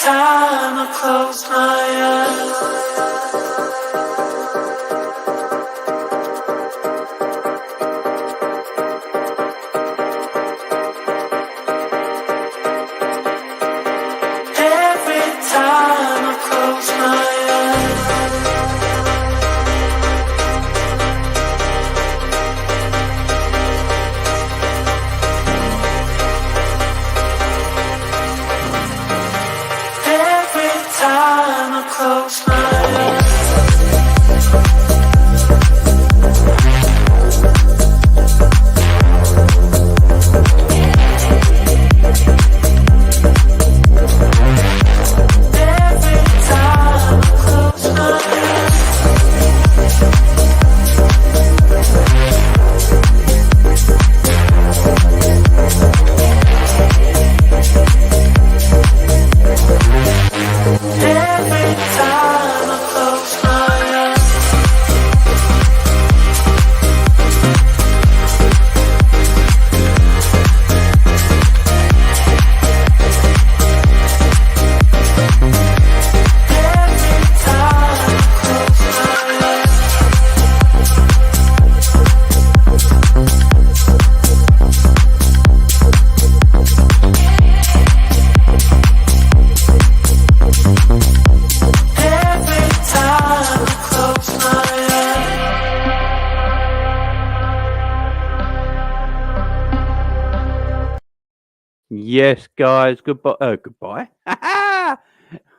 time I close my eyes. Every time I close my time I close my eyes. Yes, guys. Goodbye. Goodbye. What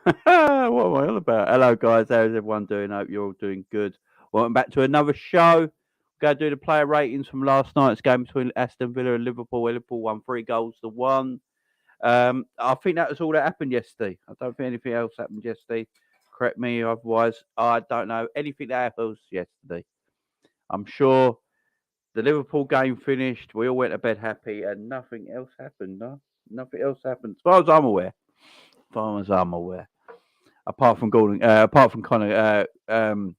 am I all about? Hello, guys. How's everyone doing? Hope you're all doing good. Welcome back to another show. Go do the player ratings from last night's game between Aston Villa and Liverpool. Liverpool won 3-1. I think that was all that happened yesterday. I don't think anything else happened yesterday. Correct me otherwise. I don't know anything that happened yesterday. I'm sure the Liverpool game finished. We all went to bed happy, and nothing else happened. No, nothing else happened, as far as I'm aware. As far as I'm aware, apart from Gordon, apart from Connor, from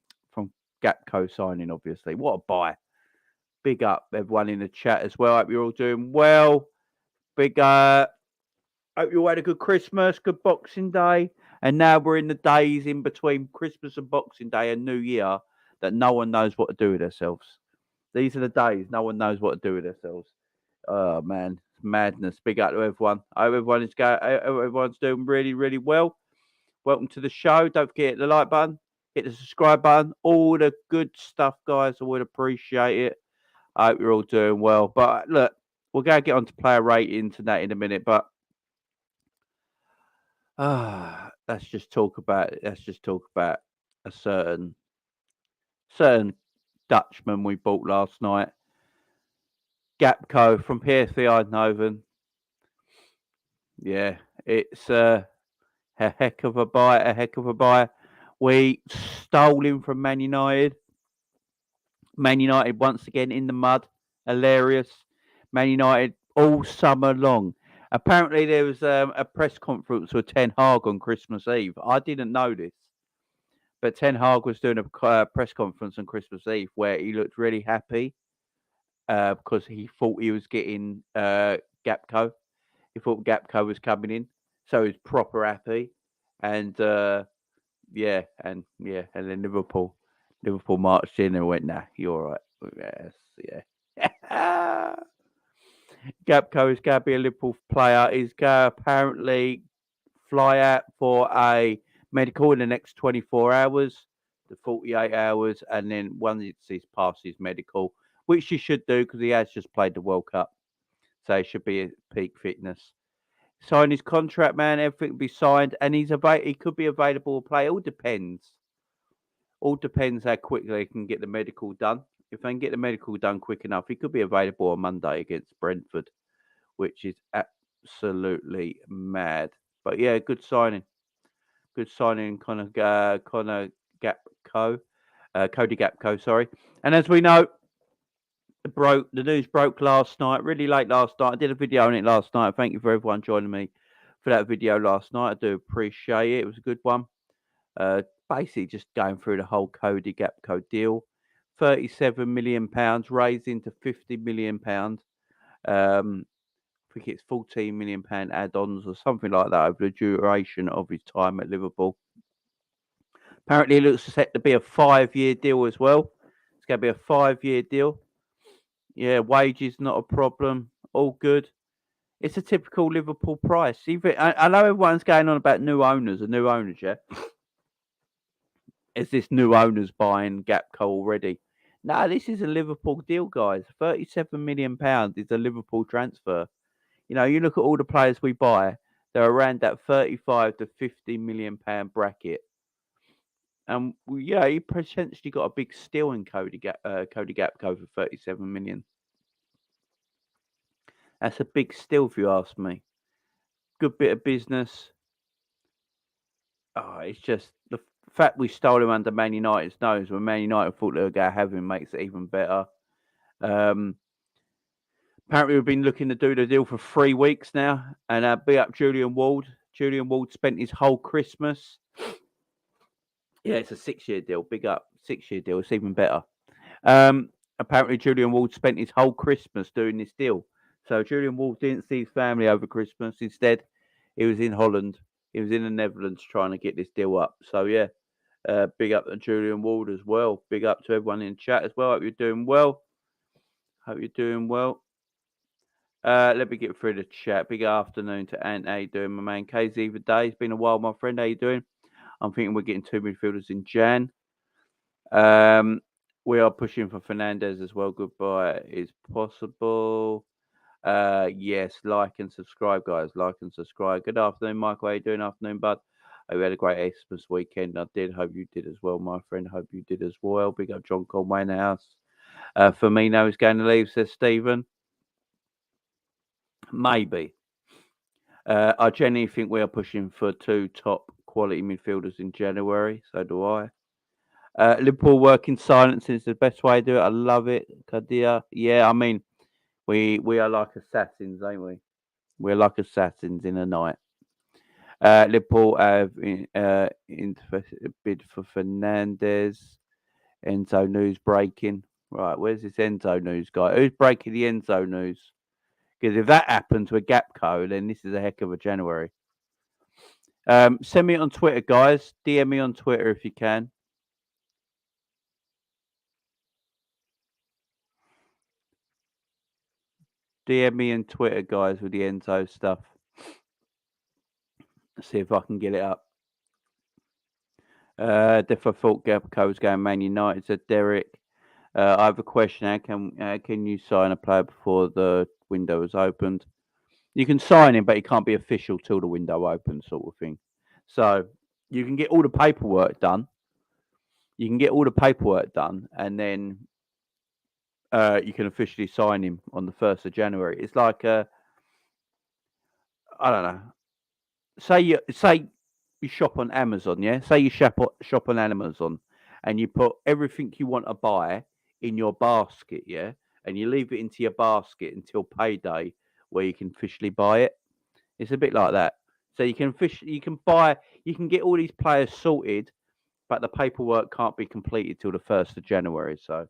Gakpo signing, obviously. What a buy! Big up everyone in the chat as well. Hope you're all doing well. Big hope you all had a good Christmas, good Boxing Day, and now we're in the days in between Christmas and Boxing Day and New Year that no one knows what to do with themselves. These are the days no one knows what to do with themselves. Oh man, it's madness. Big up to everyone. I hope everyone's doing really, really well. Welcome to the show. Don't forget to hit the like button, hit the subscribe button, all the good stuff, guys. I would appreciate it. I hope you're all doing well. But look, we're gonna get on to player ratings and that in a minute, but let's just talk about a certain Dutchman we bought last night. Gakpo from PSV Eindhoven. Yeah, it's a heck of a buy. We stole him from Man United. Man United once again in the mud. Hilarious. Man United all summer long. Apparently there was a press conference with Ten Hag on Christmas Eve. I didn't know this. But Ten Hag was doing a press conference on Christmas Eve where he looked really happy because he thought he was getting Gakpo. He thought Gakpo was coming in, so he was proper happy. And and then Liverpool marched in and went, "Nah, you're all right." Yes, yeah. Gakpo is going to be a Liverpool player. He's going to apparently fly out for a medical in the next 24 hours, the 48 hours, and then once he's passed his medical, which he should do because he has just played the World Cup, so he should be at peak fitness. Sign his contract, man. Everything will be signed, and he could be available to play. All depends how quickly they can get the medical done. If they can get the medical done quick enough, he could be available on Monday against Brentford, which is absolutely mad. But yeah, good signing. Connor Gakpo, Cody Gakpo, sorry. And as we know, the news broke last night, really late last night. I did a video on it last night. Thank you for everyone joining me for that video last night. I do appreciate it. It was a good one. Basically just going through the whole Cody Gakpo deal. £37 million raised into £50 million. think it's £14 million add-ons or something like that over the duration of his time at Liverpool. Apparently, it looks set to be a 5-year deal as well. It's going to be a 5-year deal. Yeah, wages not a problem. All good. It's a typical Liverpool price. I know everyone's going on about new owners and new owners, yeah? Is this new owners buying Gakpo already? No, this is a Liverpool deal, guys. £37 million is a Liverpool transfer. You know, you look at all the players we buy, they're around that 35 to £50 million bracket. And yeah, you potentially got a big steal in Cody Gakpo for 37 million. That's a big steal if you ask me. Good bit of business. Oh, it's just the fact we stole him under Man United's nose when Man United thought they were going to have him makes it even better. Apparently, we've been looking to do the deal for 3 weeks now, and be up Julian Ward. Julian Ward spent his whole Christmas. Yeah, it's a 6-year deal. Big up, 6-year deal. It's even better. Apparently, Julian Ward spent his whole Christmas doing this deal. So Julian Ward didn't see his family over Christmas. Instead, he was in Holland. He was in the Netherlands trying to get this deal up. So yeah, big up to Julian Ward as well. Big up to everyone in chat as well. Hope you're doing well. Let me get through the chat. Big afternoon to Ant. How you doing, my man? KZ the day. It's been a while, my friend. How you doing? I'm thinking we're getting 2 midfielders in Jan. We are pushing for Fernandez as well. Goodbye is possible. Yes, like and subscribe, guys. Like and subscribe. Good afternoon, Michael. How you doing? Afternoon, bud. Hope you had a great Xmas weekend. I did. Hope you did as well, my friend. Hope you did as well. Big up John Conway in the house. Firmino is going to leave, says Stephen. Maybe. I genuinely think we are pushing for 2 top quality midfielders in January. So do I. Liverpool work in silence is the best way to do it. I love it. Kadia. Yeah, I mean, we are like assassins, ain't we? We're like assassins in the night. Liverpool have bid for Fernandez. Enzo news breaking. Right, where's this Enzo news guy? Who's breaking the Enzo news? Because if that happens with Gakpo, then this is a heck of a January. Send me it on Twitter, guys. DM me on Twitter if you can. DM me on Twitter, guys, with the Enzo stuff. Let's see if I can get it up. If I thought Gakpo was going Man United, said Derek. I have a question. How can you sign a player before the window is opened? You can sign him, but he can't be official till the window opens, sort of thing. So you can get all the paperwork done. And then you can officially sign him on the 1st of January. It's like I don't know. Say you shop on Amazon, yeah. Say you shop on Amazon, and you put everything you want to buy in your basket, yeah, and you leave it into your basket until payday, where you can officially buy it. It's a bit like that. So you can get all these players sorted, but the paperwork can't be completed till the 1st of January. So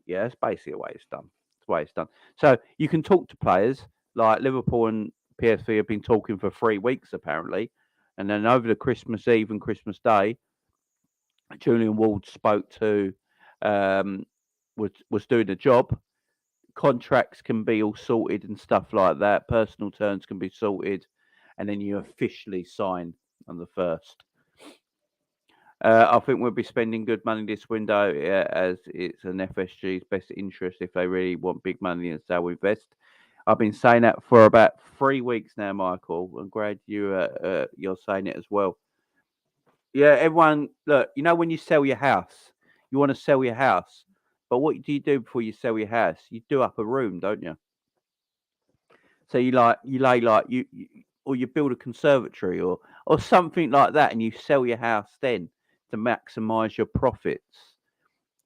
yeah, that's basically the way it's done. It's the way it's done. So you can talk to players like Liverpool and PSV have been talking for 3 weeks apparently, and then over the Christmas Eve and Christmas Day, Julian Ward spoke to was doing the job. Contracts can be all sorted and stuff like that. Personal terms can be sorted, and then you officially sign on the 1st. I think we'll be spending good money this window, as it's an FSG's best interest if they really want big money and so invest. I've been saying that for about 3 weeks now, Michael. I'm glad you're saying it as well. Yeah, everyone, look, you know when you sell your house, you want to sell your house, but what do you do before you sell your house? You do up a room, don't you? So you build a conservatory or something like that, and you sell your house then to maximise your profits.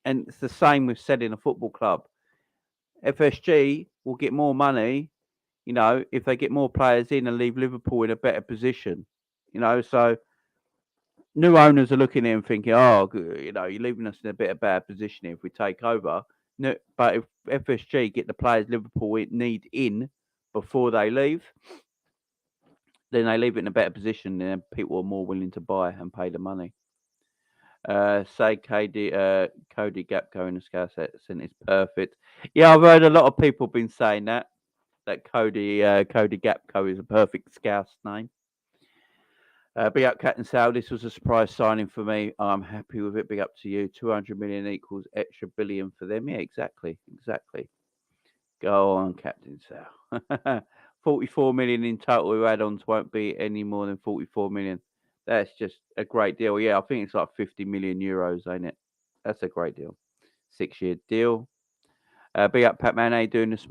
And it's the same with selling a football club. FSG will get more money, if they get more players in and leave Liverpool in a better position. So new owners are looking at it and thinking, oh, you're leaving us in a bit of bad position if we take over. No, but if FSG get the players Liverpool need in, before they leave, then they leave it in a better position, and people are more willing to buy and pay the money. Say Cody Gakpo in the Scouse accent is perfect. Yeah, I've heard a lot of people been saying that Cody Gakpo is a perfect Scouse name. Big up Captain Sal. This was a surprise signing for me. I'm happy with it. Big up to you. 200 million equals extra billion for them. Yeah, exactly. Go on, Captain Sal. 44 million in total. Add-ons won't be any more than 44 million. That's just a great deal. Yeah, I think it's like 50 million euros, ain't it? That's a great deal. 6-year deal. Big up, Pat Man. How you doing this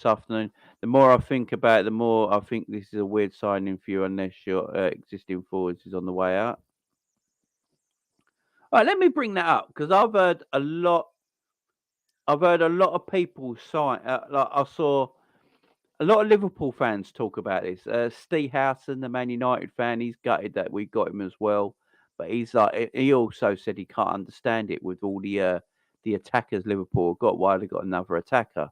afternoon? The more I think about it, the more I think this is a weird signing for you unless your existing forwards is on the way out. All right, let me bring that up because I've heard a lot of people sign. Like I saw a lot of Liverpool fans talk about this. Steve Housen, the Man United fan, he's gutted that we got him as well. But he's like, he also said he can't understand it with all the attackers Liverpool got. Why they got another attacker?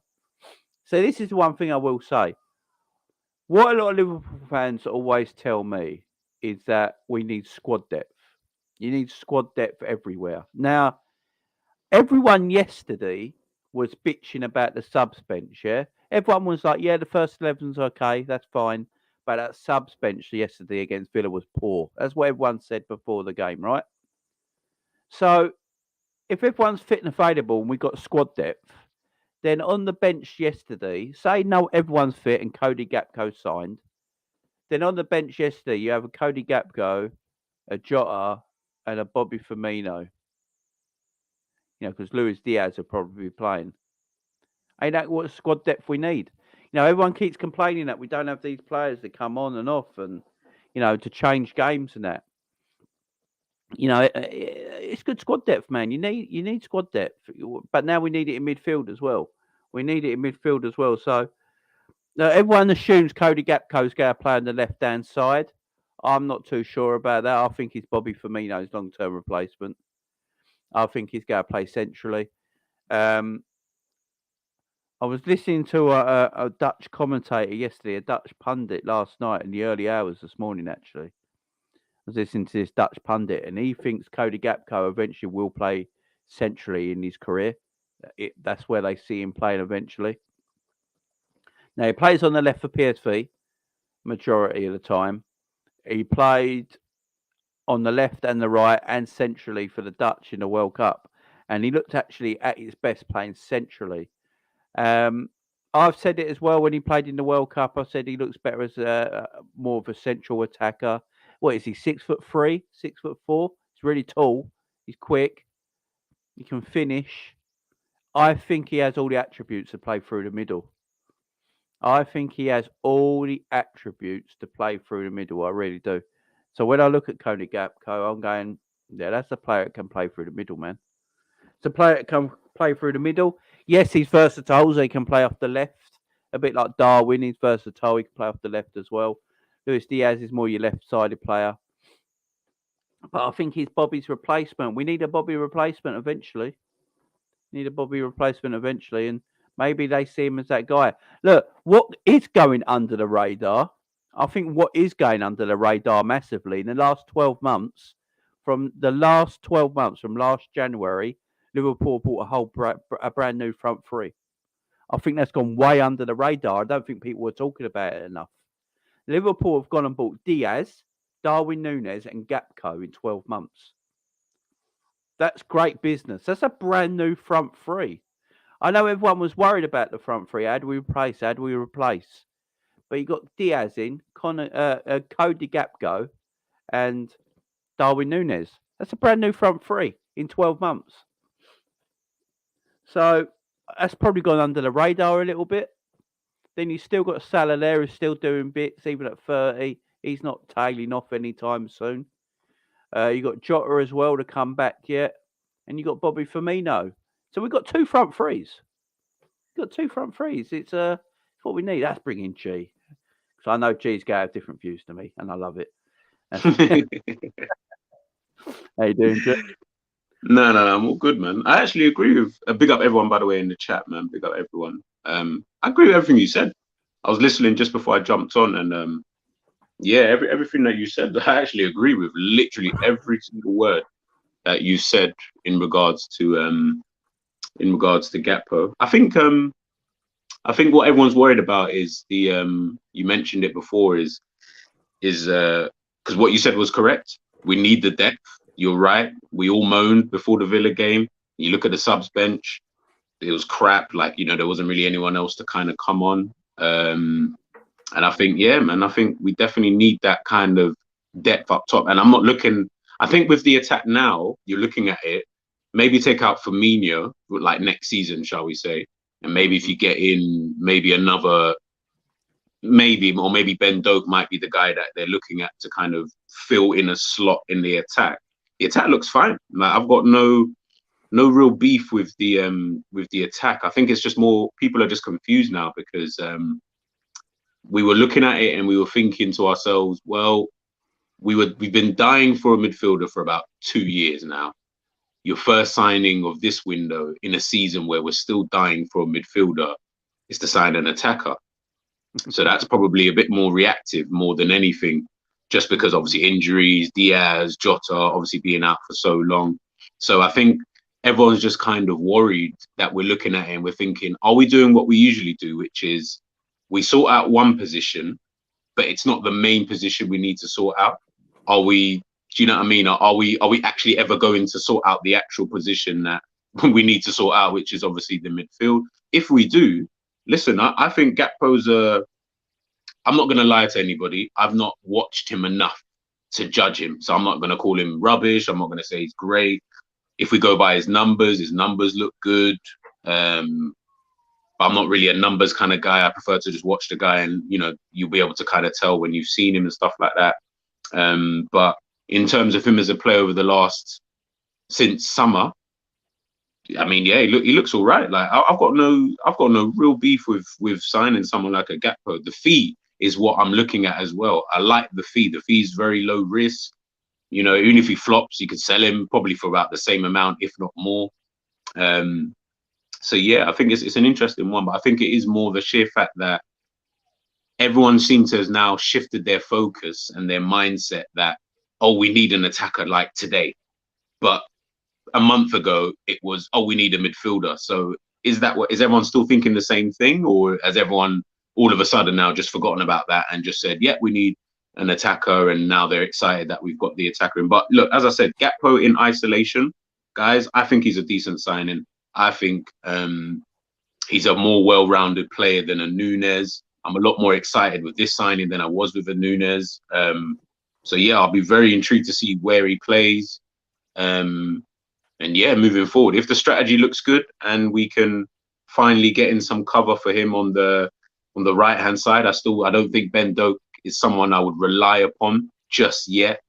So this is one thing I will say. What a lot of Liverpool fans always tell me is that we need squad depth. You need squad depth everywhere. Now, everyone yesterday was bitching about the subs bench, yeah? Everyone was like, yeah, the first 11's okay, that's fine. But that subs bench yesterday against Villa was poor. That's what everyone said before the game, right? So, if everyone's fit and available and we've got squad depth, then on the bench yesterday, say no, everyone's fit and Cody Gakpo signed. Then on the bench yesterday, you have a Cody Gakpo, a Jota, and a Bobby Firmino. Because Luis Diaz will probably be playing. Ain't that what squad depth we need? Everyone keeps complaining that we don't have these players that come on and off and, to change games and that. It's good squad depth, man. You need squad depth, but now we need it in midfield as well. So everyone assumes Cody Gakpo's going to play on the left-hand side. I'm not too sure about that. I think it's Bobby Firmino's long-term replacement. I think he's going to play centrally. I was listening to a Dutch commentator yesterday, a Dutch pundit last night in the early hours this morning, actually. I was listening to this Dutch pundit, and he thinks Cody Gakpo eventually will play centrally in his career. That's where they see him playing eventually. Now, he plays on the left for PSV majority of the time. He played on the left and the right and centrally for the Dutch in the World Cup. And he looked actually at his best playing centrally. I've said it as well when he played in the World Cup. I said he looks better as more of a central attacker. What is he, 6'3", 6'4"? He's really tall. He's quick. He can finish. I think he has all the attributes to play through the middle. I think he has all the attributes to play through the middle. I really do. So when I look at Cody Gakpo, I'm going, yeah, that's a player that can play through the middle, man. It's a player that can play through the middle. Yes, he's versatile, so he can play off the left. A bit like Darwin, he's versatile. He can play off the left as well. Luis Diaz is more your left-sided player. But I think he's Bobby's replacement. We need a Bobby replacement eventually. And maybe they see him as that guy. Look, what is going under the radar? I think what is going under the radar massively in the last 12 months, from last January, Liverpool bought a brand new front three. I think that's gone way under the radar. I don't think people were talking about it enough. Liverpool have gone and bought Diaz, Darwin Nunez and Gakpo in 12 months. That's great business. That's a brand new front three. I know everyone was worried about the front three. How do we replace? But you got Diaz in, Cody Gakpo, and Darwin Nunez. That's a brand new front three in 12 months. So that's probably gone under the radar a little bit. Then you still got Salah there, who's still doing bits, even at 30. He's not tailing off anytime soon. You got Jota as well to come back yet. And you got Bobby Firmino. So we've got two front threes. It's what we need. That's bringing G. So I know G's going to have different views to me, and I love it. How you doing, G? No, I'm all good, man. I actually agree with. Big up everyone, by the way, in the chat, man. Big up everyone. I agree with everything you said. I was listening just before I jumped on, and yeah, everything that you said, I actually agree with literally every single word that you said in regards to Gakpo. I think what everyone's worried about is the you mentioned it before is because what you said was correct. We need the depth. You're right. We all moaned before the Villa game. You look at the subs bench, it was crap. Like, there wasn't really anyone else to kind of come on. And I think, yeah, man, I think we definitely need that kind of depth up top. And I'm not looking, I think with the attack now, you're looking at it, maybe take out Firmino, like next season, shall we say. And maybe if you get in maybe another, maybe Ben Doak might be the guy that they're looking at to kind of fill in a slot in the attack. The attack looks fine. Like, I've got no real beef with the attack. I think it's just more people are just confused now because we were looking at it and we were thinking to ourselves, well, we've been dying for a midfielder for about 2 years now. Your first signing of this window in a season where we're still dying for a midfielder is to sign an attacker. So that's probably a bit more reactive more than anything, just because obviously injuries, Diaz, Jota, obviously being out for so long. So I think everyone's just kind of worried that we're looking at it and we're thinking, are we doing what we usually do, which is we sort out one position, but it's not the main position we need to sort out? Are we, do you know what I mean? Are we actually ever going to sort out the actual position that we need to sort out, which is obviously the midfield? If we do, listen, I think Gakpo's I'm not going to lie to anybody. I've not watched him enough to judge him. So I'm not going to call him rubbish. I'm not going to say he's great. If we go by his numbers look good. But I'm not really a numbers kind of guy. I prefer to just watch the guy and, you'll be able to kind of tell when you've seen him and stuff like that. But in terms of him as a player over since summer, I mean, yeah, he looks all right. Like I've got no real beef with signing someone like a Gakpo. The fee is what I'm looking at as well. I like the fee. The fee's very low risk. Even if he flops, you could sell him probably for about the same amount, if not more. So yeah, I think it's an interesting one, but I think it is more the sheer fact that everyone seems to have now shifted their focus and their mindset that, oh, we need an attacker like today. But a month ago, it was, oh, we need a midfielder. So is everyone still thinking the same thing? Or has everyone all of a sudden now just forgotten about that and just said, yeah, we need an attacker, and now they're excited that we've got the attacker in? But look, as I said, Gakpo in isolation, guys, I think he's a decent signing. I think he's a more well-rounded player than a Nunez. I'm a lot more excited with this signing than I was with a Nunez. So yeah, I'll be very intrigued to see where he plays. And yeah, moving forward, if the strategy looks good and we can finally get in some cover for him on the right-hand side, I don't think Ben Doak is someone I would rely upon just yet.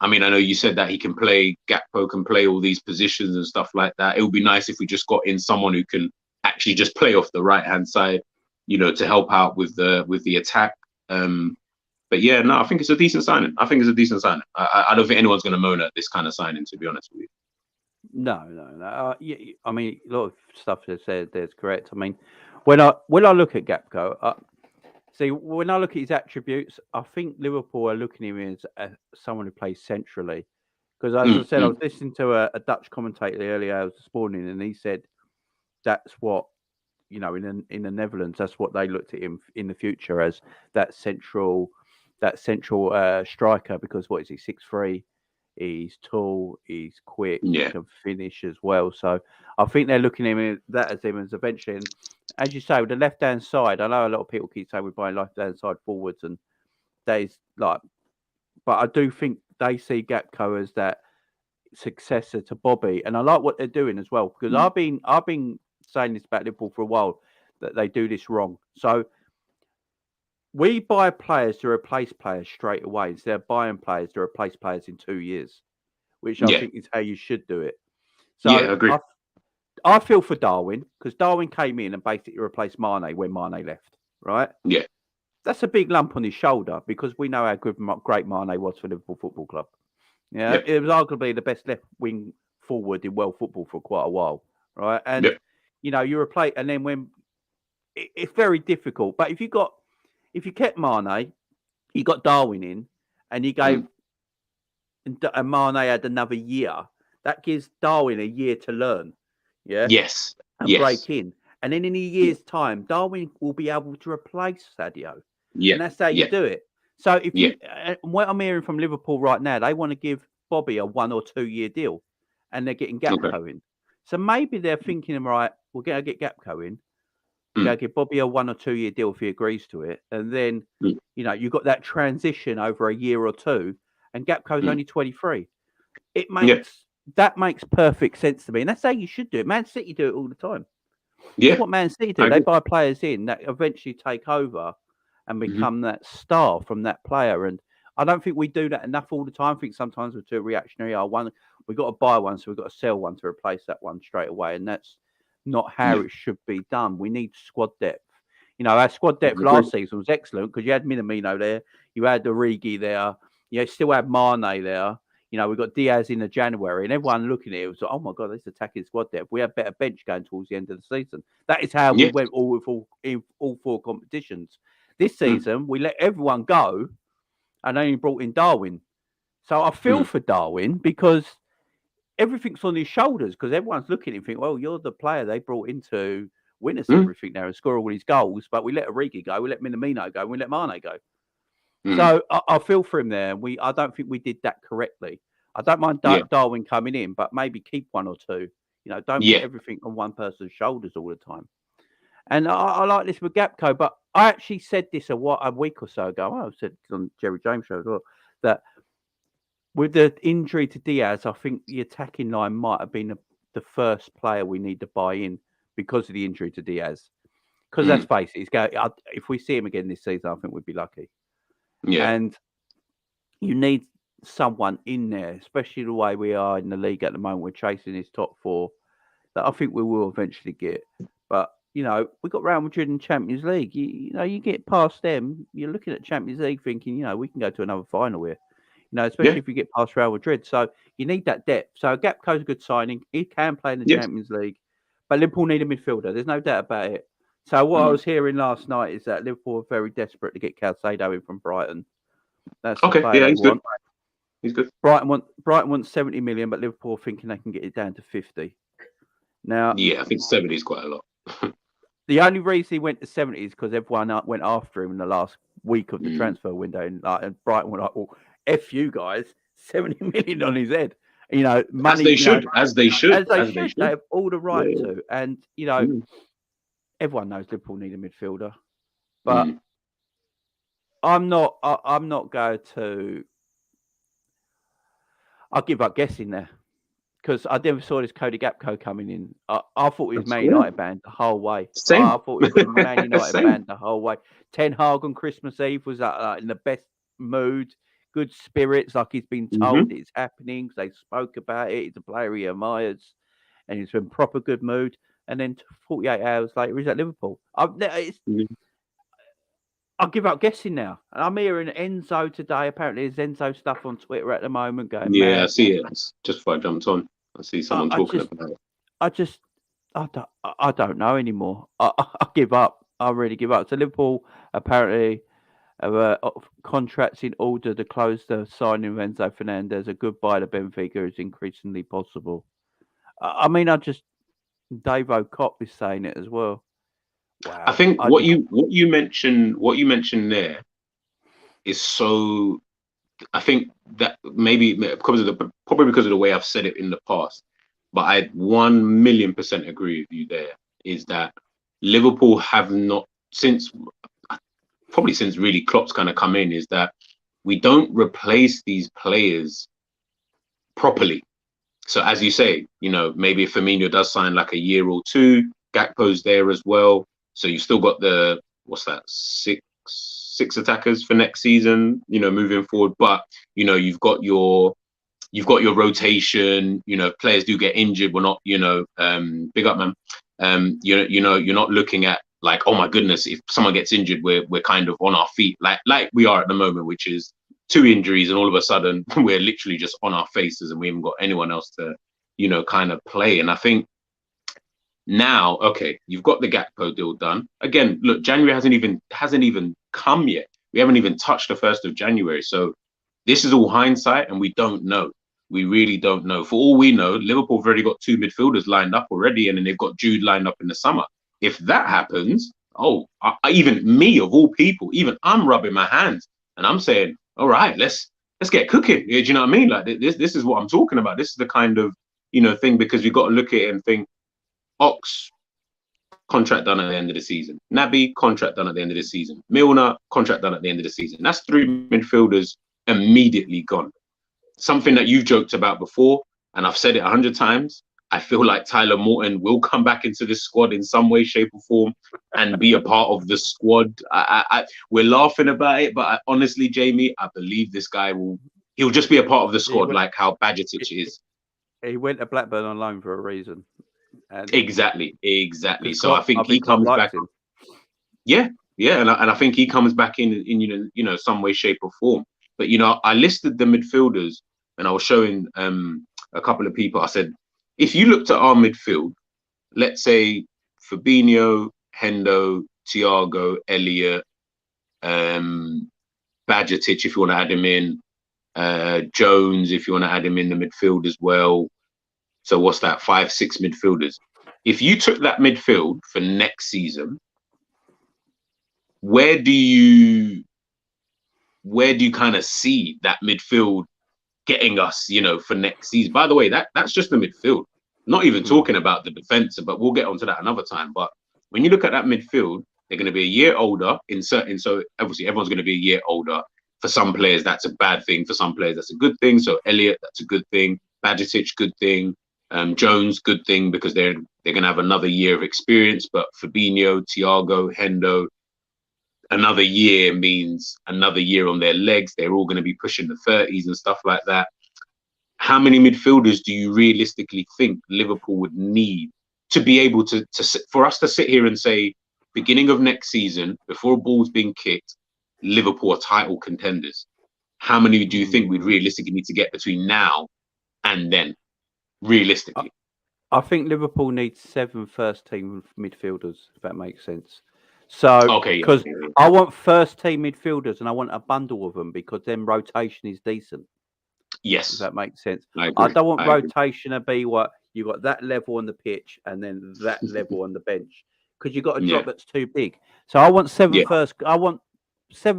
I mean, I know you said that Gakpo can play all these positions and stuff like that. It would be nice if we just got in someone who can actually just play off the right-hand side, to help out with the attack. But yeah, no, I think it's a decent signing. I don't think anyone's going to moan at this kind of signing, to be honest with you. No. Yeah, I mean, a lot of stuff they said there's correct. I mean, when I look at Gakpo, when I look at his attributes, I think Liverpool are looking at him as someone who plays centrally. Because as I said, I was listening to a Dutch commentator earlier this morning, and he said that's what, in the Netherlands, that's what they looked at him in the future as, that central striker. Because what is he, 6'3"? He's tall, he's quick, he can finish as well. So I think they're looking at him as eventually. And as you say, with the left-hand side, I know a lot of people keep saying we're buying left-hand side forwards, and that is like, but I do think they see Gakpo as that successor to Bobby, and I like what they're doing as well, because I've been saying this about Liverpool for a while, that they do this wrong. So we buy players to replace players straight away instead of buying players to replace players in 2 years, which I think is how you should do it. So yeah, I agree. I feel for Darwin, because Darwin came in and basically replaced Mane when Mane left, right? Yeah. That's a big lump on his shoulder, because we know how great Mane was for Liverpool Football Club. Yeah, It was arguably the best left wing forward in world football for quite a while, right? And you replace, and then when it's very difficult. But if you kept Mane, you got Darwin in, and you gave and Mane had another year, that gives Darwin a year to learn, Yes. and break in. And then in a year's time, Darwin will be able to replace Sadio. Yeah. And that's how you do it. So if you, what I'm hearing from Liverpool right now, they want to give Bobby a 1 or 2 year deal, and they're getting Gakpo in. So maybe they're thinking, right, we're going to get Gakpo in. We're going to give Bobby a 1 or 2 year deal if he agrees to it. And then, you've got that transition over a year or two, and Gakpo's only 23. That makes perfect sense to me. And that's how you should do it. Man City do it all the time. Yeah. That's what Man City do. They buy players in that eventually take over and become that star from that player. And I don't think we do that enough all the time. I think sometimes we're too reactionary. We've got to buy one, so we've got to sell one to replace that one straight away. And that's not how it should be done. We need squad depth. Our squad depth last season was excellent because you had Minamino there, you had Origi there, you still had Mane there. We got Diaz in the January, and everyone looking at it was like, oh my God, this attacking squad depth. We had better bench going towards the end of the season. That is how we went all 4 competitions. This season, we let everyone go and only brought in Darwin. So I feel for Darwin because everything's on his shoulders because everyone's looking at him and think, well, you're the player they brought in to win us everything now and score all these goals, but we let Origi go, we let Minamino go, we let Mane go. So I feel for him there. I don't think we did that correctly. I don't mind Darwin coming in, but maybe keep 1 or 2. Don't put everything on one person's shoulders all the time. And I like this with Gakpo, but I actually said this a week or so ago. I said on Jerry James' show as well, that with the injury to Diaz, I think the attacking line might have been the first player we need to buy in because of the injury to Diaz. Because let's face it, if we see him again this season, I think we'd be lucky. Yeah. And you need someone in there, especially the way we are in the league at the moment. We're chasing his top 4 that I think we will eventually get. But, we got Real Madrid in Champions League. You get past them, you're looking at Champions League thinking, we can go to another final here. Especially if you get past Real Madrid. So you need that depth. So Gakpo's a good signing. He can play in the Champions League. But Liverpool need a midfielder. There's no doubt about it. So what I was hearing last night is that Liverpool are very desperate to get Caicedo in from Brighton. That's the player they want. He's good. Brighton wants 70 million, but Liverpool are thinking they can get it down to 50. Now, I think 70 is quite a lot. The only reason he went to 70 is because everyone went after him in the last week of the transfer window, and Brighton were like, "Well, f you guys, 70 million on his head." Money as they should. They have all the right to, and everyone knows Liverpool need a midfielder, but I'm not going to. I'll give up guessing there because I never saw this Cody Gakpo coming in. I thought he was Man United banned the whole way. Same. I thought he was Man United banned the whole way. Ten Hag on Christmas Eve was in the best mood, good spirits, like he's been told it's happening. They spoke about it. He's a player he admires, and he's in proper good mood. And then 48 hours later, he's at Liverpool. I'll give up guessing now. And I'm hearing Enzo today. Apparently, there's Enzo stuff on Twitter at the moment going. Yeah, I see it. Just before I jumped on, I see someone talking about it. I don't know anymore. I give up. I really give up. So Liverpool apparently have contracts in order to close the signing of Enzo Fernandez. A goodbye to Benfica is increasingly possible. Dave O'Cott is saying it as well. Wow. I think what you mentioned there is so. I think that maybe because of the way I've said it in the past, but I 1,000,000% agree with you. There is that Liverpool have not since really Klopp's kind of come in, is that we don't replace these players properly. So as you say, maybe if Firmino does sign like a year or 2, Gakpo's there as well. So you still got the six attackers for next season, moving forward. But you've got your rotation. Players do get injured. We're not, big up, man. You're not looking at like, oh my goodness, if someone gets injured, we're kind of on our feet, like we are at the moment, which is 2 injuries, and all of a sudden we're literally just on our faces, and we haven't got anyone else to, kind of play. And I think Now, okay, you've got the Gakpo deal done. Again, look, January hasn't even come yet. We haven't even touched the 1st of January. So this is all hindsight, and we don't know. We really don't know. For all we know, Liverpool have already got 2 midfielders lined up already, and then they've got Jude lined up in the summer. If that happens, even me of all people, even I'm rubbing my hands and I'm saying, all right, let's get cooking. Do you know what I mean? Like this is what I'm talking about. This is the kind of thing, because you've got to look at it and think, Ox, contract done at the end of the season. Naby, contract done at the end of the season. Milner, contract done at the end of the season. That's 3 midfielders immediately gone. Something that you've joked about before, and I've said it 100 times. I feel like Tyler Morton will come back into this squad in some way, shape, or form and be a part of the squad. We're laughing about it, but honestly, Jamie, I believe this guy he'll just be a part of the squad, like how Bajcetic is. He went to Blackburn on loan for a reason. And exactly. So I think he comes back. Yeah, and I think he comes back in some way, shape, or form. But I listed the midfielders, and I was showing a couple of people. I said, if you looked at our midfield, let's say Fabinho, Hendo, Thiago, Elliott, Bajcetic, if you want to add him in, Jones, if you want to add him in the midfield as well. So what's that? 5, 6 midfielders. If you took that midfield for next season, where do you kind of see that midfield getting us, for next season? By the way, that's just the midfield. Not even talking about the defense, but we'll get onto that another time. But when you look at that midfield, they're going to be a year older so obviously everyone's going to be a year older. For some players, that's a bad thing. For some players, that's a good thing. So Elliott, that's a good thing. Bajcetic, good thing. Jones, good thing, because they're going to have another year of experience. But Fabinho, Thiago, Hendo, another year means another year on their legs. They're all going to be pushing the 30s and stuff like that. How many midfielders do you realistically think Liverpool would need to be able to for us to sit here and say, beginning of next season, before a ball's being kicked, Liverpool are title contenders? How many do you think we'd realistically need to get between now and then, realistically? I think Liverpool needs 7 first-team midfielders, if that makes sense. So, because I want first-team midfielders and I want a bundle of them, because then rotation is decent. Yes. Does that make sense? I don't want rotation to be what you got, that level on the pitch and then that level on the bench, because you got a drop that's too big. So I want 7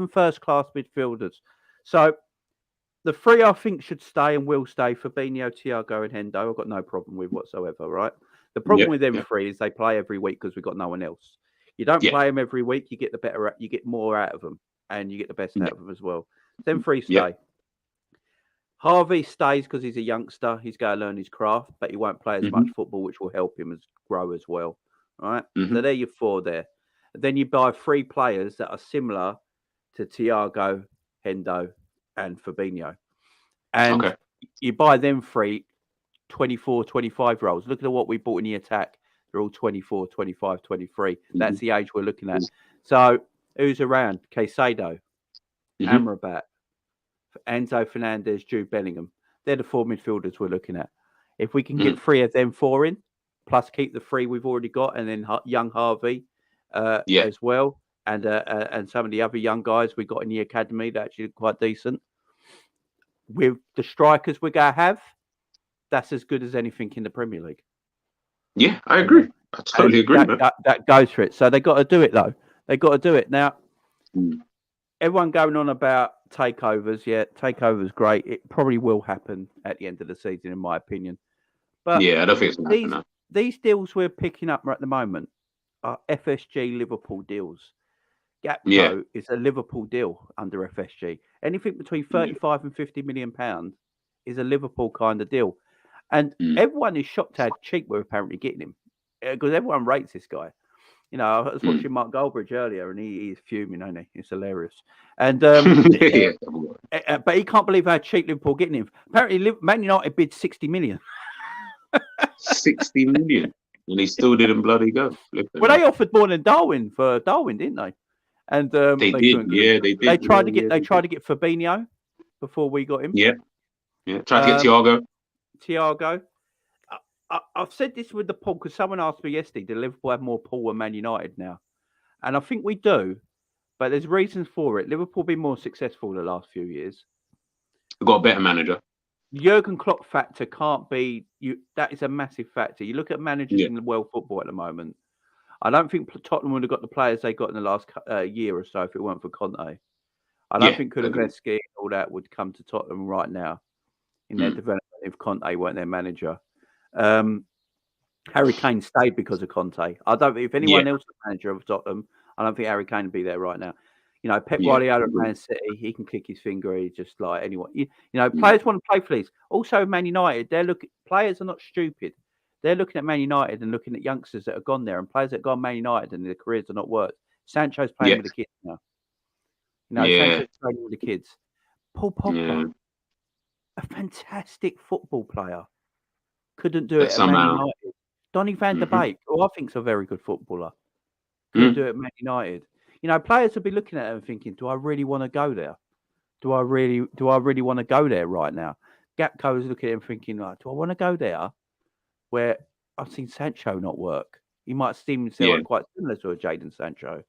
first-class midfielders. So the 3 I think should stay and will stay: Fabinho, Thiago, and Hendo. I've got no problem with whatsoever. Right. The problem with them 3 is they play every week because we've got no one else. You don't play them every week, you get you get more out of them, and you get the best out of them as well. Them 3 stay. Harvey stays because he's a youngster. He's going to learn his craft, but he won't play as much football, which will help him grow as well. All right. So there you're 4 there. And then you buy 3 players that are similar to Thiago, Hendo, and Fabinho. And you buy them 3 24, 25-year-olds. Look at what we bought in the attack. They're all 24, 25, 23. That's the age we're looking at. So who's around? Caicedo, Amrabat, Enzo Fernandez, Jude Bellingham. They're the 4 midfielders we're looking at. If we can get 3 of them 4 in, plus keep the 3 we've already got, and then young Harvey as well, and some of the other young guys we got in the academy that actually quite decent. With the strikers we're going to have, that's as good as anything in the Premier League. Yeah, I agree. I totally agree. That goes for it. So they got to do it, though. They got to do it. Now, everyone going on about takeovers. Yeah, takeovers great. It probably will happen at the end of the season, in my opinion. But I don't think it's going to happen now. These deals we're picking up at the moment are FSG Liverpool deals. Gakpo is a Liverpool deal under FSG. Anything between 35 and 50 million pounds is a Liverpool kind of deal. And everyone is shocked how cheap we're apparently getting him, because everyone rates this guy. I was watching Mark Goldbridge earlier, and he's fuming, isn't he? It's hilarious. And but he can't believe how cheap Liverpool getting him. Apparently, Man United bid 60 million. 60 million, and he still didn't bloody go. Well, they offered more than Darwin for Darwin, didn't they? And they did. Yeah, they did. They tried to get Fabinho before we got him. Yeah. Tried to get Thiago. I've said this with the Paul because someone asked me yesterday, do Liverpool have more Paul than Man United now? And I think we do, but there's reasons for it. Liverpool been more successful the last few years. We've got a better manager. Jurgen Klopp factor can't be you. That is a massive factor. You look at managers in the world football at the moment. I don't think Tottenham would have got the players they got in the last year or so if it weren't for Conte. I don't think Kulusevski and all that would come to Tottenham right now in their development if Conte weren't their manager. Harry Kane stayed because of Conte. I don't think if anyone else was manager of Tottenham, I don't think Harry Kane would be there right now. You know, Pep Guardiola at Man City, he can click his finger. He's just like anyone. You know, players want to play for these. Also, Man United, players are not stupid. They're looking at Man United and looking at youngsters that have gone there and players that have gone Man United and their careers are not worked. Sancho's playing with the kids now. You know, Sancho's playing with the kids. Paul Pogba, a fantastic football player, couldn't do it at Man United. Donny van der Beek, who I think is a very good footballer, couldn't do it at Man United. You know, players will be looking at it and thinking, "Do I really want to go there? Do I really want to go there right now?" Gakpo is looking at him thinking, "Like, do I want to go there?" Where I've seen Sancho not work. He might seem himself quite similar to a Jadon Sancho.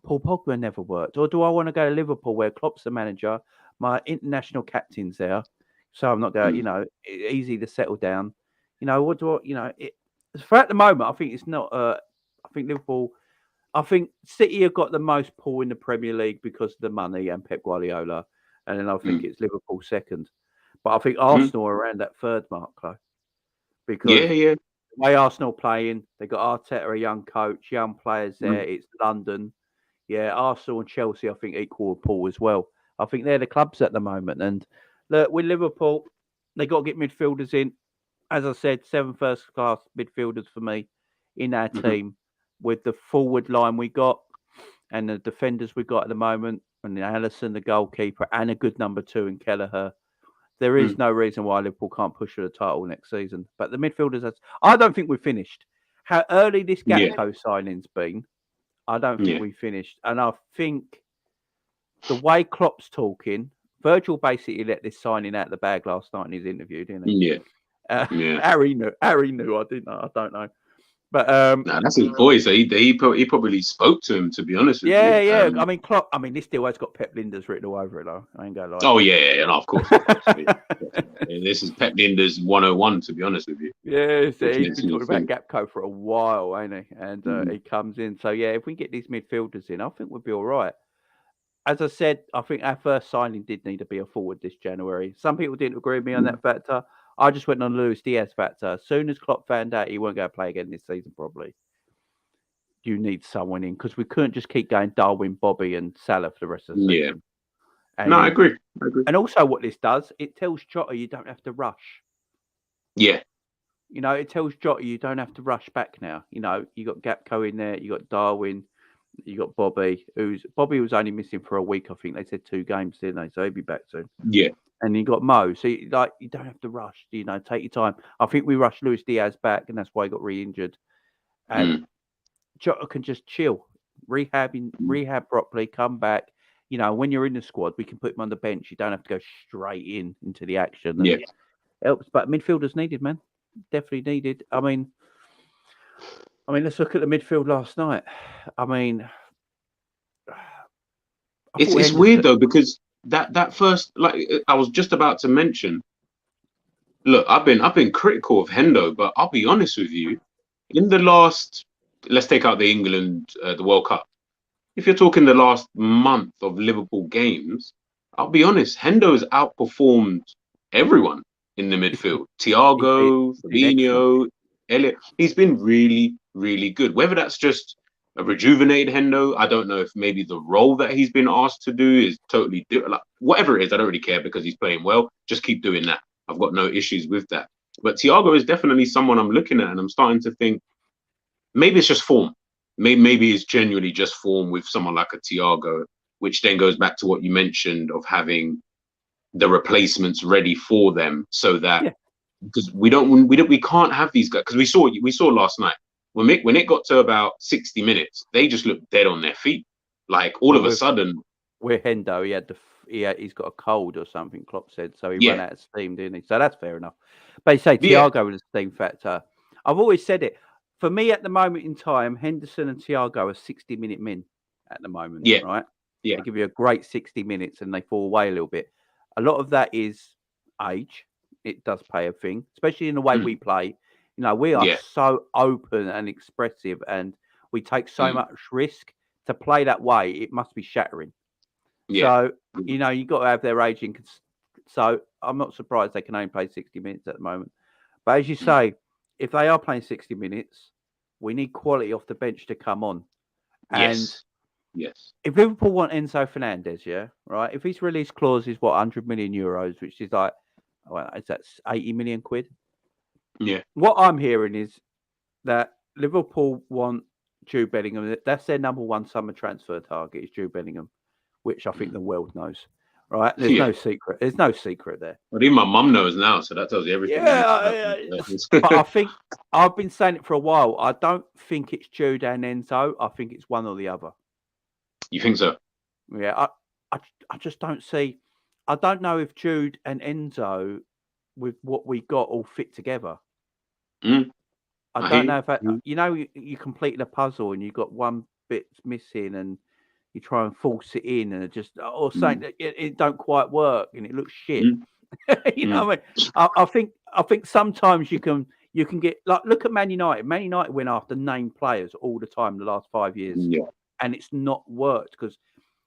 Paul Pogba never worked. Or do I want to go to Liverpool where Klopp's the manager, my international captain's there, so I'm not going. You know, easy to settle down. You know, what do I? You know, for at the moment, I think it's not. I think Liverpool. I think City have got the most pull in the Premier League because of the money and Pep Guardiola, and then I think it's Liverpool second. But I think Arsenal are around that third mark, though. Because the way Arsenal playing, they got Arteta, a young coach, young players there. It's London. Yeah, Arsenal and Chelsea, I think, equal with Paul as well. I think they're the clubs at the moment. And look, with Liverpool, they got to get midfielders in. As I said, 7 first-class midfielders for me in our team. With the forward line we got and the defenders we got at the moment, and Alisson, the goalkeeper, and a good number 2 in Kelleher. There is no reason why Liverpool can't push for the title next season. But the midfielders, I don't think we're finished. How early this Gakpo signing's been, I don't think we finished. And I think the way Klopp's talking, Virgil basically let this signing out of the bag last night in his interview, didn't he? Harry knew. Harry knew. I didn't know. I don't know. But that's his boy. So he probably spoke to him. To be honest with you. Yeah. I mean, Klopp. I mean, this deal has got Pep Linders written all over it, though. I ain't gonna lie. Oh yeah, no, of course. This is Pep Linders 101. To be honest with you. Yeah, so he's been talking about Gakpo for a while, ain't he? And he comes in. So yeah, if we get these midfielders in, I think we'll be all right. As I said, I think our first signing did need to be a forward this January. Some people didn't agree with me on that factor. I just went on Luis Diaz factor. As soon as Klopp found out he won't go play again this season, probably, you need someone in because we couldn't just keep going Darwin, Bobby, and Salah for the rest of the season. And I agree. And also, what this does, it tells Jota you don't have to rush. Yeah. You know, it tells Jota you don't have to rush back now. You know, you got Gakpo in there, you got Darwin, you got Bobby. Bobby was only missing for a week, I think. They said 2 games, didn't they? So he'll be back soon. Yeah. And you got Mo. So, you don't have to rush. You know, take your time. I think we rushed Luis Diaz back, and that's why he got re-injured. And Jota can just chill, rehab properly, come back. You know, when you're in the squad, we can put him on the bench. You don't have to go straight into the action. And it helps. But midfielders needed, man. Definitely needed. I mean, let's look at the midfield last night. I mean, it's weird though because that first, like I was just about to mention. Look, I've been critical of Hendo, but I'll be honest with you. In the last, let's take out the England, the World Cup. If you're talking the last month of Liverpool games, I'll be honest, Hendo's outperformed everyone in the midfield. Thiago, Fabinho, Elliot. He's been really, really good. Whether that's just a rejuvenated Hendo, I don't know if maybe the role that he's been asked to do is totally different. Like, whatever it is, I don't really care because he's playing well. Just keep doing that. I've got no issues with that. But Thiago is definitely someone I'm looking at and I'm starting to think maybe it's just form. Maybe it's genuinely just form with someone like a Thiago, which then goes back to what you mentioned of having the replacements ready for them so that because we can't have these guys because we saw last night when it got to about 60 minutes, they just looked dead on their feet. Like all of a sudden with Hendo, he had the he's got a cold or something. Klopp said so. He Yeah. ran out of steam, didn't he? So that's fair enough. But you say Yeah. Thiago was a steam factor. I've always said it. For me, at the moment in time, Henderson and Thiago are 60-minute men at the moment. Yeah. Right. Yeah. They give you a great 60 minutes and they fall away a little bit. A lot of that is age. It does play a thing, especially in the way we play. You know, we are Yeah. so open and expressive, and we take so much risk to play that way. It must be shattering. Yeah. So, you know, you've got to have their aging. So I'm not surprised they can only play 60 minutes at the moment. But as you say, if they are playing 60 minutes, we need quality off the bench to come on. And yes. if Liverpool want Enzo Fernandez, yeah, right? If his release clause is, 100 million euros, which is like, well, is that 80 million quid? Yeah. What I'm hearing is that Liverpool want Jude Bellingham. That's their number one summer transfer target is Jude Bellingham, which I think the world knows. Right? There's no secret. There's no secret there. Well, even my mum knows now, so that tells you everything. But I think I've been saying it for a while. I don't think it's Jude and Enzo. I think it's one or the other. You think so? Yeah, I just don't see. I don't know if Jude and Enzo, with what we got, all fit together. I don't know if that, you know, you completed a puzzle and you got one bit missing and you try and force it in and it just, or saying that it don't quite work and it looks shit. You know what I mean? I think sometimes you can get, like, look at Man United. Man United went after named players all the time the last 5 years. Yeah. And it's not worked because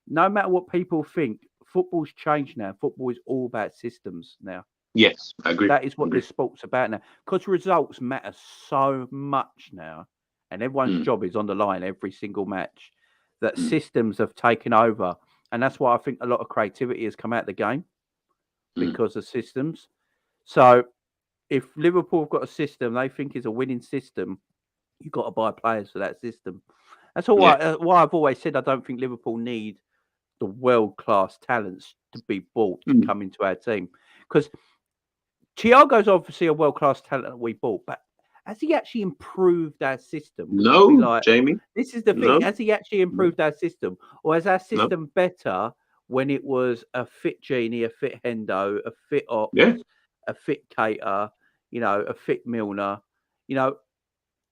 no matter what people think, football's changed now. Football is all about systems now. Yes, I agree. That is what this sport's about now. Because results matter so much now. And everyone's job is on the line every single match. That systems have taken over. And that's why I think a lot of creativity has come out of the game. Because of systems. So if Liverpool have got a system they think is a winning system, you've got to buy players for that system. That's all why I've always said I don't think Liverpool need the world-class talents to be bought to come into our team. Because Thiago's obviously a world-class talent that we bought, but has he actually improved our system? No, Jamie. This is the thing. No. Has he actually improved our system? Or is our system better when it was a fit Genie, a fit Hendo, a fit Ox, a fit Cater, you know, a fit Milner? You know,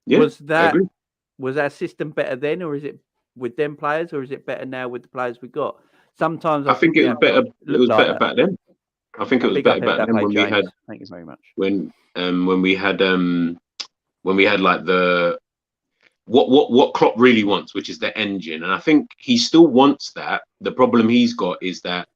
was our system better then, or is it with them players, or is it better now with the players we got? Sometimes I think it was better. It was better back then. I think it was better back then when we had. Thank you very much. When we had like the what Klopp really wants, which is the engine, and I think he still wants that. The problem he's got is that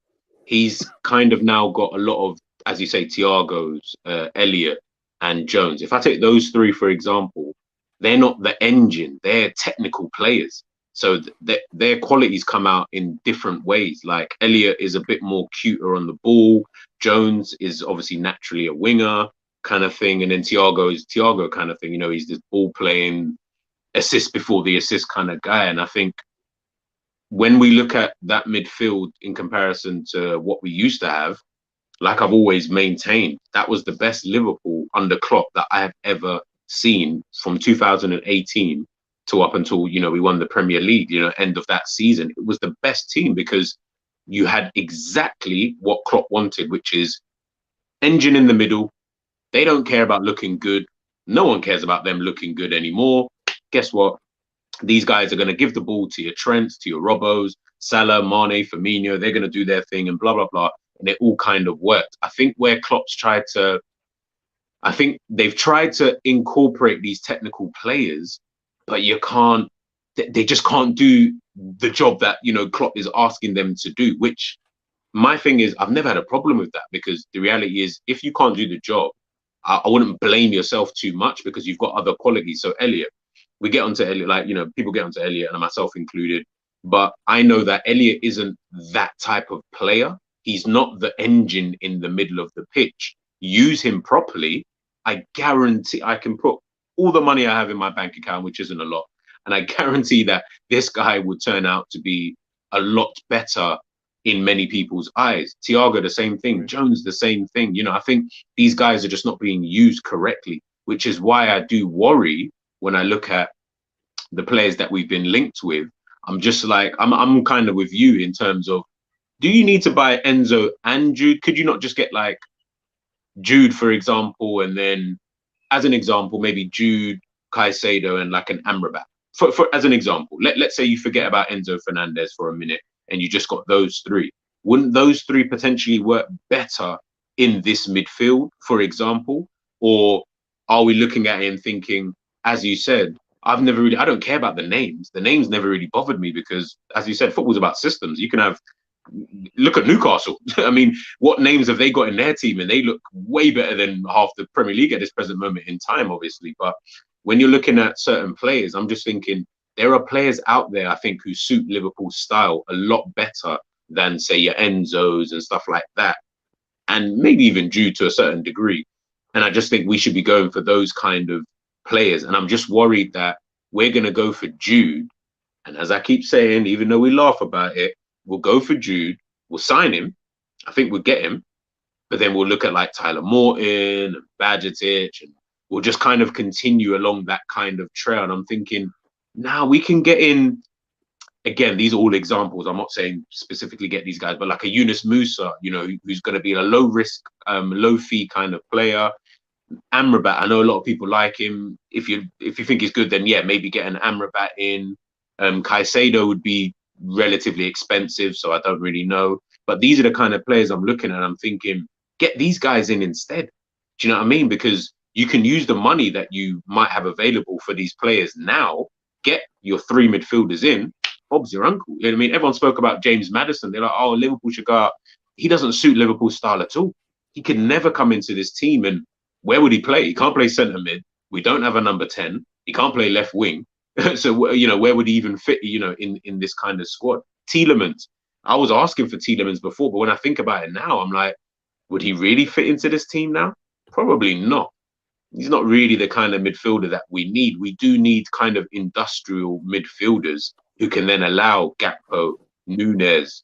he's kind of now got a lot of, as you say, Thiago's, Elliott, and Jones. If I take those three for example, they're not the engine; they're technical players. So their qualities come out in different ways. Like Elliott is a bit more cuter on the ball. Jones is obviously naturally a winger kind of thing. And then Thiago is Thiago kind of thing. You know, he's this ball playing, assist before the assist kind of guy. And I think when we look at that midfield in comparison to what we used to have, like I've always maintained, that was the best Liverpool under Klopp that I have ever seen from 2018 to up until, you know, we won the Premier League, you know, end of that season. It was the best team because you had exactly what Klopp wanted, which is engine in the middle. They don't care about looking good. No one cares about them looking good anymore. Guess what? These guys are going to give the ball to your Trents, to your Robos, Salah, Mane, Firmino. They're going to do their thing and blah, blah, blah. And it all kind of worked. I think where Klopp's I think they've tried to incorporate these technical players, but you can't, they just can't do the job that, you know, Klopp is asking them to do, which my thing is, I've never had a problem with that because the reality is, if you can't do the job, I wouldn't blame yourself too much because you've got other qualities. So Elliott, we get onto Elliott, like, you know, people get onto Elliott and myself included, but I know that Elliott isn't that type of player. He's not the engine in the middle of the pitch. Use him properly. I guarantee I can put all the money I have in my bank account, which isn't a lot. And I guarantee that this guy would turn out to be a lot better in many people's eyes. Thiago, the same thing. Jones, the same thing. You know, I think these guys are just not being used correctly, which is why I do worry when I look at the players that we've been linked with. I'm just like, I'm kind of with you in terms of do you need to buy Enzo and Jude? Could you not just get like Jude, for example, and then as an example, maybe Jude, Caicedo, and like an Amrabat? For as an example, let's say you forget about Enzo Fernandez for a minute and you just got those three. Wouldn't those three potentially work better in this midfield, for example? Or are we looking at it and thinking, as you said, I don't care about the names. The names never really bothered me because, as you said, football's about systems. You can have, look at Newcastle. I mean, what names have they got in their team? And they look way better than half the Premier League at this present moment in time, obviously. But when you're looking at certain players, I'm just thinking there are players out there, I think, who suit Liverpool's style a lot better than, say, your Enzos and stuff like that. And maybe even Jude to a certain degree. And I just think we should be going for those kind of players. And I'm just worried that we're going to go for Jude. And as I keep saying, even though we laugh about it, we'll go for Jude. We'll sign him. I think we'll get him. But then we'll look at like Tyler Morton and Bajcetic, and we'll just kind of continue along that kind of trail. And I'm thinking, now we can get in. Again, these are all examples. I'm not saying specifically get these guys, but like a Yunus Musa, you know, who's going to be a low risk, low fee kind of player. Amrabat, I know a lot of people like him. If you think he's good, then yeah, maybe get an Amrabat in. Caicedo would be relatively expensive, so I don't really know. But these are the kind of players I'm looking at. I'm thinking, get these guys in instead. Do you know what I mean? Because you can use the money that you might have available for these players now. Get your three midfielders in. Bob's your uncle. You know what I mean? Everyone spoke about James Maddison. They're like, oh, Liverpool should go out. He doesn't suit Liverpool's style at all. He could never come into this team. And where would he play? He can't play centre mid. We don't have a number 10. He can't play left wing. So, you know, where would he even fit, you know, in this kind of squad? Tielemans. I was asking for Tielemans before, but when I think about it now, I'm like, would he really fit into this team now? Probably not. He's not really the kind of midfielder that we need. We do need kind of industrial midfielders who can then allow Gakpo, Nunez,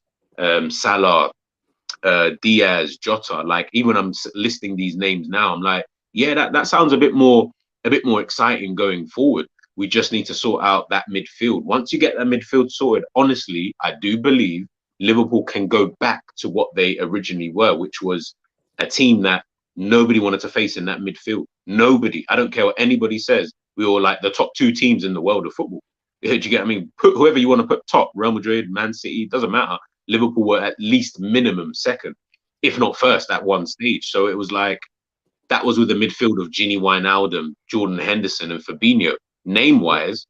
Salah, Diaz, Jota. Like, even when I'm listing these names now, I'm like, yeah, that sounds a bit more exciting going forward. We just need to sort out that midfield. Once you get that midfield sorted, honestly, I do believe Liverpool can go back to what they originally were, which was a team that nobody wanted to face in that midfield. Nobody. I don't care what anybody says. We were like the top two teams in the world of football. Do you get what I mean? Put whoever you want to put top, Real Madrid, Man City, doesn't matter. Liverpool were at least minimum second, if not first at one stage. So it was like, that was with the midfield of Gini Wijnaldum, Jordan Henderson and Fabinho. Name-wise,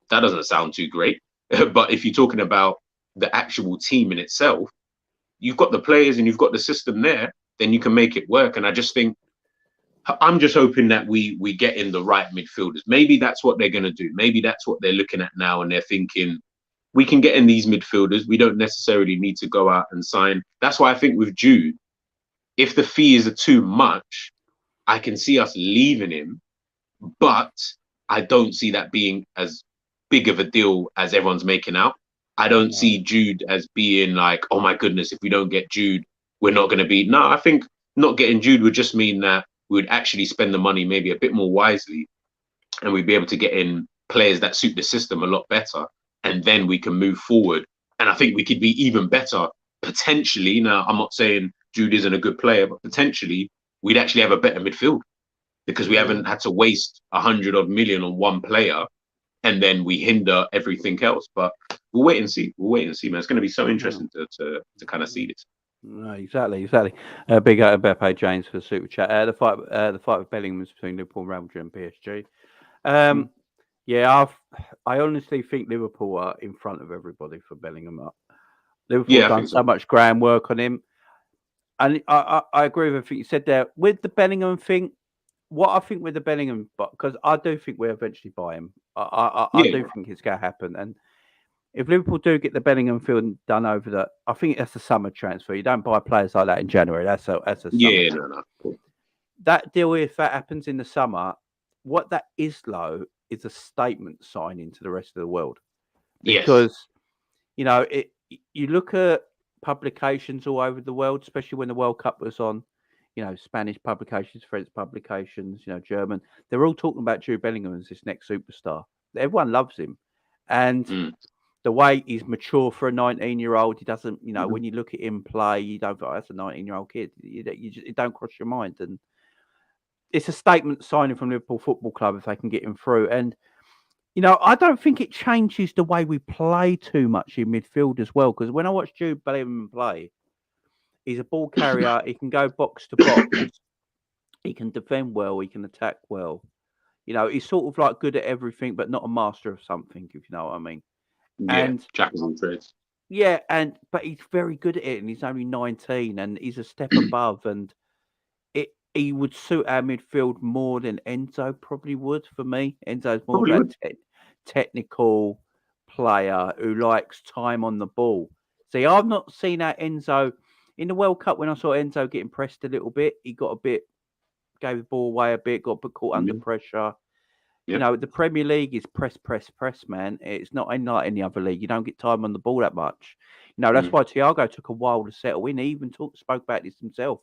that doesn't sound too great. But if you're talking about the actual team in itself, you've got the players and you've got the system there, then you can make it work. And I just think, I'm just hoping that we get in the right midfielders. Maybe that's what they're going to do. Maybe that's what they're looking at now. And they're thinking, we can get in these midfielders. We don't necessarily need to go out and sign. That's why I think with Jude, if the fees are too much, I can see us leaving him. But I don't see that being as big of a deal as everyone's making out. I don't see Jude as being like, oh my goodness, if we don't get Jude, we're not going to be. No, I think not getting Jude would just mean that we would actually spend the money maybe a bit more wisely, and we'd be able to get in players that suit the system a lot better, and then we can move forward. And I think we could be even better potentially. Now, I'm not saying Jude isn't a good player, but potentially we'd actually have a better midfield because we haven't had to waste 100-odd million on one player, and then we hinder everything else. But we'll wait and see. We'll wait and see, man. It's going to be so interesting to kind of see this. No, exactly. Big out of Beppe James for the super chat. The fight with Bellingham was between Liverpool, Real Madrid, and PSG. Yeah, I honestly think Liverpool are in front of everybody for Bellingham. Liverpool have done so much groundwork on him, and I agree with everything you said there with the Bellingham thing. What I think with the Bellingham, because I do think we'll eventually buy him. I do think it's going to happen, and if Liverpool do get the Bellingham field done over that, I think that's a summer transfer. You don't buy players like that in January. That's a summer Cool. That deal, if that happens in the summer, what that is low is a statement signing to the rest of the world. Because, you know, you look at publications all over the world, especially when the World Cup was on, you know, Spanish publications, French publications, you know, German. They're all talking about Jude Bellingham as this next superstar. Everyone loves him. And the way he's mature for a 19-year-old. He doesn't, when you look at him play, you don't go, that's a 19-year-old kid. It don't cross your mind. And it's a statement signing from Liverpool Football Club if they can get him through. And, I don't think it changes the way we play too much in midfield as well. Because when I watch Jude Bellingham play, he's a ball carrier. He can go box to box. He can defend well. He can attack well. He's sort of like good at everything, but not a master of something, if you know what I mean. Yeah, And jack of all trades. Yeah, but he's very good at it, and he's only 19, and he's a step above, and he would suit our midfield more than Enzo probably would for me. Enzo's more Probably of a technical player who likes time on the ball. See, I've not seen that Enzo in the World Cup. When I saw Enzo getting pressed a little bit, he got a bit, gave the ball away a bit, got caught under pressure. Yep. The Premier League is press, man. It's not like any other league. You don't get time on the ball that much. That's why Thiago took a while to settle in. He even spoke about this himself.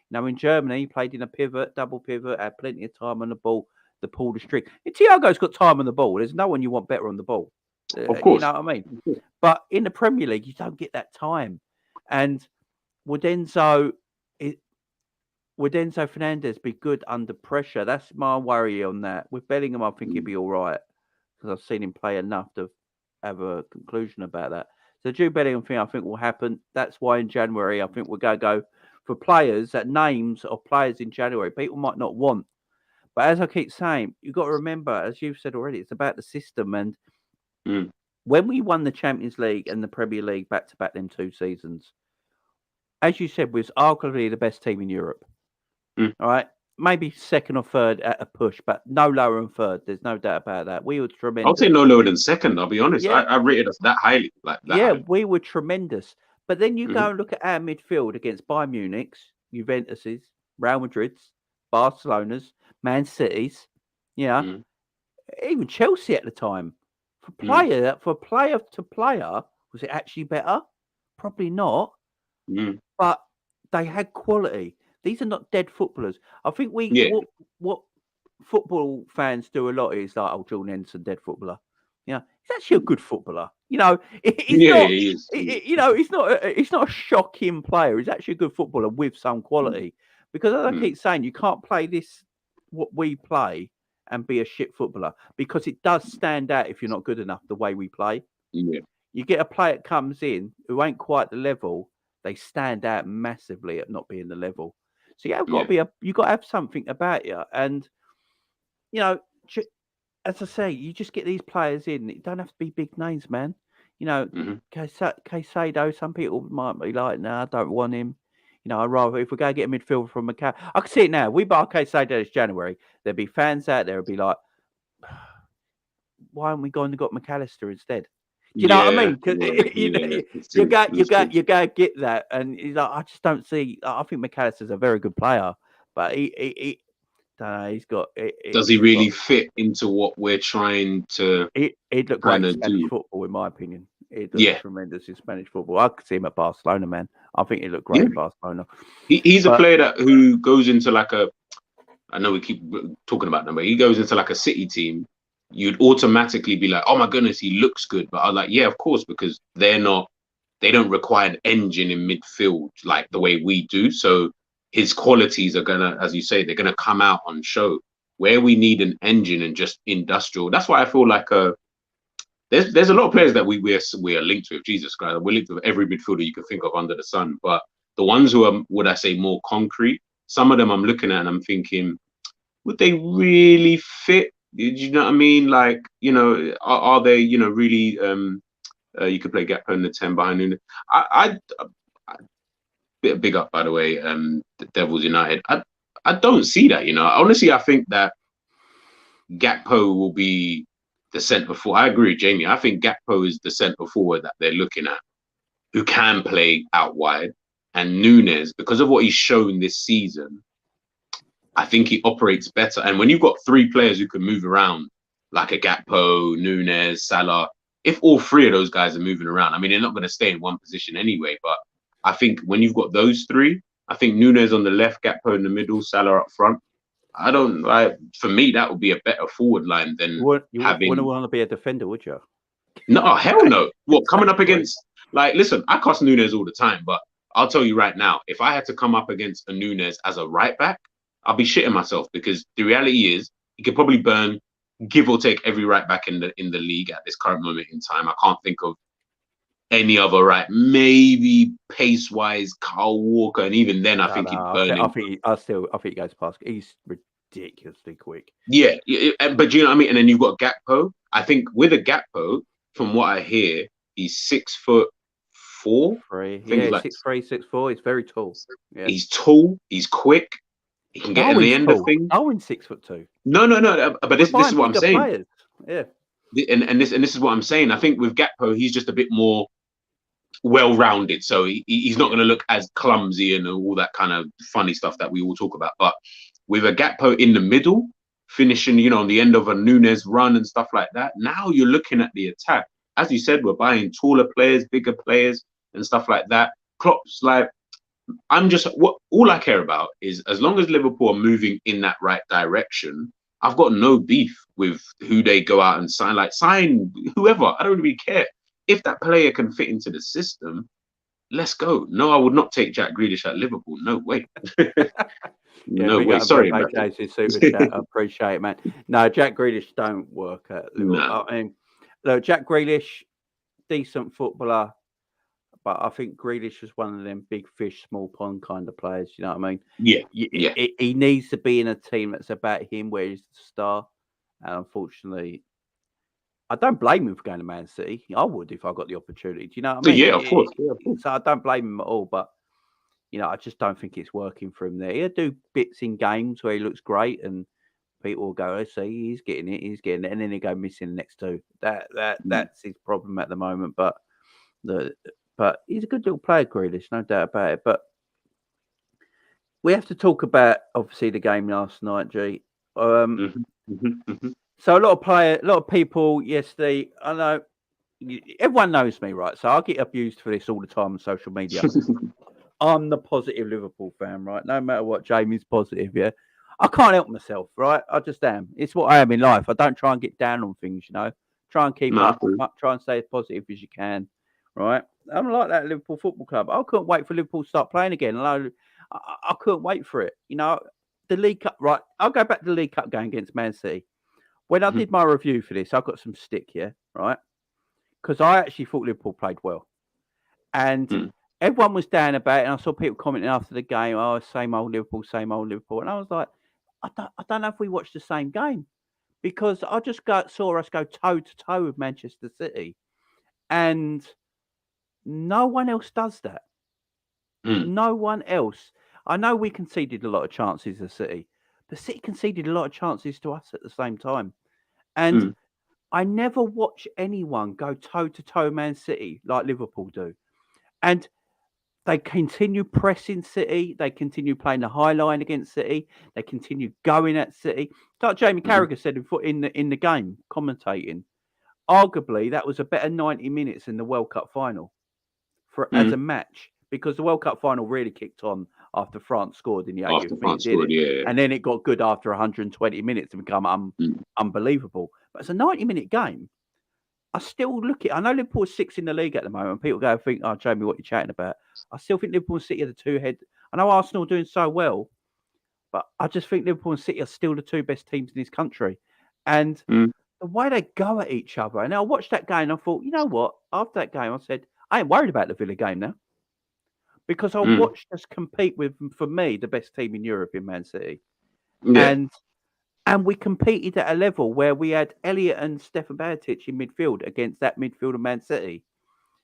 In Germany, he played in a pivot, double pivot, had plenty of time on the ball to pull the string. And Thiago's got time on the ball. There's no one you want better on the ball. Of course. You know what I mean? But in the Premier League, you don't get that time. And would Enzo Fernandez be good under pressure? That's my worry on that. With Bellingham, I think he'd be all right because I've seen him play enough to have a conclusion about that. So the Jude Bellingham thing, I think, will happen. That's why in January, I think we're going to go for players, that names of players in January people might not want. But as I keep saying, you've got to remember, as you've said already, it's about the system. And when we won the Champions League and the Premier League back-to-back them 2 seasons, as you said, we was arguably the best team in Europe. All right, maybe second or third at a push, but no lower than third. There's no doubt about that. We were tremendous. I'll say no lower than second. I'll be honest. Yeah. I rated us that highly. We were tremendous. But then you go and look at our midfield against Bayern Munich's, Juventus's, Real Madrid's, Barcelona's, Man City's, even Chelsea at the time. For player to player, was it actually better? Probably not. But they had quality. These are not dead footballers. I think what football fans do a lot is like, oh, Jordan Henderson, dead footballer. He's actually a good footballer. He is. He's not a shocking player. He's actually a good footballer with some quality. Because as I keep saying, you can't play what we play and be a shit footballer, because it does stand out if you're not good enough the way we play. Yeah. You get a player that comes in who ain't quite the level, they stand out massively at not being the level. So you've got to have something about you. And, as I say, you just get these players in. It don't have to be big names, man. Caicedo, some people might be like, no, I don't want him. I'd rather, if we're going to get a midfielder from Macau, I can see it now. We buy Caicedo this January. There'll be fans out there who'll be like, why aren't we going to got McAllister instead? Do you know what I mean? You got to get that. And he's like, I just don't see. I think McAllister's a very good player, but he don't know. He's got. Does he really fit into what we're trying to? He'd look great in Spanish football, in my opinion. He'd look tremendous in Spanish football. I could see him at Barcelona, man. I think he'd look great in Barcelona. He's a player who goes into like a. I know we keep talking about them, but he goes into like a City team. You'd automatically be like, oh my goodness, he looks good. But I was like, yeah, of course, because they don't require an engine in midfield like the way we do. So his qualities are gonna, as you say, they're gonna come out on show. Where we need an engine and just industrial. That's why I feel like there's a lot of players that we are linked with. Jesus Christ, we're linked with every midfielder you can think of under the sun. But the ones who are, would I say, more concrete, some of them I'm looking at and I'm thinking, would they really fit? You know what I mean? Like, are they, really? You could play Gakpo in the 10 behind Nunez. I big up, by the way, the Devils United. I don't see that. Honestly, I think that Gakpo will be the centre forward. I agree with Jamie. I think Gakpo is the centre forward that they're looking at, who can play out wide. And Nunez, because of what he's shown this season, I think he operates better. And when you've got 3 players who can move around, like a Gakpo, Nunez, Salah, if all 3 of those guys are moving around, I mean, they're not going to stay in one position anyway. But I think when you've got those 3, I think Nunez on the left, Gakpo in the middle, Salah up front. For me, that would be a better forward line than having. You wouldn't want to be a defender, would you? No, hell no. What, coming up against, like, listen, I cost Nunez all the time, but I'll tell you right now, if I had to come up against a Nunez as a right back, I'll be shitting myself, because the reality is he could probably burn, give or take, every right back in the league at this current moment in time. I can't think of any other right. Maybe pace wise, Kyle Walker, and even then, I think he'd burn him. I think he goes past. He's ridiculously quick. Yeah, but do you know what I mean? And then you've got Gakpo. I think with a Gakpo, from what I hear, he's 6'4". Yeah, 6'3", 6'4". He's very tall. Yeah. He's tall. He's quick. He can get in the end of things. Darwin's 6'2". No. But this is what I'm saying. Players. Yeah. And this is what I'm saying. I think with Gakpo, he's just a bit more well-rounded, so he's not going to look as clumsy and all that kind of funny stuff that we all talk about. But with a Gakpo in the middle, finishing, on the end of a Nunez run and stuff like that, now you're looking at the attack. As you said, we're buying taller players, bigger players, and stuff like that. Klopp's like, all I care about is, as long as Liverpool are moving in that right direction, I've got no beef with who they go out and sign. Like, sign whoever. I don't really care. If that player can fit into the system, let's go. No, I would not take Jack Grealish at Liverpool. No way. No way. Sorry, man. I appreciate it, man. No, Jack Grealish don't work at Liverpool. No. I mean, look, Jack Grealish, decent footballer, but I think Grealish was one of them big fish, small pond kind of players. You know what I mean? Yeah. He needs to be in a team that's about him, where he's the star. And unfortunately, I don't blame him for going to Man City. I would if I got the opportunity. Do you know what I mean? Yeah, of course. So I don't blame him at all. But, I just don't think it's working for him there. He'll do bits in games where he looks great and people will go, "Oh, see, he's getting it. And then he go missing the next two. That's his problem at the moment. But he's a good little player, Grealish, no doubt about it. But we have to talk about, obviously, the game last night, G. So a lot of people yesterday, I know, everyone knows me, right? So I get abused for this all the time on social media. I'm the positive Liverpool fan, right? No matter what, Jamie's positive, yeah? I can't help myself, right? I just am. It's what I am in life. I don't try and get down on things, Try and keep up, try and stay as positive as you can, right? I'm like that at Liverpool Football Club. I couldn't wait for Liverpool to start playing again. I couldn't wait for it. The League Cup, right? I'll go back to the League Cup game against Man City. When I did my review for this, I got some stick here, right? Because I actually thought Liverpool played well. And everyone was down about it. And I saw people commenting after the game, "Oh, same old Liverpool, same old Liverpool." And I was like, I don't know if we watched the same game. Because I just saw us go toe-to-toe with Manchester City. And no one else does that. No one else. I know we conceded a lot of chances to City. But City conceded a lot of chances to us at the same time. And I never watch anyone go toe-to-toe Man City like Liverpool do. And they continue pressing City. They continue playing the high line against City. They continue going at City. Like Jamie Carragher said in the game, commentating, arguably that was a better 90 minutes than the World Cup final as a match. Because the World Cup final really kicked on after France scored in the 80th minute. Yeah. And then it got good after 120 minutes and become unbelievable. But it's a 90-minute game. I still I know Liverpool is 6th in the league at the moment. People go and think, "Oh, Jamie, what are you chatting about?" I still think Liverpool and City are the two head. I know Arsenal are doing so well, but I just think Liverpool and City are still the two best teams in this country. And the way they go at each other. And I watched that game and I thought, you know what? After that game, I said, I ain't worried about the Villa game now. Because I watched us compete with, for me, the best team in Europe in Man City. Yeah. And we competed at a level where we had Elliott and Stefan Bajcetic in midfield against that midfield of Man City.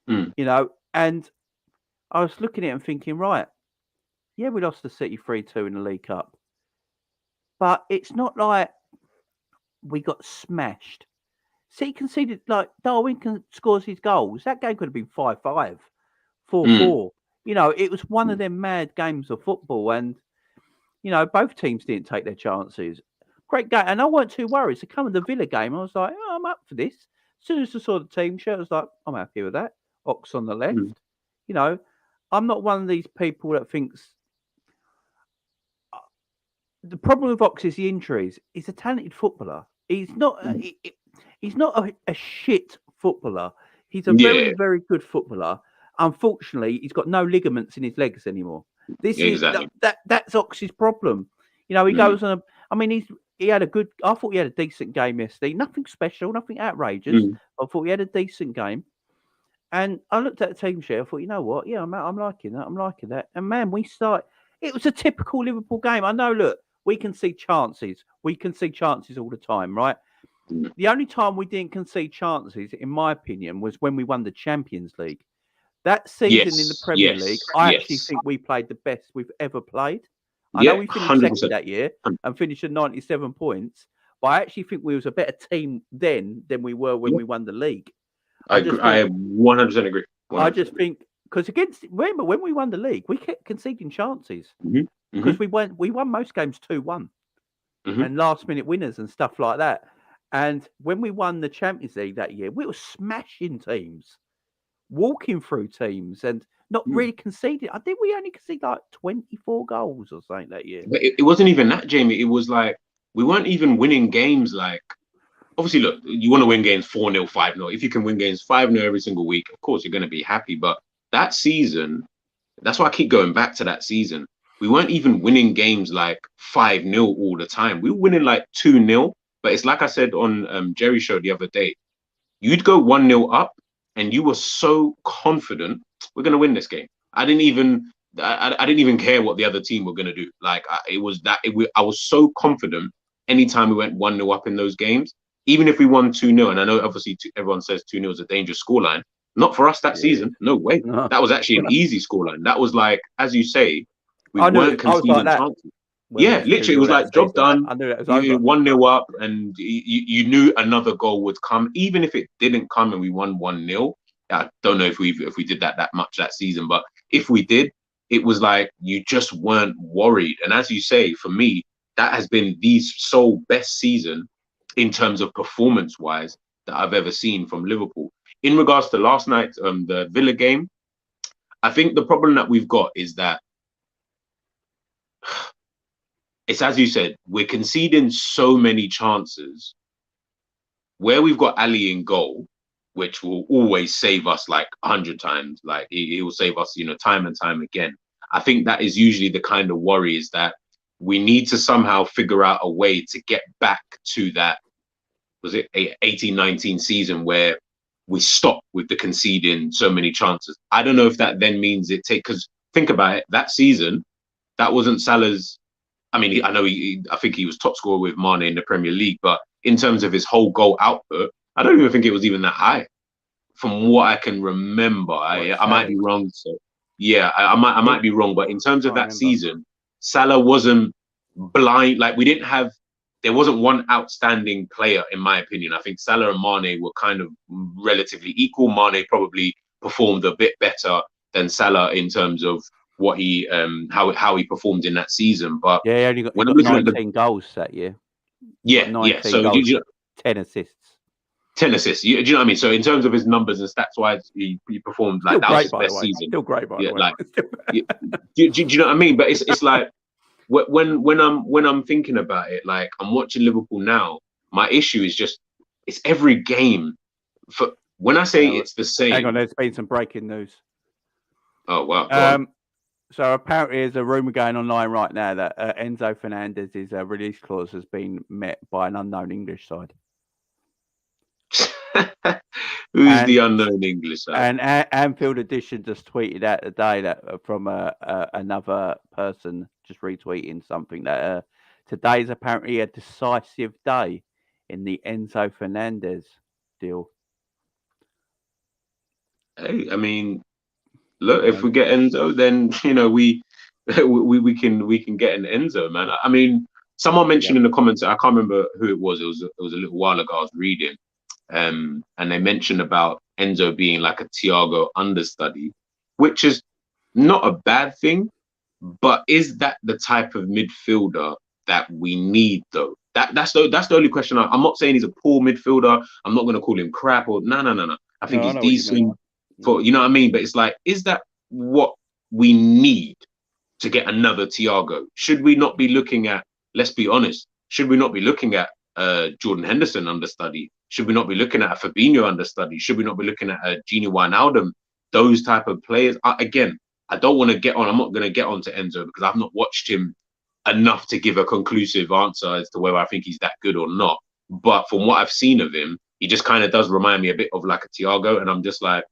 And I was looking at it and thinking, right, yeah, we lost to City 3-2 in the League Cup. But it's not like we got smashed. City conceded, like, Darwin scores his goals. That game could have been 5-5, 4-4. It was one of them mad games of football, and both teams didn't take their chances. Great game, and I weren't too worried. So coming to the Villa game, I was like, "Oh, I'm up for this." As soon as I saw the team shirt, I was like, "I'm happy with that." Ox on the left. I'm not one of these people that thinks. The problem with Ox is the injuries. He's a talented footballer. He's not. He's not a shit footballer. He's a Yeah, very good footballer. Unfortunately, he's got no ligaments in his legs anymore. This is exactly. that's Ox's problem. You know, he Mm, goes on a. I mean, he had a good. I thought he had a decent game yesterday. Nothing special, nothing outrageous. mm. I thought he had a decent game. And I looked at the team sheet. I thought, you know what? Yeah, I'm liking that. I'm liking that. And man, we start. It was a typical Liverpool game. I know. Look, we can see chances. We can see chances all the time, right? Mm. The only time we didn't concede chances, in my opinion, was when we won the Champions League. That season in the Yes, Premier League, yes, I actually yes. think we played the best we've ever played. I know Yeah, we finished second 100%. that year and finished at 97 points, but I actually think we was a better team then than we were when Yeah, we won the league. I I agree. just I thought, 100% agree. I 100% just agree. think because remember when we won the league, we kept conceding chances Hmm. because Hmm. we won most games 2-1 Hmm. and last minute winners and stuff like that. And when we won the Champions League that year, we were smashing teams, walking through teams, and not really conceding. I think we only conceded like 24 goals or something that year. But it wasn't even that, Jamie. It was like we weren't even winning games. Like, obviously, look, you want to win games 4-0, 5-0. If you can win games 5-0 every single week, of course, you're going to be happy. But that season, that's why I keep going back to that season. We weren't even winning games like 5-0 all the time. We were winning like 2-0. But it's like I said on Jerry's show the other day. You'd go 1-0 up and you were so confident, we're going to win this game. I didn't even care what the other team were going to do. Like, I was so confident anytime we went 1-0 up in those games, even if we won 2-0. And I know obviously everyone says 2-0 is a dangerous scoreline. Not for us that Yeah. season. No way. No. That was actually an easy scoreline. That was like, as you say, we I knew weren't it. I was like conceding that. chances. When we Yeah, was literally, it 2-0 was that like job season. done. I knew it was You over. 1-0 up, and you knew another goal would come, even if it didn't come and we won 1-0. I don't know if we did that much that season, but if we did, it was like you just weren't worried. And as you say, for me, that has been the sole best season in terms of performance wise that I've ever seen from Liverpool. In regards to last night, the Villa game, I think the problem that we've got is that it's as you said, we're conceding so many chances where we've got Ali in goal, which will always save us like 100 times. Like he will save us, time and time again. I think that is usually the kind of worry is that we need to somehow figure out a way to get back to that, was it 18-19 season where we stop with the conceding so many chances. I don't know if that then means because think about it, that season, that wasn't Salah's. I mean, I think he was top scorer with Mane in the Premier League, but in terms of his whole goal output, I don't even think it was even that high. From what I can remember, I might be wrong. So yeah, I might be wrong, but in terms of that season, Salah wasn't blind. Like there wasn't one outstanding player in my opinion. I think Salah and Mane were kind of relatively equal. Mane probably performed a bit better than Salah in terms of what he how he performed in that season. But Yeah, he got 19 goals that year. Yeah. So goals, 10 assists. 10 assists. Do you know what I mean? So in terms of his numbers and stats wise, he performed like that was his best season. Still great, by the way. Like, do you know what I mean? But it's like when I'm thinking about it, like I'm watching Liverpool now. My issue is just it's every game. For when I say it's the same. Hang on, there's been some breaking news. Oh wow. So apparently, there's a rumor going online right now that Enzo Fernandez's release clause has been met by an unknown English side. Who's the unknown English side? And Anfield Edition just tweeted out today that from another person just retweeting something that today is apparently a decisive day in the Enzo Fernandez deal. Hey, I mean, look, if we get Enzo, then we can get an Enzo, man. I mean, someone mentioned in the comments, I can't remember who it was. It was a little while ago. I was reading, and they mentioned about Enzo being like a Thiago understudy, which is not a bad thing. But is that the type of midfielder that we need, though? That's the only question. I'm not saying he's a poor midfielder. I'm not going to call him crap or no. I think he's decent. For you know what I mean, but it's like, is that what we need to get another Thiago? Should we not be looking at? Let's be honest. Should we not be looking at Jordan Henderson understudy? Should we not be looking at a Fabinho understudy? Should we not be looking at a Gini Wijnaldum? Those type of players. Again, I don't want to get on. I'm not going to get on to Enzo because I've not watched him enough to give a conclusive answer as to whether I think he's that good or not. But from what I've seen of him, he just kind of does remind me a bit of like a Thiago. And I'm just like,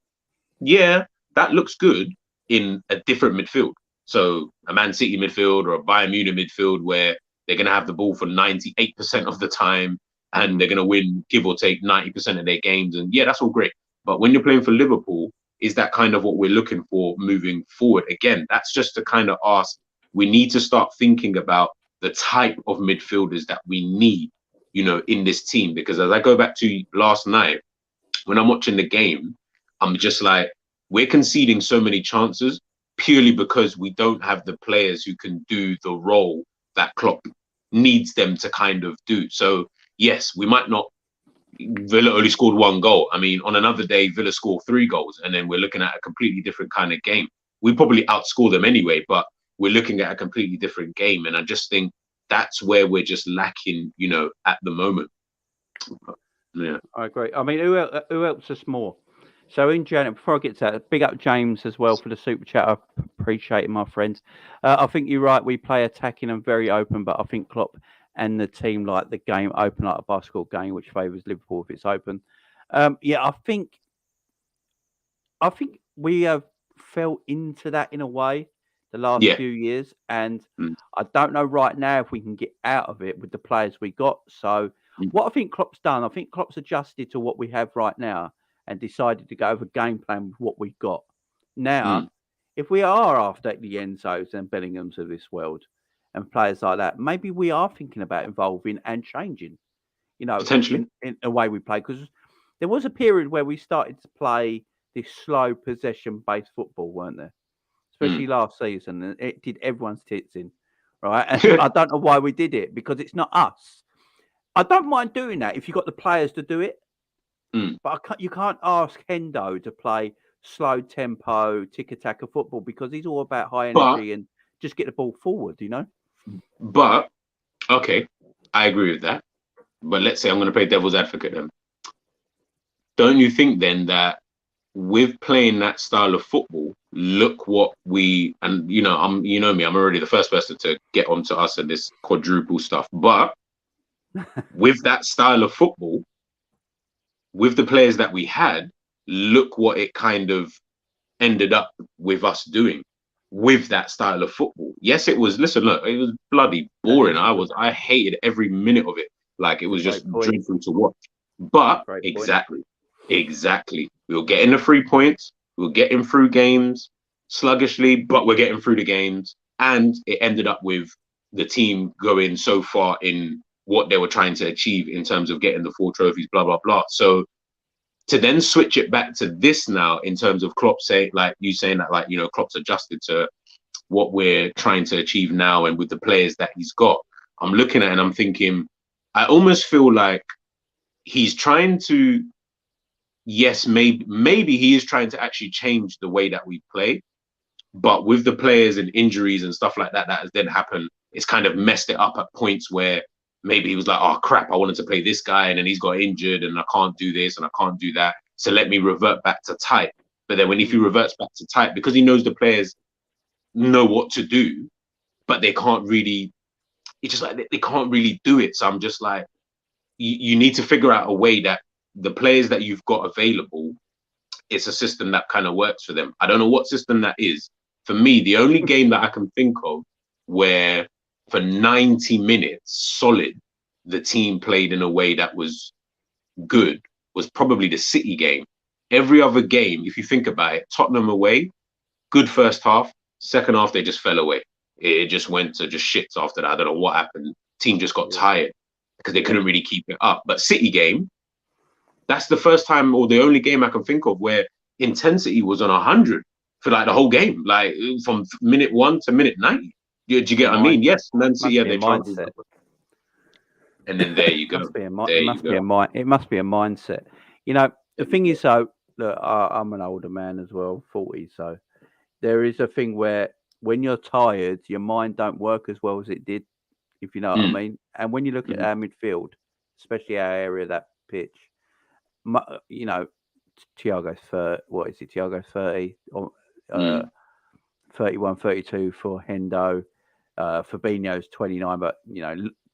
yeah, that looks good in a different midfield. So a Man City midfield or a Bayern Munich midfield where they're going to have the ball for 98% of the time and they're going to win, give or take 90% of their games. And yeah, that's all great. But when you're playing for Liverpool, is that kind of what we're looking for moving forward? Again, that's just to kind of ask, we need to start thinking about the type of midfielders that we need, you know, in this team. Because as I go back to last night, when I'm watching the game, I'm just like, we're conceding so many chances purely because we don't have the players who can do the role that Klopp needs them to kind of do. So yes, we might not, Villa only scored 1 goal. I mean, on another day, Villa scored 3 goals, and then we're looking at a completely different kind of game. We probably outscore them anyway, but we're looking at a completely different game. And I just think that's where we're just lacking, you know, at the moment. Yeah, I agree. I mean, who helps us more? So in January, before I get to that, big up James as well for the super chat. I appreciate it, my friends. I think you're right. We play attacking and very open, but I think Klopp and the team like the game open like a basketball game, which favours Liverpool if it's open. Yeah, I think we have fell into that in a way the last Yeah. few years, and I don't know right now if we can get out of it with the players we got. So what I think Klopp's done, I think Klopp's adjusted to what we have right now and decided to go over game plan with what we've got. Now, if we are after the Enzos and Bellinghams of this world and players like that, maybe we are thinking about evolving and changing, you know, Potentially. in a way we play. Because there was a period where we started to play this slow possession-based football, weren't there? Especially last season, and it did everyone's tits in, right? And I don't know why we did it, because it's not us. I don't mind doing that if you've got the players to do it, but you can't ask Hendo to play slow tempo, tiki-taka football, because he's all about high energy and just get the ball forward, you know? But, okay, I agree with that. But let's say I'm going to play devil's advocate then. Don't you think then that with playing that style of football, look what we, and you know me, I'm already the first person to get onto us and this quadruple stuff. But with that style of football, with the players that we had, look what it kind of ended up with us doing with that style of football. Yes, it was, listen, look, it was bloody boring. I hated every minute of it. Like, it was just dreadful to watch. But exactly. We were getting the 3 points. We were getting through games sluggishly, but we're getting through the games. And it ended up with the team going so far in what they were trying to achieve in terms of getting the 4 trophies, blah, blah, blah. So to then switch it back to this now in terms of Klopp saying, like you saying that, like, you know, Klopp's adjusted to what we're trying to achieve now and with the players that he's got, I'm looking at it and I'm thinking, I almost feel like he's trying to, yes, maybe he is trying to actually change the way that we play, but with the players and injuries and stuff like that that has then happened, it's kind of messed it up at points where maybe he was like, oh crap, I wanted to play this guy and then he's got injured and I can't do this and I can't do that, so let me revert back to type. But then if he reverts back to type, because he knows the players know what to do, but they can't really, it's just like they can't really do it. So I'm just like, you need to figure out a way that the players that you've got available, it's a system that kind of works for them. I don't know what system that is. For me, the only game that I can think of where for 90 minutes solid, the team played in a way that was good was probably the City game. Every other game, if you think about it, Tottenham away, good first half, second half, they just fell away. It just went to just shits after that. I don't know what happened. Team just got tired because they couldn't really keep it up. But City game, that's the first time or the only game I can think of where intensity was on 100 for like the whole game, like from minute 1 to minute 90. Do you get what I mean? Yes, Man City had their chances. And then there you go. It must be a mindset. You know, the thing is, though, look, I'm an older man as well, 40. So there is a thing where when you're tired, your mind don't work as well as it did, if you know what I mean. And when you look at our midfield, especially our area, that pitch, you know, Thiago's 30, what is it? Thiago's 30, or, 31, 32 for Hendo. Fabinho's 29, but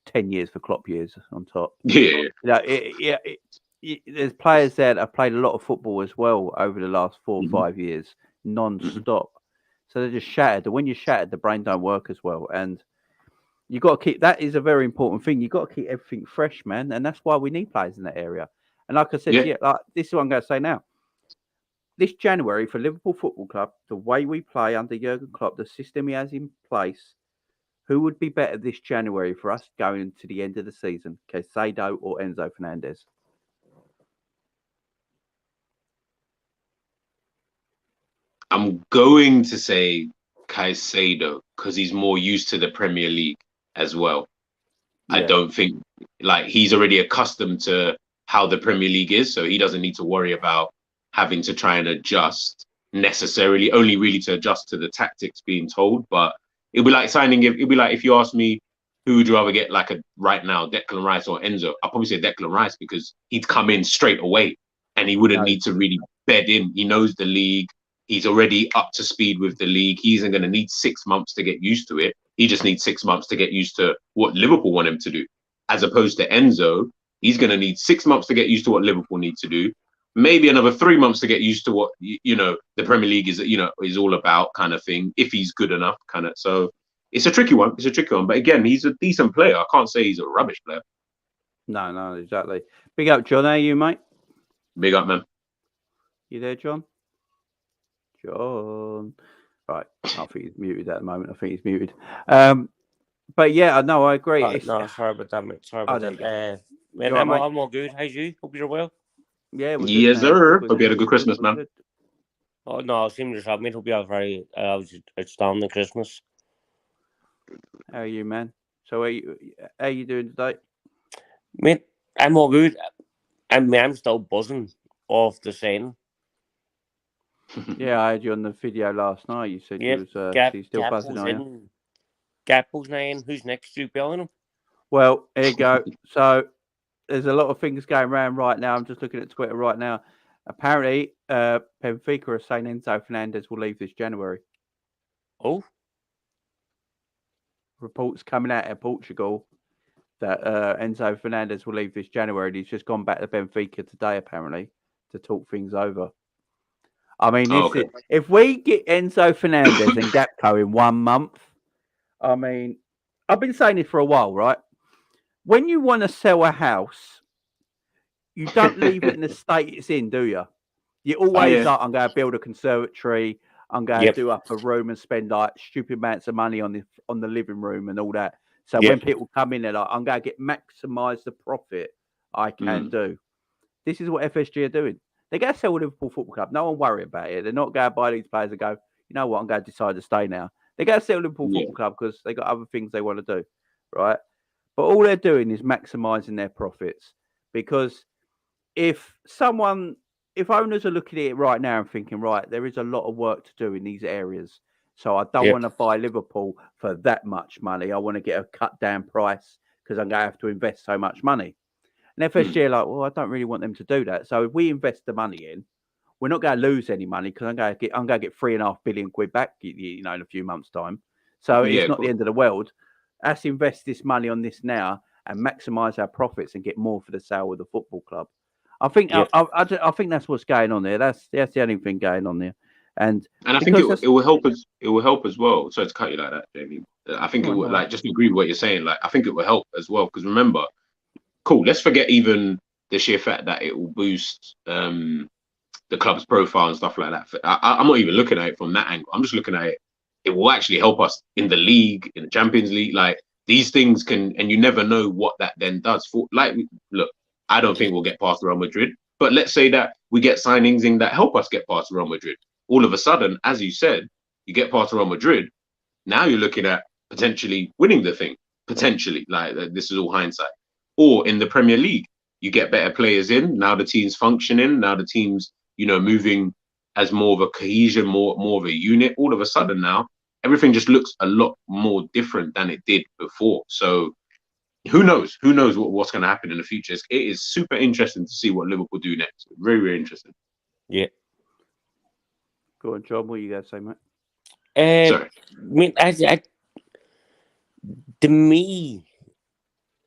10 years for Klopp years on top. Yeah. There's players there that have played a lot of football as well over the last 4 or 5 years, non-stop. So they're just shattered. And when you're shattered, the brain don't work as well. And you got to keep, that is a very important thing. You got to keep everything fresh, man. And that's why we need players in that area. And like I said, this is what I'm going to say now. This January for Liverpool Football Club, the way we play under Jurgen Klopp, the system he has in place, who would be better this January for us going to the end of the season? Caicedo or Enzo Fernandez? I'm going to say Caicedo because he's more used to the Premier League as well. Yeah. I don't think he's already accustomed to how the Premier League is, so he doesn't need to worry about having to try and adjust necessarily, only really to adjust to the tactics being told. But it'd be like signing, it'd be like if you ask me who would you rather get right now, Declan Rice or Enzo, I'll probably say Declan Rice because he'd come in straight away and he wouldn't need to really bed in. He knows the league. He's already up to speed with the league. He isn't going to need 6 months to get used to it. He just needs 6 months to get used to what Liverpool want him to do. As opposed to Enzo, he's going to need 6 months to get used to what Liverpool need to do. Maybe another 3 months to get used to what, the Premier League is all about kind of thing, if he's good enough kind of. So it's a tricky one. But again, he's a decent player. I can't say he's a rubbish player. No, exactly. Big up, John. How are you, mate? Big up, man. You there, John? John. Right. I think he's muted at the moment. But yeah, no, I agree. Sorry about that, mate. Sorry about that. I'm all good. How's you? Hope you're well. Yeah, yes, sir. Hope you had a good Christmas, man. Oh no, same yourself, mate. Hope you had a very outstanding Christmas. How are you, man? So, how are you doing today? Mate, I'm all good. I'm still buzzing off the scene. Yeah, I had you on the video last night. You said you was still buzzing on. Gakpo's in. Who's next? Jude Bellingham. Well, here you go. So there's a lot of things going around right now. I'm just looking at Twitter right now. Apparently, Benfica are saying Enzo Fernandez will leave this January. Oh. Reports coming out of Portugal that Enzo Fernandez will leave this January. He's just gone back to Benfica today, apparently, to talk things over. I mean, if we get Enzo Fernandez and Gakpo in 1 month, I mean, I've been saying this for a while, right? When you want to sell a house, you don't leave it in the state it's in, do you? You always I'm going to build a conservatory. I'm going to do up a room and spend stupid amounts of money on the living room and all that. So when people come in, they're like, I'm going to maximise the profit I can do. This is what FSG are doing. They're going to sell Liverpool Football Club. No one worry about it. They're not going to buy these players and go, you know what, I'm going to decide to stay now. They're going to sell Liverpool Football Club because they got other things they want to do, right? But all they're doing is maximising their profits. Because if owners are looking at it right now and thinking, right, there is a lot of work to do in these areas. So I don't want to buy Liverpool for that much money. I want to get a cut down price because I'm going to have to invest so much money. And FSG are like, well, I don't really want them to do that. So if we invest the money in, we're not going to lose any money because I'm going to get £3.5 billion back, in a few months' time. So it's not the end of the world. Let's invest this money on this now and maximise our profits and get more for the sale of the football club. I think I think that's what's going on there. That's the only thing going on there. And I think it will help us. It will help as well. Sorry to cut you like that, Jamie. I think it will just agree with what you're saying. I think it will help as well because remember. Cool. Let's forget even the sheer fact that it will boost the club's profile and stuff like that. I'm not even looking at it from that angle. I'm just looking at it. It will actually help us in the league, in the Champions League. These things can, and you never know what that then does. Look, I don't think we'll get past Real Madrid, but let's say that we get signings in that help us get past Real Madrid. All of a sudden, as you said, you get past Real Madrid. Now you're looking at potentially winning the thing. Potentially, this is all hindsight. Or in the Premier League, you get better players in. Now the team's functioning. Now the team's, moving as more of a cohesion, more of a unit. All of a sudden now, everything just looks a lot more different than it did before. So, who knows? Who knows what's going to happen in the future? It is super interesting to see what Liverpool do next. Very, very interesting. Yeah. Go on, John. What are you going to say, mate? Sorry. To me,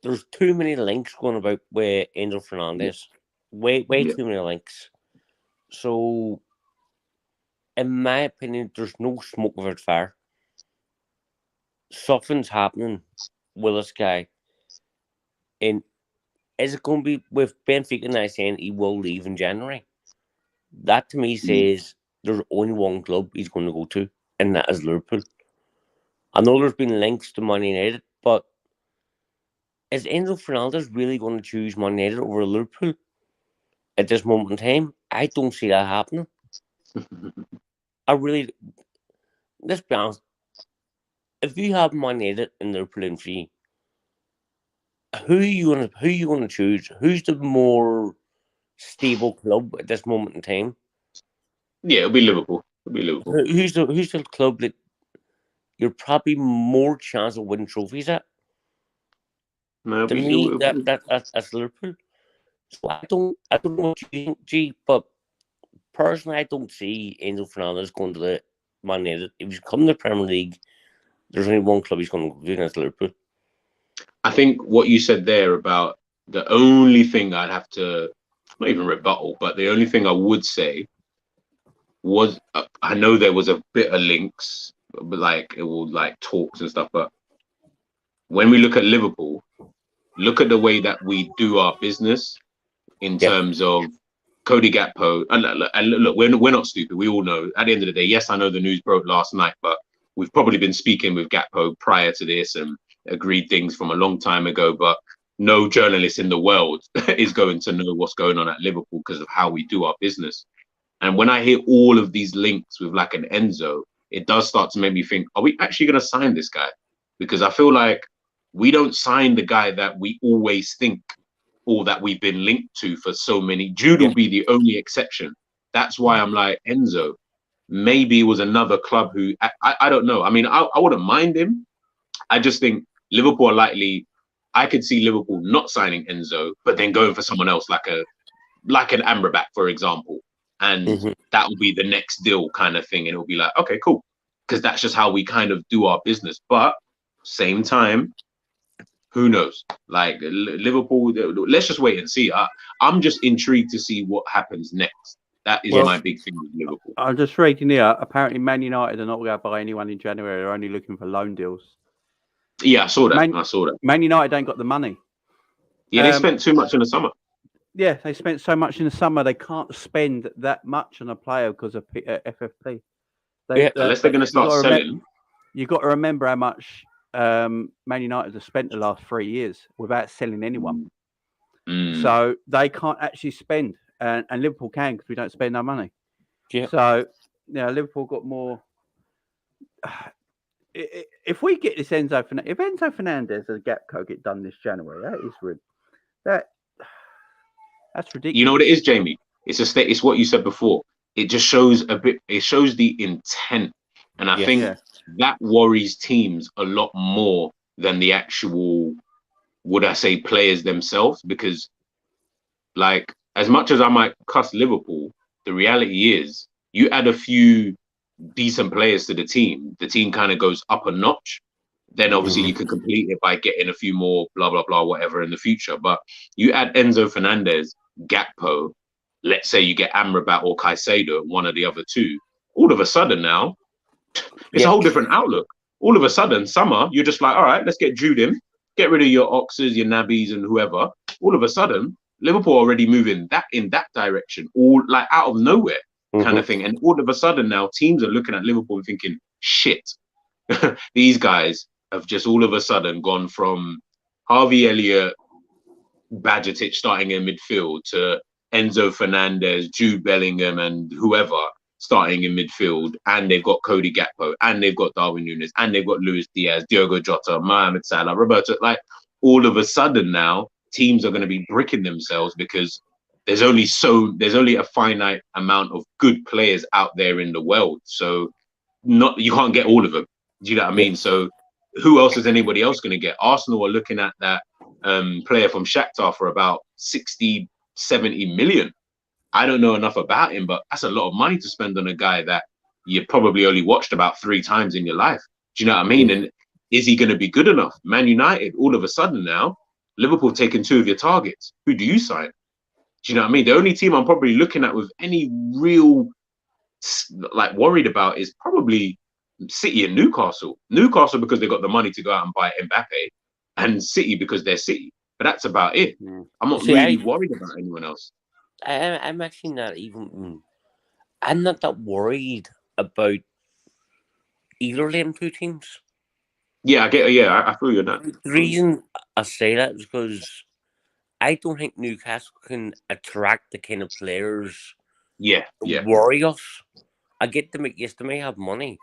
there's too many links going about with Enzo Fernandez. Way too many links. So, in my opinion, there's no smoke without fire. Something's happening with this guy. And is it going to be with Benfica now saying he will leave in January? That to me says there's only one club he's going to go to, and that is Liverpool. I know there's been links to Man United, but is Enzo Fernandez really going to choose Man United over Liverpool at this moment in time? I don't see that happening. Let's be honest. If you have Man United and Liverpool in free, who are you going to choose? Who's the more stable club at this moment in time? Yeah, it'll be Liverpool. Who's the club that you're probably more chance of winning trophies at? No, to me, that's Liverpool. So I don't know what you think, G, but personally, I don't see Enzo Fernandez going to the Man United. If he's coming to the Premier League, there's only one club he's going to go to, and that's Liverpool. I think what you said there about the only thing I'd have to, not even rebuttal, but the only thing I would say was, I know there was a bit of links, but like it will like talks and stuff, but when we look at Liverpool, look at the way that we do our business in terms of Cody Gakpo. And look, we're not stupid. We all know at the end of the day, yes, I know the news broke last night, but we've probably been speaking with Gakpo prior to this and agreed things from a long time ago, but no journalist in the world is going to know what's going on at Liverpool because of how we do our business. And when I hear all of these links with like an Enzo, it does start to make me think, are we actually going to sign this guy? Because I feel like we don't sign the guy that we always think or that we've been linked to for so many. Jude will be the only exception. That's why I'm like, Enzo, maybe it was another club who, I don't know. I mean, I wouldn't mind him. I just think Liverpool are likely, I could see Liverpool not signing Enzo, but then going for someone else like an Amrabat, for example. And that will be the next deal kind of thing. And it'll be like, okay, cool. Because that's just how we kind of do our business. But same time, who knows? Like Liverpool, let's just wait and see. I'm just intrigued to see what happens next. That is my big thing with Liverpool. I'm just reading here. Apparently, Man United are not going to buy anyone in January. They're only looking for loan deals. Yeah, I saw that. Man United ain't got the money. Yeah, they spent too much in the summer. Yeah, they spent so much in the summer. They can't spend that much on a player because of FFP. Unless they're going to start selling. You've got to remember how much Man United have spent the last 3 years without selling anyone. So they can't actually spend. And Liverpool can because we don't spend no money. Yeah. So, Liverpool got more. If we get this if Enzo Fernandez and Gakpo get done this January, that's ridiculous. You know what it is, Jamie? It's what you said before. It just shows it shows the intent. And I think that worries teams a lot more than the actual, would I say, players themselves, because like, as much as I might cuss Liverpool, the reality is you add a few decent players to the team kind of goes up a notch. Then obviously you can complete it by getting a few more blah, blah, blah, whatever in the future. But you add Enzo Fernandez, Gakpo, let's say you get Amrabat or Caicedo, one of the other two, all of a sudden now, it's a whole different outlook. All of a sudden, summer, you're just like, all right, let's get Jude in, get rid of your Oxes, your Nabbies and whoever. All of a sudden, Liverpool already moving in that direction, all like out of nowhere kind of thing. And all of a sudden now teams are looking at Liverpool and thinking, shit, these guys have just all of a sudden gone from Harvey Elliott, Bajcetic starting in midfield to Enzo Fernandez, Jude Bellingham and whoever starting in midfield. And they've got Cody Gakpo and they've got Darwin Nunez and they've got Luis Diaz, Diogo Jota, Mohamed Salah, Robertson. Like all of a sudden now, teams are going to be bricking themselves because there's only a finite amount of good players out there in the world. So you can't get all of them. Do you know what I mean? So who else is anybody else going to get? Arsenal are looking at that player from Shakhtar for about 60, 70 million. I don't know enough about him, but that's a lot of money to spend on a guy that you probably only watched about 3 times in your life. Do you know what I mean? And is he going to be good enough? Man United, all of a sudden now, Liverpool taking 2 of your targets. Who do you sign? Do you know what I mean? The only team I'm probably looking at with any real like worried about is probably City and Newcastle. Newcastle because they got the money to go out and buy Mbappe, and City because they're City. But that's about it. I'm not really worried about anyone else. I'm actually not even. I'm not that worried about either of them 2 teams. Yeah, I get. Yeah, I feel you on that. The reason I say that is because I don't think Newcastle can attract the kind of players worry us. I get them. Yes, they may have money,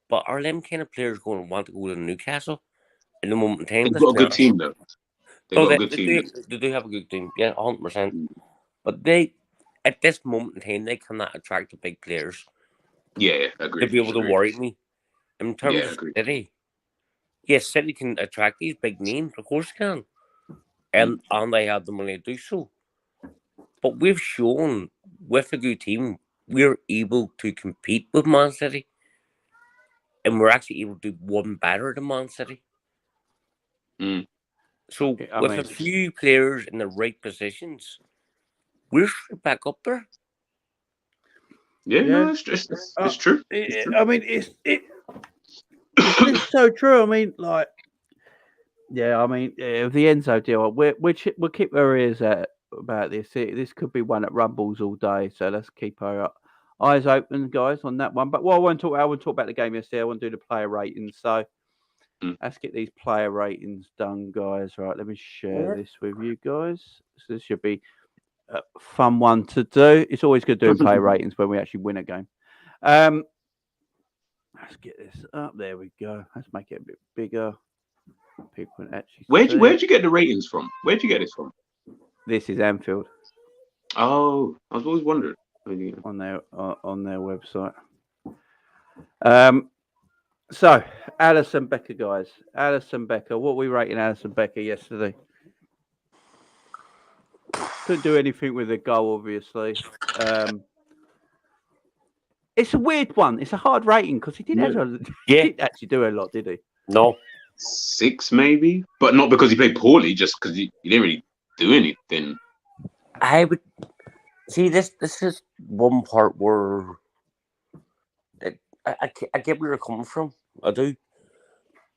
but are them kind of players going to want to go to Newcastle in the moment in time? They've got a good team though. They've got a good team. They do have a good team. Yeah, 100%. But they, at this moment in time, they cannot attract the big players. Yeah, agree. To be able to worry me. In terms of City, yes, City can attract these big names, of course can. And they have the money to do so. But we've shown with a good team, we're able to compete with Man City. And we're actually able to do one better than Man City. So with a few players in the right positions, we're back up there. Yeah, no, it's true. I mean, it's so true. I mean, like, the Enzo deal. We'll keep our ears out about this. This could be one that rumbles all day. So let's keep our eyes open, guys, on that one. But what I want to talk about the game yesterday. I want to do the player ratings. So let's get these player ratings done, guys. Right, let me share this with you guys. So this should be a fun one to do. It's always good doing player ratings when we actually win a game. Let's get this up. There we go. Let's make it a bit bigger. People can actually. Where'd you get the ratings from? Where'd you get this from? This is Anfield. Oh, I was always wondering on their website. So Alisson Becker, guys. Alisson Becker. What were we rating Alisson Becker yesterday? Couldn't do anything with the goal, obviously. It's a weird one. It's a hard rating because he didn't actually do a lot, did he? No. 6 maybe, but not because he played poorly, just because he didn't really do anything. I would see this is one part where I get where you're coming from. I do.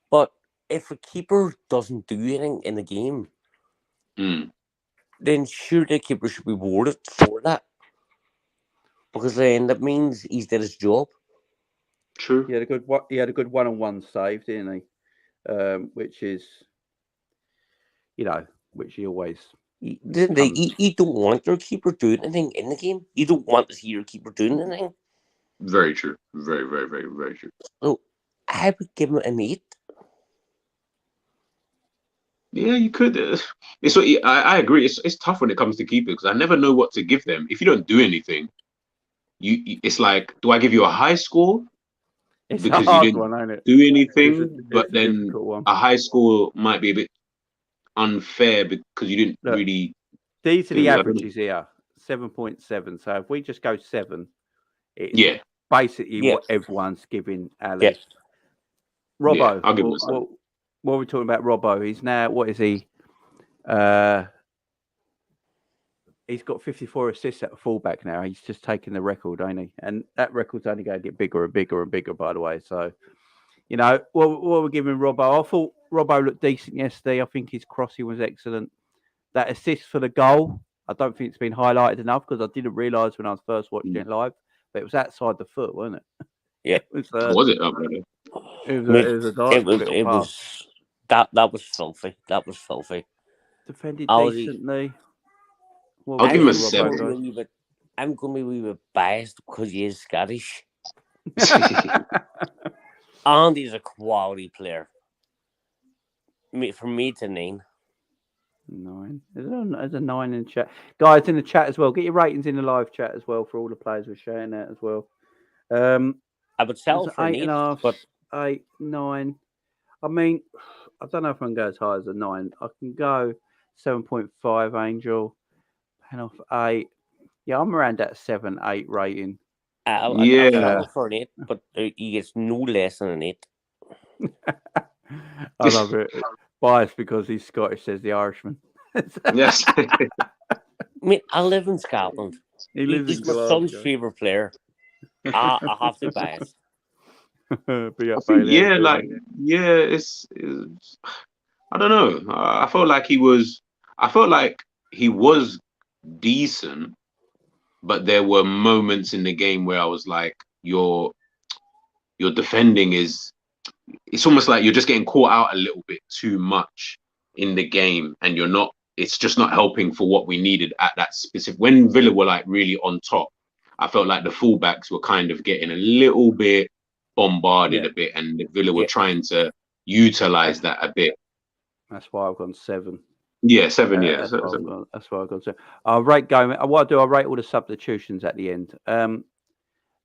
But if a keeper doesn't do anything in the game, then sure the keeper should be rewarded for that. Because then that means he's did his job. True. He had a good one-on-one save, didn't he? Which is, which he always. You don't want your keeper doing anything in the game. You don't want to see your keeper doing anything. Very true. Very, very, very, very true. So I would give him an 8. Yeah, you could. I agree. It's tough when it comes to keepers because I never know what to give them. If you don't do anything, it's like, do I give you a high score? It's because a hard you didn't one, ain't it? do anything, It's but then a high score might be a bit unfair because you didn't really. These are the averages here, 7.7. So if we just go 7, it's basically what everyone's giving Alex. Yes. Robbo, I'll give him what are we talking about? Robbo, he's now, what is he? He's got 54 assists at fullback now. He's just taken the record, ain't he? And that record's only going to get bigger and bigger and bigger, by the way. So, what we're giving Robbo. I thought Robbo looked decent yesterday. I think his crossing was excellent. That assist for the goal, I don't think it's been highlighted enough because I didn't realise when I was first watching it live, but it was outside the foot, wasn't it? Yeah. Was it up there? It was a dark little pass. That was filthy. That was filthy. Defended decently. I'll give him a 7. I'm going to be a wee bit biased because he is Scottish. And he's a quality player. For me, it's a 9. 9. There's a 9 in the chat. Guys, in the chat as well. Get your ratings in the live chat as well for all the players we're sharing that as well. I would sell for 8.5, but 8, 9. I mean, I don't know if I can go as high as a 9. I can go 7.5 Angel, pen off 8. Yeah, I'm around that 7-8 rating. I'll Yeah. settle for an 8, but he gets no less than an 8. I love it. Biased because he's Scottish, says the Irishman. Yes. I mean, I live in Scotland. He lives He's in my son's Glasgow. favourite player. I have to be biased. Big I up think, Bailey, it's I don't know. I felt like he was decent, but there were moments in the game where I was like, your defending it's almost like you're just getting caught out a little bit too much in the game, and it's just not helping for what we needed at that specific. When Villa were like really on top, I felt like the fullbacks were kind of getting a little bit bombarded a bit, and the Villa were trying to utilize that a bit. That's why I've gone 7. Yeah, 7 years. That's why I've gone 7. I'll rate going. What I do, I rate all the substitutions at the end.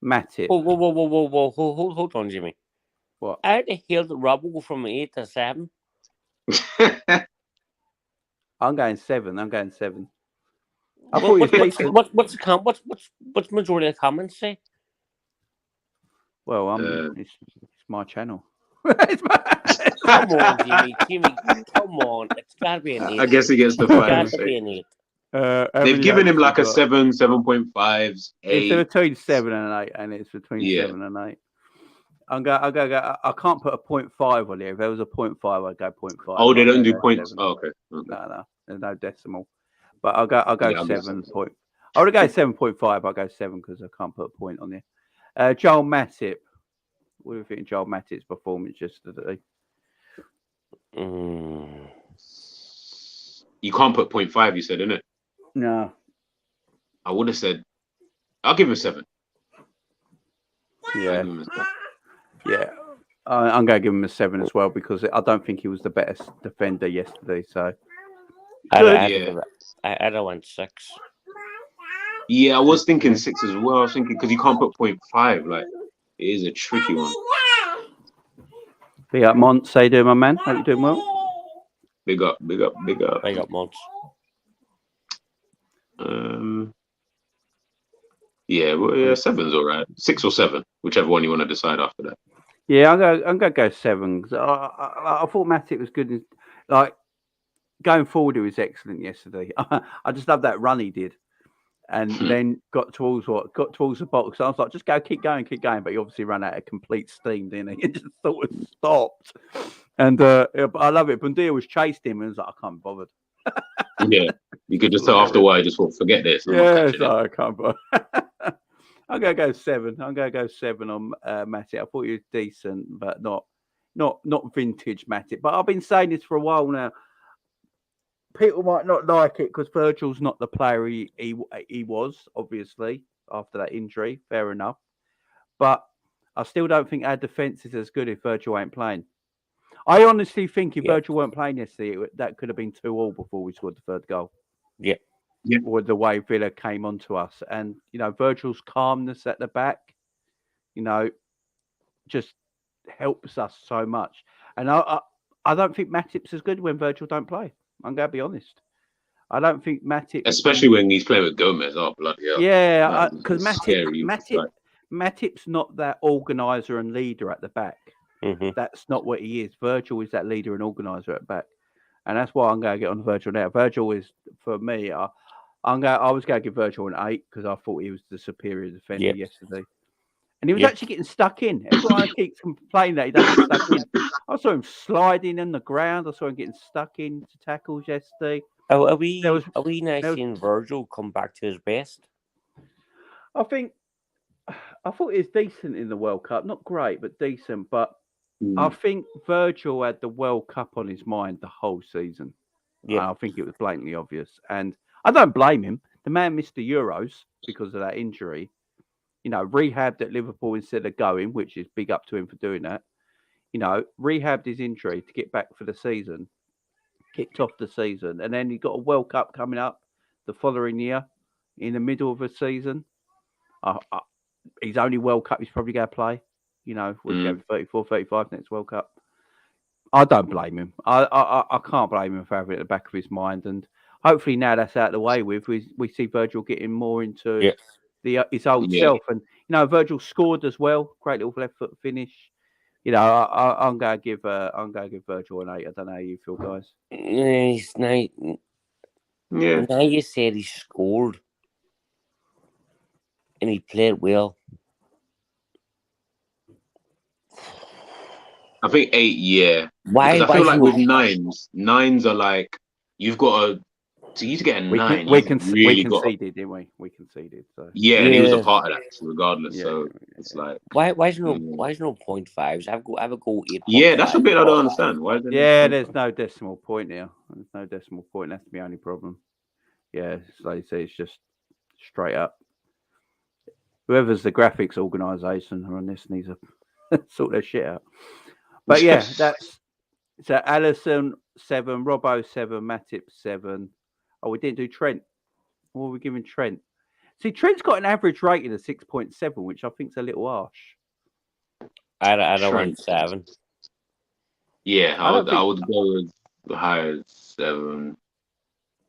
Matip. Whoa. Hold on, Jimmy. What? How the hell did Rob go from 8 to 7? I'm going 7. I thought he was decent. What's majority of the comments say? Well, it's my channel. Come on, Jimmy, come on. It's got to be an 8. I guess he gets the final say. Be an 8. They've given him like a 7, 7.5s, 8. It's between 7 and 8, and it's between 7 and 8. I can't put a 0.5 on here. If there was a 0.5, I'd go 0.5. Oh, they don't do points. Oh, okay. No, there's no decimal. But I'll go 7 point. I would go 7.5. I'll go 7 because I can't put a point on there. Joel Matip. What do you think of Joel Matip's performance yesterday? You can't put 0.5, you said, innit? No. I would have said, I'll give him 7. Yeah. Yeah. I'm going to give him a 7 as well because I don't think he was the best defender yesterday. So I went 6. Yeah, I was thinking 6 as well. I was thinking because you can't put 0.5. Like, it is a tricky one. Big up, Mont. How you doing, my man? Hope you're doing well. Big up. Big up, Mont. Yeah, well, 7's all right. 6 or 7, whichever one you want to decide after that. Yeah, I'm going to go 7 because I thought Matip was good. Like going forward, he was excellent yesterday. I just love that run he did, and then got towards the box. I was like, just go, keep going. But he obviously ran out of complete steam, didn't he? It just sort of stopped. And I love it. Bundia was chased him, and I was like, I can't be bothered. Yeah, you could just tell after a while, you just thought, forget this. Yeah, I can't bother. I'm going to go 7. I'm going to go 7 on Matip. I thought he was decent, but not vintage Matip. But I've been saying this for a while now. People might not like it because Virgil's not the player he was, obviously, after that injury. Fair enough. But I still don't think our defence is as good if Virgil ain't playing. I honestly think if Virgil weren't playing yesterday, that could have been 2-2 before we scored the third goal. Yeah. Or the way Villa came onto us. And, Virgil's calmness at the back, just helps us so much. And I don't think Matip's as good when Virgil don't play. I'm going to be honest. I don't think Matip... Especially when he's playing with Gomez. Oh, bloody hell. Yeah, because Matip's not that organiser and leader at the back. Mm-hmm. That's not what he is. Virgil is that leader and organiser at the back. And that's why I'm going to get on Virgil now. Virgil is, for me... I was going to give Virgil an 8 because I thought he was the superior defender yesterday. And he was actually getting stuck in. Everyone keeps complaining that he doesn't get stuck in. I saw him sliding in the ground. I saw him getting stuck into tackles yesterday. Are we now seeing Virgil come back to his best? I thought he was decent in the World Cup. Not great, but decent. But I think Virgil had the World Cup on his mind the whole season. Yeah. I think it was blatantly obvious. And I don't blame him. The man missed the Euros because of that injury. Rehabbed at Liverpool instead of going, which is big up to him for doing that. Rehabbed his injury to get back for the season, kicked off the season, and then he got a World Cup coming up the following year in the middle of the season. His only World Cup he's probably going to play. We'll go 34, 35 next World Cup. I don't blame him. I can't blame him for having it at the back of his mind. And hopefully now that's out of the way with, we see Virgil getting more into his old self. And, Virgil scored as well. Great little left foot finish. I'm going to give Virgil an 8. I don't know how you feel, guys. Now you said he scored and he played well. I think 8, yeah. Why? Because I feel like with nines are like, you've got to, to you to get a 9. We conceded, didn't we? We conceded. So. Yeah, and he was a part of that, regardless. So it's like, why is no 0.5s? Have a go 8. Yeah, that's a bit I don't understand. Why? There's no decimal point here. There's no decimal point. That's the only problem. Yeah, like you say, it's just straight up. Whoever's the graphics organisation on this needs to sort their shit out. But yeah, so Alisson 7, Robbo 7, Matip 7. Oh, we didn't do Trent. What are we giving Trent? See, Trent's got an average rating of 6.7, which I think is a little harsh. I don't want 7. Yeah, I would go with the higher 7.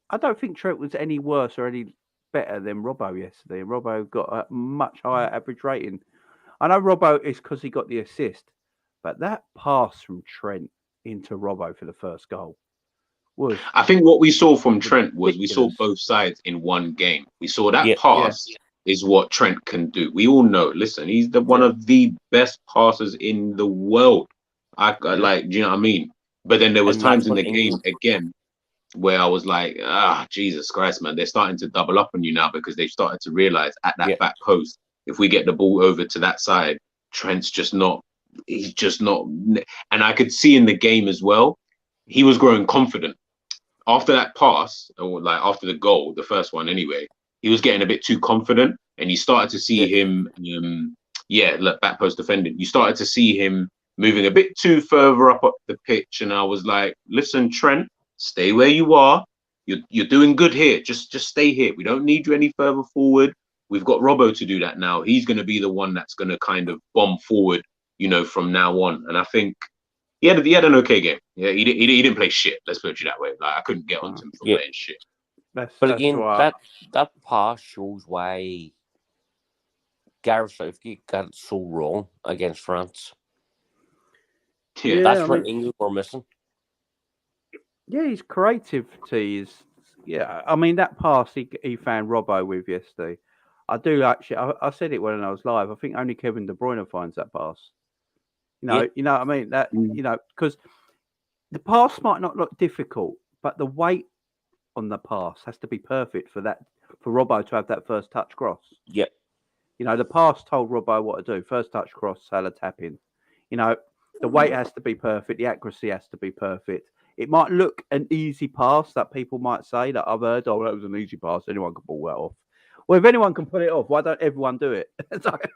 I don't think Trent was any worse or any better than Robbo yesterday. Robbo got a much higher average rating. I know Robbo is because he got the assist, but that pass from Trent into Robbo for the first goal was... I think what we saw from Trent was we saw both sides in one game. We saw that pass is what Trent can do. We all know. Listen, he's one of the best passers in the world. I like, do you know what I mean? But then there was times in the game again where I was like, Jesus Christ, man, they're starting to double up on you now because they've started to realize at that back post, if we get the ball over to that side, Trent's just not, he's just not. And I could see in the game as well, he was growing confident. After that pass, or like after the goal, the first one anyway, he was getting a bit too confident and you started to see him, back post defending. You started to see him moving a bit too further up the pitch. And I was like, listen, Trent, stay where you are. You're doing good here. Just stay here. We don't need you any further forward. We've got Robbo to do that now. He's going to be the one that's going to kind of bomb forward, from now on. And I think he had an okay game. Yeah, he didn't play shit. Let's put it that way. Like I couldn't get onto him for playing shit. But again, that pass shows why Gareth Southgate got it so wrong against France. Yeah, that's what England were missing. Yeah, his creativity is. Yeah, I mean that pass he found Robbo with yesterday. I do actually. I said it when I was live. I think only Kevin De Bruyne finds that pass. You know what I mean? That because the pass might not look difficult, but the weight on the pass has to be perfect for Robbo to have that first touch cross. Yep. The pass told Robbo what to do. First touch cross, Salah tapping. The weight has to be perfect. The accuracy has to be perfect. It might look an easy pass that people might say that I've heard, that was an easy pass. Anyone can pull that off. Well, if anyone can pull it off, why don't everyone do it? That's what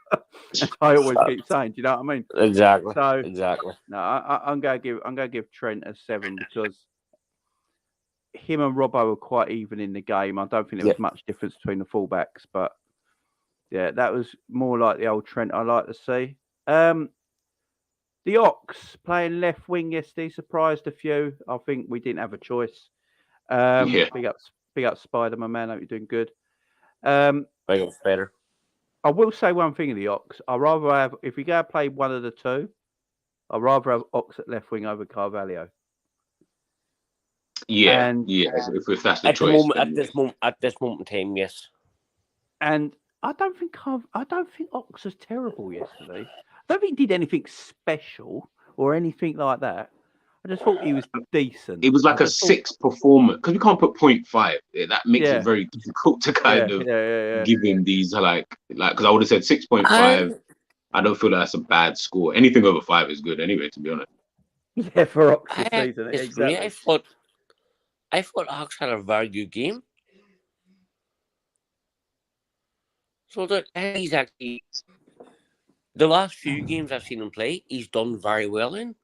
I always keep saying. Do you know what I mean? Exactly. So exactly. No, I'm going to give Trent a 7 because him and Robbo were quite even in the game. I don't think there was much difference between the fullbacks, but yeah, that was more like the old Trent I like to see. The Ox playing left wing yesterday surprised a few. I think we didn't have a choice. Big up Spider-Man, man. I hope you're doing good. Big up Spider. I will say one thing of the Ox. I'd rather have, if we go play one of the two, I'd rather have Ox at left wing over Carvalho. Yeah, if that's the choice. At this moment in time, yes. And I don't think Ox was terrible yesterday. I don't think he did anything special or anything like that. I just thought he was decent. It was like a 6 performance because we can't put 0.5. That makes it very difficult to kind of give him these like because I would have said 6.5. I don't feel that's a bad score. Anything over 5 is good anyway, to be honest. Yeah, for Ox this season. Exactly. I thought Ox had a very good game. So that he's actually the last few games I've seen him play, he's done very well in.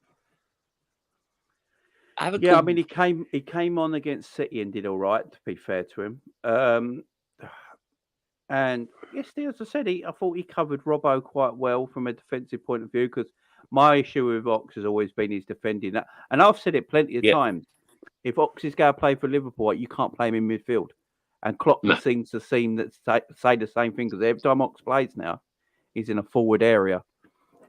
I mean, he came on against City and did all right. To be fair to him, and yesterday, as I said, I thought he covered Robbo quite well from a defensive point of view because My issue with Ox has always been his defending. And I've said it plenty of times. If Ox is going to play for Liverpool, you can't play him in midfield. And Klopp seems to say the same thing, because every time Ox plays now, he's in a forward area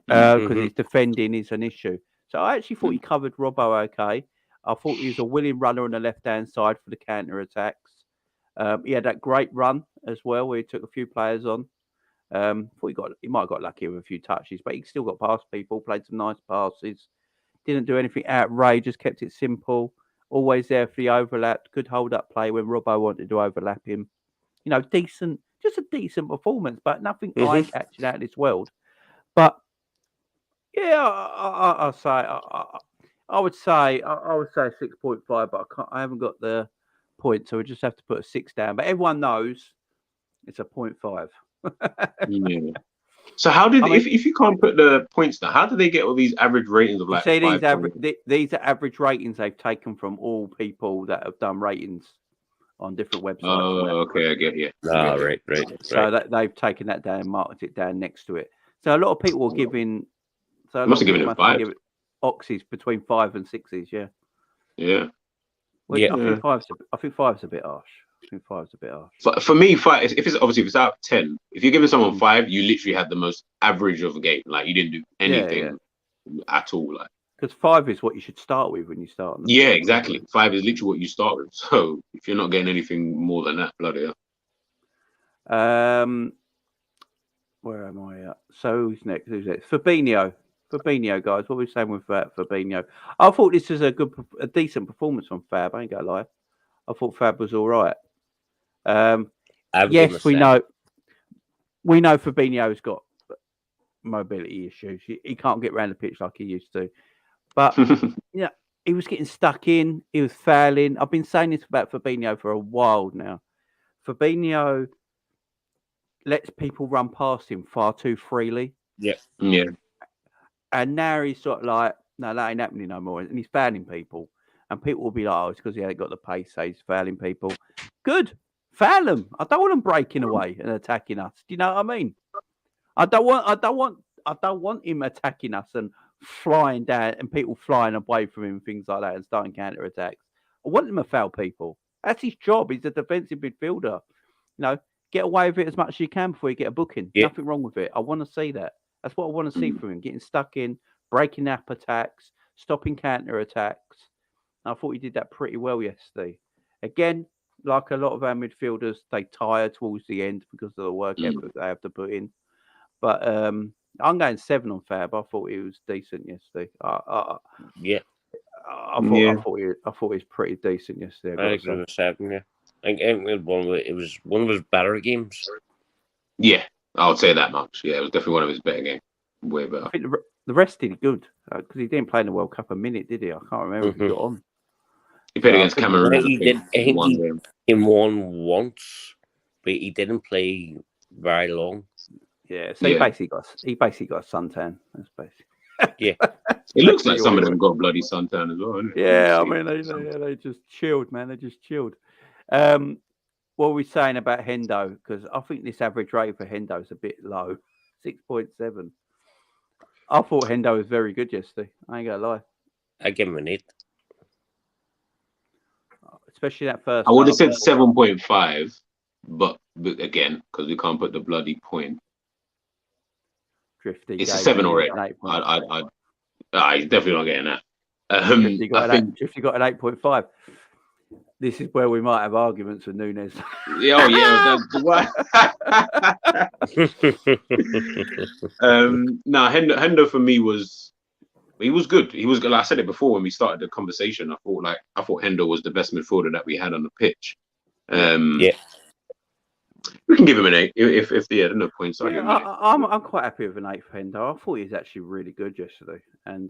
because his defending is an issue. So I actually thought he covered Robbo okay. I thought he was a willing runner on the left-hand side for the counter-attacks. He had that great run as well, where he took a few players on. Thought he might have got lucky with a few touches, but he still got past people, played some nice passes. Didn't do anything outrageous, kept it simple. Always there for the overlap. Good hold-up play when Robbo wanted to overlap him. You know, just a decent performance, but nothing eye-catching out of this world. But yeah, I would say 6.5, but I haven't got the point, so we just have to put a 6 down. But everyone knows it's a 0.5. Yeah. So how did if you can't put the points down, how do they get all these average ratings of like? See, these are average ratings they've taken from all people that have done ratings on different websites. Oh, okay, I get you. Right. So they've taken that down and marked it down next to it. So a lot of people are giving. So must have given it 5. Oxys between 5 and 6s, yeah. Yeah. Well, I think 5's a bit harsh. For me, 5. If it's out of 10, if you're giving someone 5, you literally had the most average of a game. Like you didn't do anything at all. Like because 5 is what you should start with when you start. Yeah, exactly. 5 is literally what you start with. So if you're not getting anything more than that, bloody hell. Where am I at? So who's next? Fabinho, guys. What are we saying with Fabinho? I thought this was a decent performance from Fab. I ain't gonna lie. I thought Fab was all right. Yes, we know Fabinho's got mobility issues. He can't get around the pitch like he used to. But yeah, he was getting stuck in. He was fouling. I've been saying this about Fabinho for a while now. Fabinho lets people run past him far too freely. Yeah. And now he's sort of like, no, that ain't happening no more. And he's fouling people. And people will be like, oh, it's because he ain't got the pace, so he's fouling people. Good. Foul them. I don't want them breaking away and attacking us. Do you know what I mean? I don't want him attacking us and flying down and people flying away from him and things like that and starting counter attacks. I want him to foul people. That's his job. He's a defensive midfielder. You know, get away with it as much as you can before you get a booking. Yeah. Nothing wrong with it. I want to see that. That's what I want to see from him. Getting stuck in, breaking up attacks, stopping counter attacks. I thought he did that pretty well yesterday. Again, like a lot of our midfielders, they tire towards the end because of the work effort they have to put in. But I'm going 7 on Fab. I thought he was decent yesterday. I thought he was pretty decent yesterday. I agree with 7. Yeah, I think it was one of his better games. Yeah, I would say that much. Yeah, it was definitely one of his better games. Way better. I think the rest did good because he didn't play in the World Cup a minute, did he? I can't remember if he got on. He played against Cameroon. He won once, but he didn't play very long. Yeah, so he basically got a suntan. That's basically. Yeah, it looks like some of them got bloody suntan as well. Yeah, I mean they just chilled, man. They just chilled. What were we saying about Hendo? Because I think this average rate for Hendo is a bit low, 6.7. I thought Hendo was very good yesterday. I ain't gonna lie. I give him an 8. Especially that first. I would have said 7.5, but again, because we can't put the bloody point. Drifty. It's a 7 already. I definitely not getting that. Drifty got an 8.5. This is where we might have arguments with Nunez. Hendo for me was good. He was good. Like I said it before when we started the conversation. I thought Hendo was the best midfielder that we had on the pitch. We can give him an 8 if they had enough points. I'm quite happy with an 8 for Hendo. I thought he was actually really good yesterday, and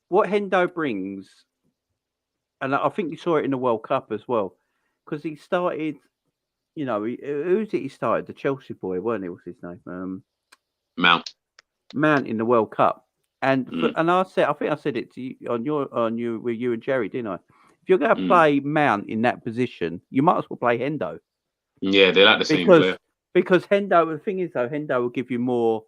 what Hendo brings, and I think you saw it in the World Cup as well, because he started. You know, who's it? He started the Chelsea boy, weren't he? What's his name? Mount in the World Cup, and I think I said it to you on you with you and Jerry, didn't I? If you're going to play Mount in that position, you might as well play Hendo. Yeah, they're like the same player. Because Hendo, the thing is though, Hendo will give you more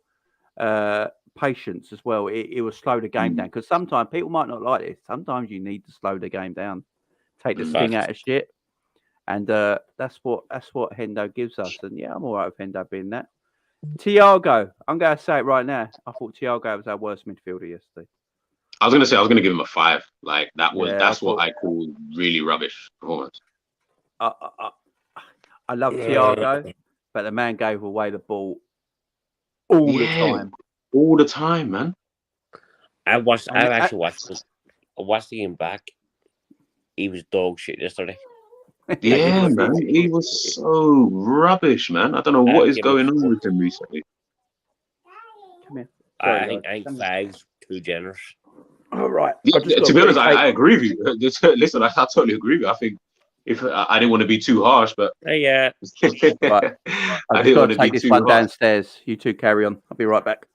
patience as well. It will slow the game down because sometimes people might not like this. Sometimes you need to slow the game down, take the sting out of shit, and that's what Hendo gives us. And yeah, I'm all right with Hendo being that. Thiago, I'm going to say it right now. I thought Thiago was our worst midfielder yesterday. I was going to give him a 5. Like that's what I call really rubbish performance. I love Thiago, but the man gave away the ball all the time. All the time, man. I actually watched the game back. He was dog shit yesterday. Yeah, man. He was so rubbish, man. I don't know what is going on with him recently. Come here. I think 5's too generous. All right. Yeah, to be honest, I agree with you. Listen, I totally agree with you. I think if I didn't want to be too harsh, but yeah. Right. I didn't want to take this one downstairs. You two carry on. I'll be right back.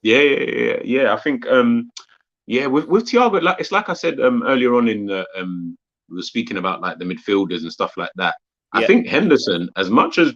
Yeah. I think with Thiago, like it's like I said earlier on in the we were speaking about like the midfielders and stuff like that. I think Henderson, as much as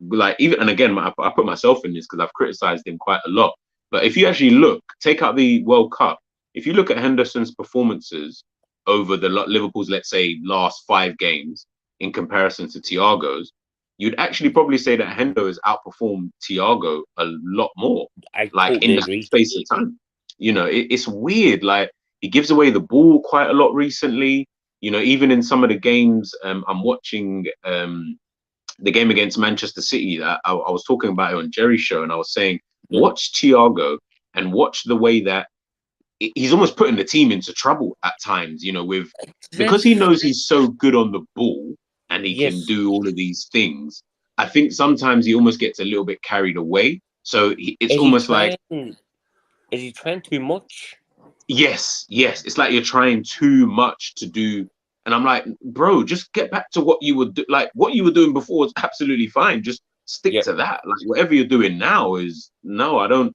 like even, and again, I put myself in this because I've criticized him quite a lot. But if you actually take out the World Cup, if you look at Henderson's performances over the Liverpool's, let's say, last 5 games in comparison to Thiago's, you'd actually probably say that Hendo has outperformed Thiago a lot more. In that space of time. You know, it's weird. Like he gives away the ball quite a lot recently. You know, even in some of the games, I'm watching the game against Manchester City. I was talking about it on Jerry's show, and I was saying, watch Thiago and watch the way that he's almost putting the team into trouble at times. You know, because he knows he's so good on the ball and he can do all of these things. I think sometimes he almost gets a little bit carried away. So it's almost like, is he trying too much? Yes. It's like you're trying too much to do. And I'm like, bro, just get back to what you were like. What you were doing before was absolutely fine. Just stick to that. Like whatever you're doing now is no. I don't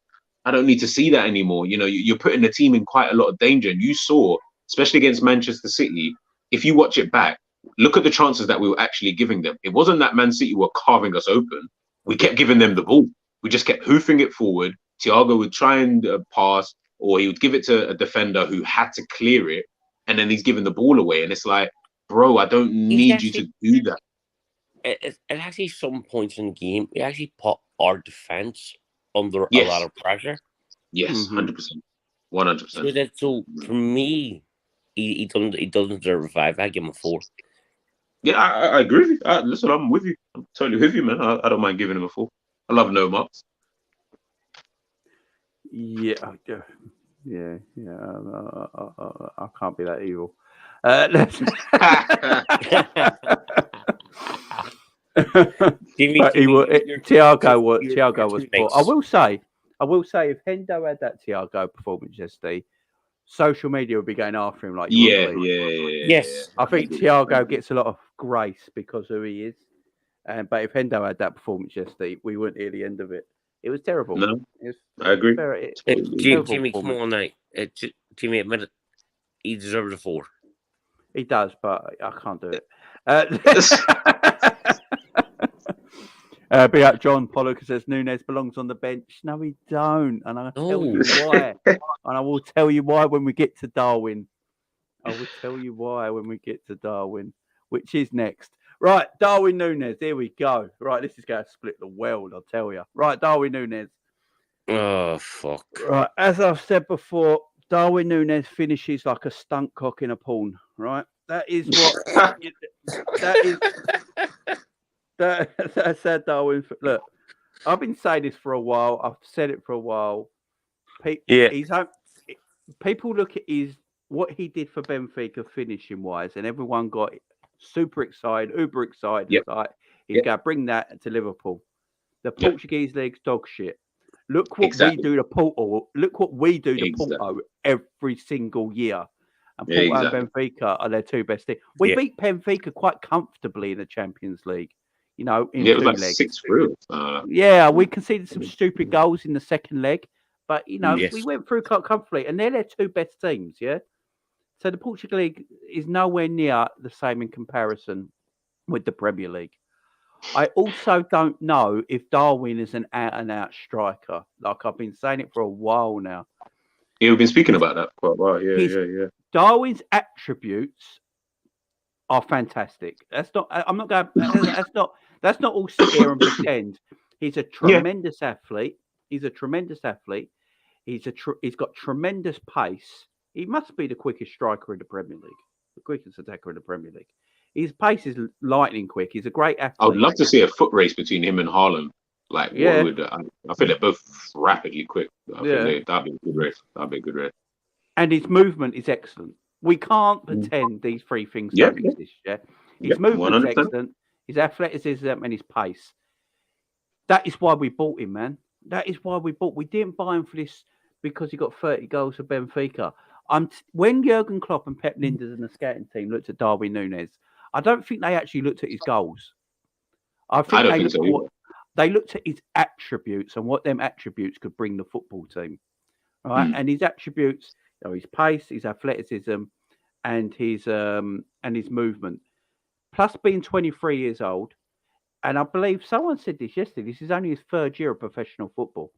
need to see that anymore. You know, you're putting the team in quite a lot of danger. And you saw, especially against Manchester City, if you watch it back, look at the chances that we were actually giving them. It wasn't that Man City were carving us open. We kept giving them the ball. We just kept hoofing it forward. Thiago would try and pass, or he would give it to a defender who had to clear it, and then he's giving the ball away. And it's like, bro, I don't need you to do that. At actually some points in the game, we actually put our defense under a lot of pressure. Yes, 100%. 100%. So for me, he doesn't deserve a 5. I give him a 4. Yeah, I agree with you. Listen, I'm with you. I'm totally with you, man. I don't mind giving him a 4. I love no marks. Yeah. I can't be that evil. Thiago was poor. I will say, if Hendo had that Thiago performance yesterday, social media would be going after him like yes. I think Thiago gets a lot of grace because of who he is. But if Hendo had that performance yesterday, we wouldn't hear the end of it. It was terrible. No, I agree. Jimmy, come on now. Jimmy, admit it. He deserves a 4. He does, but I can't do it. Be out John Pollock says Nunez belongs on the bench. No, he don't. And I'll tell you why. And I will tell you why when we get to Darwin. Which is next. Right, Darwin Nunez. Here we go. Right, this is going to split the world, I'll tell you. Right, Darwin Nunez. Oh, fuck. Right, as I've said before, Darwin Nunez finishes like a stunt cock in a porn, right? That is what... That's how Darwin... Look, I've been saying this for a while. I've said it for a while. People look at what he did for Benfica finishing-wise, and everyone got... super excited, uber excited. Yep. Like he's going to bring that to Liverpool. The Portuguese league's dog shit. Look what we do to Porto. Look what we do to Porto every single year. And Porto and Benfica are their 2 best teams. We beat Benfica quite comfortably in the Champions League. You know, in 2 legs. 6-3. We conceded some stupid goals in the second leg, but you know, we went through quite comfortably, and they're their 2 best teams. Yeah. So the Portugal League is nowhere near the same in comparison with the Premier League. I also don't know if Darwin is an out-and-out striker. Like I've been saying it for a while now. Yeah, we've been speaking about that for quite a while. Yeah. Darwin's attributes are fantastic. That's not. I'm not going. That's not all sit here and pretend. He's a tremendous athlete. He's got tremendous pace. He must be the quickest striker in the Premier League, the quickest attacker in the Premier League. His pace is lightning quick. He's a great athlete. I would love to see a foot race between him and Haaland. Like, I think they're both rapidly quick. I think that'd be a good race. And his movement is excellent. We can't pretend these three things don't exist. Yeah, his movement is excellent. His athleticism and his pace. That is why we bought him, man. That is why we bought. We didn't buy him for this because he got 30 goals for Benfica. When Jurgen Klopp and Pep Linders and the scouting team looked at Darwin Nunez, I don't think they actually looked at his goals. I think they looked at his attributes and what them attributes could bring the football team. Right, and his attributes, his pace, his athleticism, and his movement, plus being 23 years old. And I believe someone said this yesterday. This is only his third year of professional football.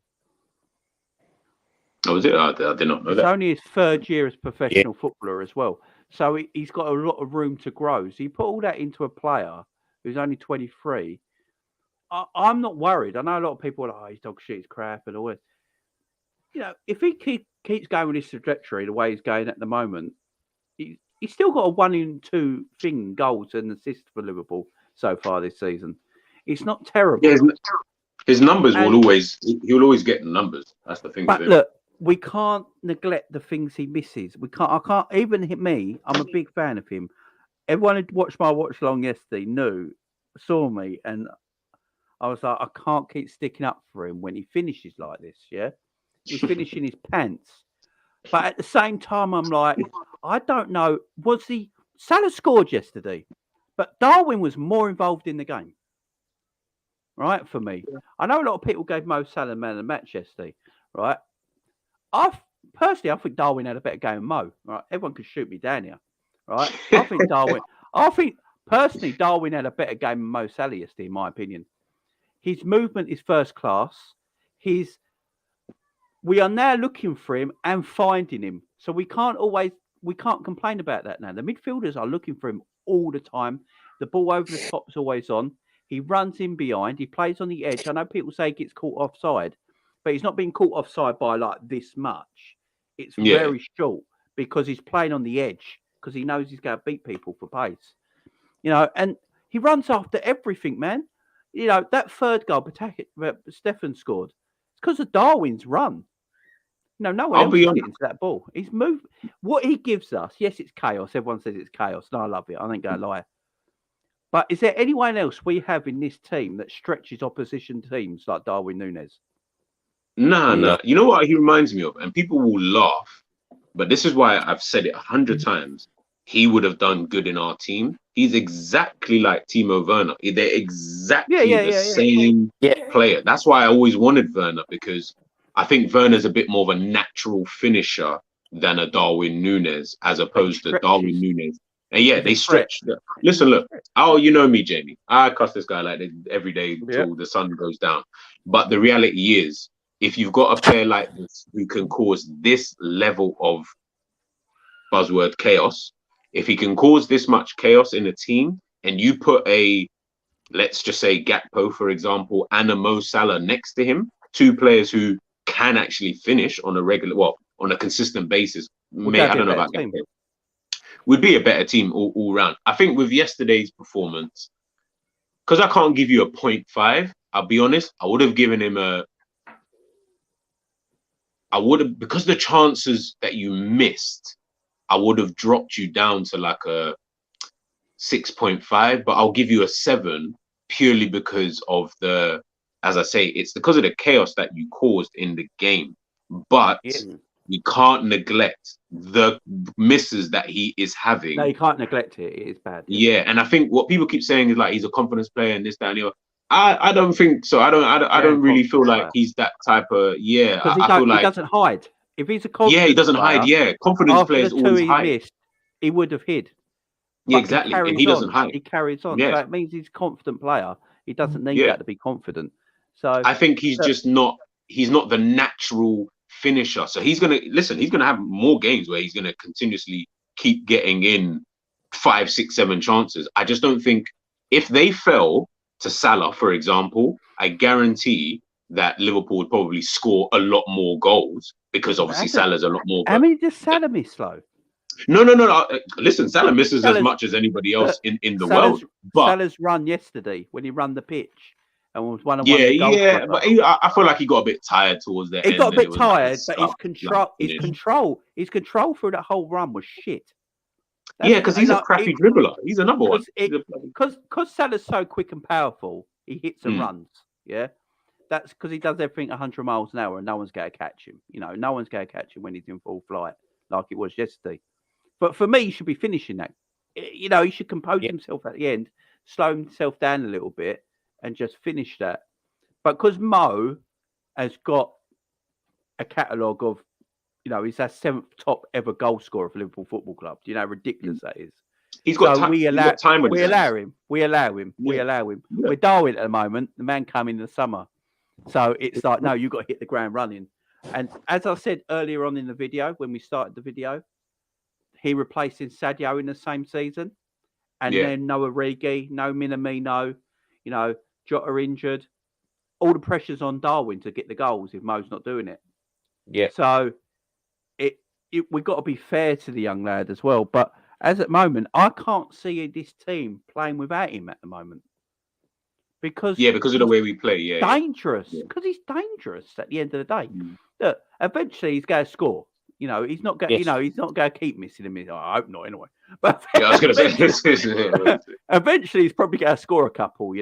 Oh, is it? I did not know that. It's only his third year as professional footballer as well. So he's got a lot of room to grow. So you put all that into a player who's only 23. I'm not worried. I know a lot of people are like, he's dog shit, he's crap and all this. If he keeps going with this trajectory the way he's going at the moment, he's still got a 1 in 2 thing goals and assists for Liverpool so far this season. It's not terrible. Yeah, his numbers he'll always get the numbers. That's the thing. But look, we can't neglect the things he misses. I can't even me. I'm a big fan of him. Everyone who watched my watch long yesterday saw me, and I was like, I can't keep sticking up for him when he finishes like this. Yeah, he's finishing his pants. But at the same time, I'm like, I don't know. Salah scored yesterday, but Darwin was more involved in the game. Right, for me. I know a lot of people gave Mo Salah man of the match yesterday. Right. I think Darwin had a better game than Mo. Right, everyone could shoot me down here. Right, I think personally Darwin had a better game than Mo Salah yesterday, in my opinion. His movement is first class. We are now looking for him and finding him. So we can't complain about that now. The midfielders are looking for him all the time. The ball over the top is always on. He runs in behind. He plays on the edge. I know people say he gets caught offside, but he's not being caught offside by like this much. It's very short because he's playing on the edge because he knows he's going to beat people for pace. And he runs after everything, man. That third goal Stefan scored. It's because of Darwin's run. No one else is getting to that ball. He's moved. What he gives us, yes, it's chaos. Everyone says it's chaos. No, I love it. I ain't going to lie. But is there anyone else we have in this team that stretches opposition teams like Darwin Nunez? No. You know what he reminds me of? And people will laugh. But this is why I've said it 100 times. He would have done good in our team. He's exactly like Timo Werner. They're exactly the same player. That's why I always wanted Werner, because I think Werner's a bit more of a natural finisher than a Darwin Nunez, as opposed to Darwin Nunez. And they stretch. Listen, look. Oh, you know me, Jamie. I cuss this guy like this every day till the sun goes down. But the reality is, if you've got a player like this who can cause this level of buzzword chaos, if he can cause this much chaos in a team, and you put let's just say Gakpo, for example, and a Mo Salah next to him, 2 players who can actually finish on a consistent basis. I don't know about Gakpo. Would be a better team all round. I think with yesterday's performance, because I can't give you a 0.5, I'll be honest, I would have given him because the chances that you missed, I would have dropped you down to like a 6.5, but I'll give you a 7 purely because of as I say, it's because of the chaos that you caused in the game. But we can't neglect the misses that he is having. No, you can't neglect it. It is bad. Yeah, and I think what people keep saying is like he's a confidence player and this, that, and the other. I don't think so. I don't really feel like he's that type of I feel like he doesn't hide. If he's a confidence he doesn't hide. Yeah, confidence players always hide. Missed, he would have hid. Yeah, exactly. And he doesn't hide. He carries on. Yeah. So it means he's a confident player. He doesn't need that to be confident. So I think he's just not. He's not the natural finisher. So he's gonna have more games where he's gonna continuously keep getting in 5, 6, 7 chances. I just don't think if they fell to Salah, for example, I guarantee that Liverpool would probably score a lot more goals because obviously Salah's a lot more. How many does Salah miss though? No. Listen, Salah misses as much as anybody else in the world. But Salah's run yesterday when he ran the pitch and was one of but I feel like he got a bit tired towards the end. He got a bit tired, but his control through that whole run was shit. Because he's a crappy dribbler. He's another one. Because Salah's so quick and powerful, he hits and runs. Yeah, that's because he does everything 100 miles an hour, and no one's going to catch him. No one's going to catch him when he's in full flight, like it was yesterday. But for me, he should be finishing that. He should compose himself at the end, slow himself down a little bit, and just finish that. But because Mo has got a catalogue of, he's our 7th top ever goal scorer for Liverpool Football Club. Do you know how ridiculous that is? He's got time. We allow him. Yeah. We're Darwin at the moment. The man come in the summer. So it's like, no, you've got to hit the ground running. And as I said earlier on in the video, when we started the video, he replacing Sadio in the same season. And then no Origi, no Minamino, Jota injured. All the pressure's on Darwin to get the goals if Mo's not doing it. Yeah. So we've got to be fair to the young lad as well. But as at the moment, I can't see this team playing without him at the moment. Because of the way we play. Dangerous. Because he's dangerous at the end of the day. Look, eventually he's going to score. He's not going. He's not going to keep missing him. I hope not, anyway. But I was going to say, eventually he's probably going to score a couple.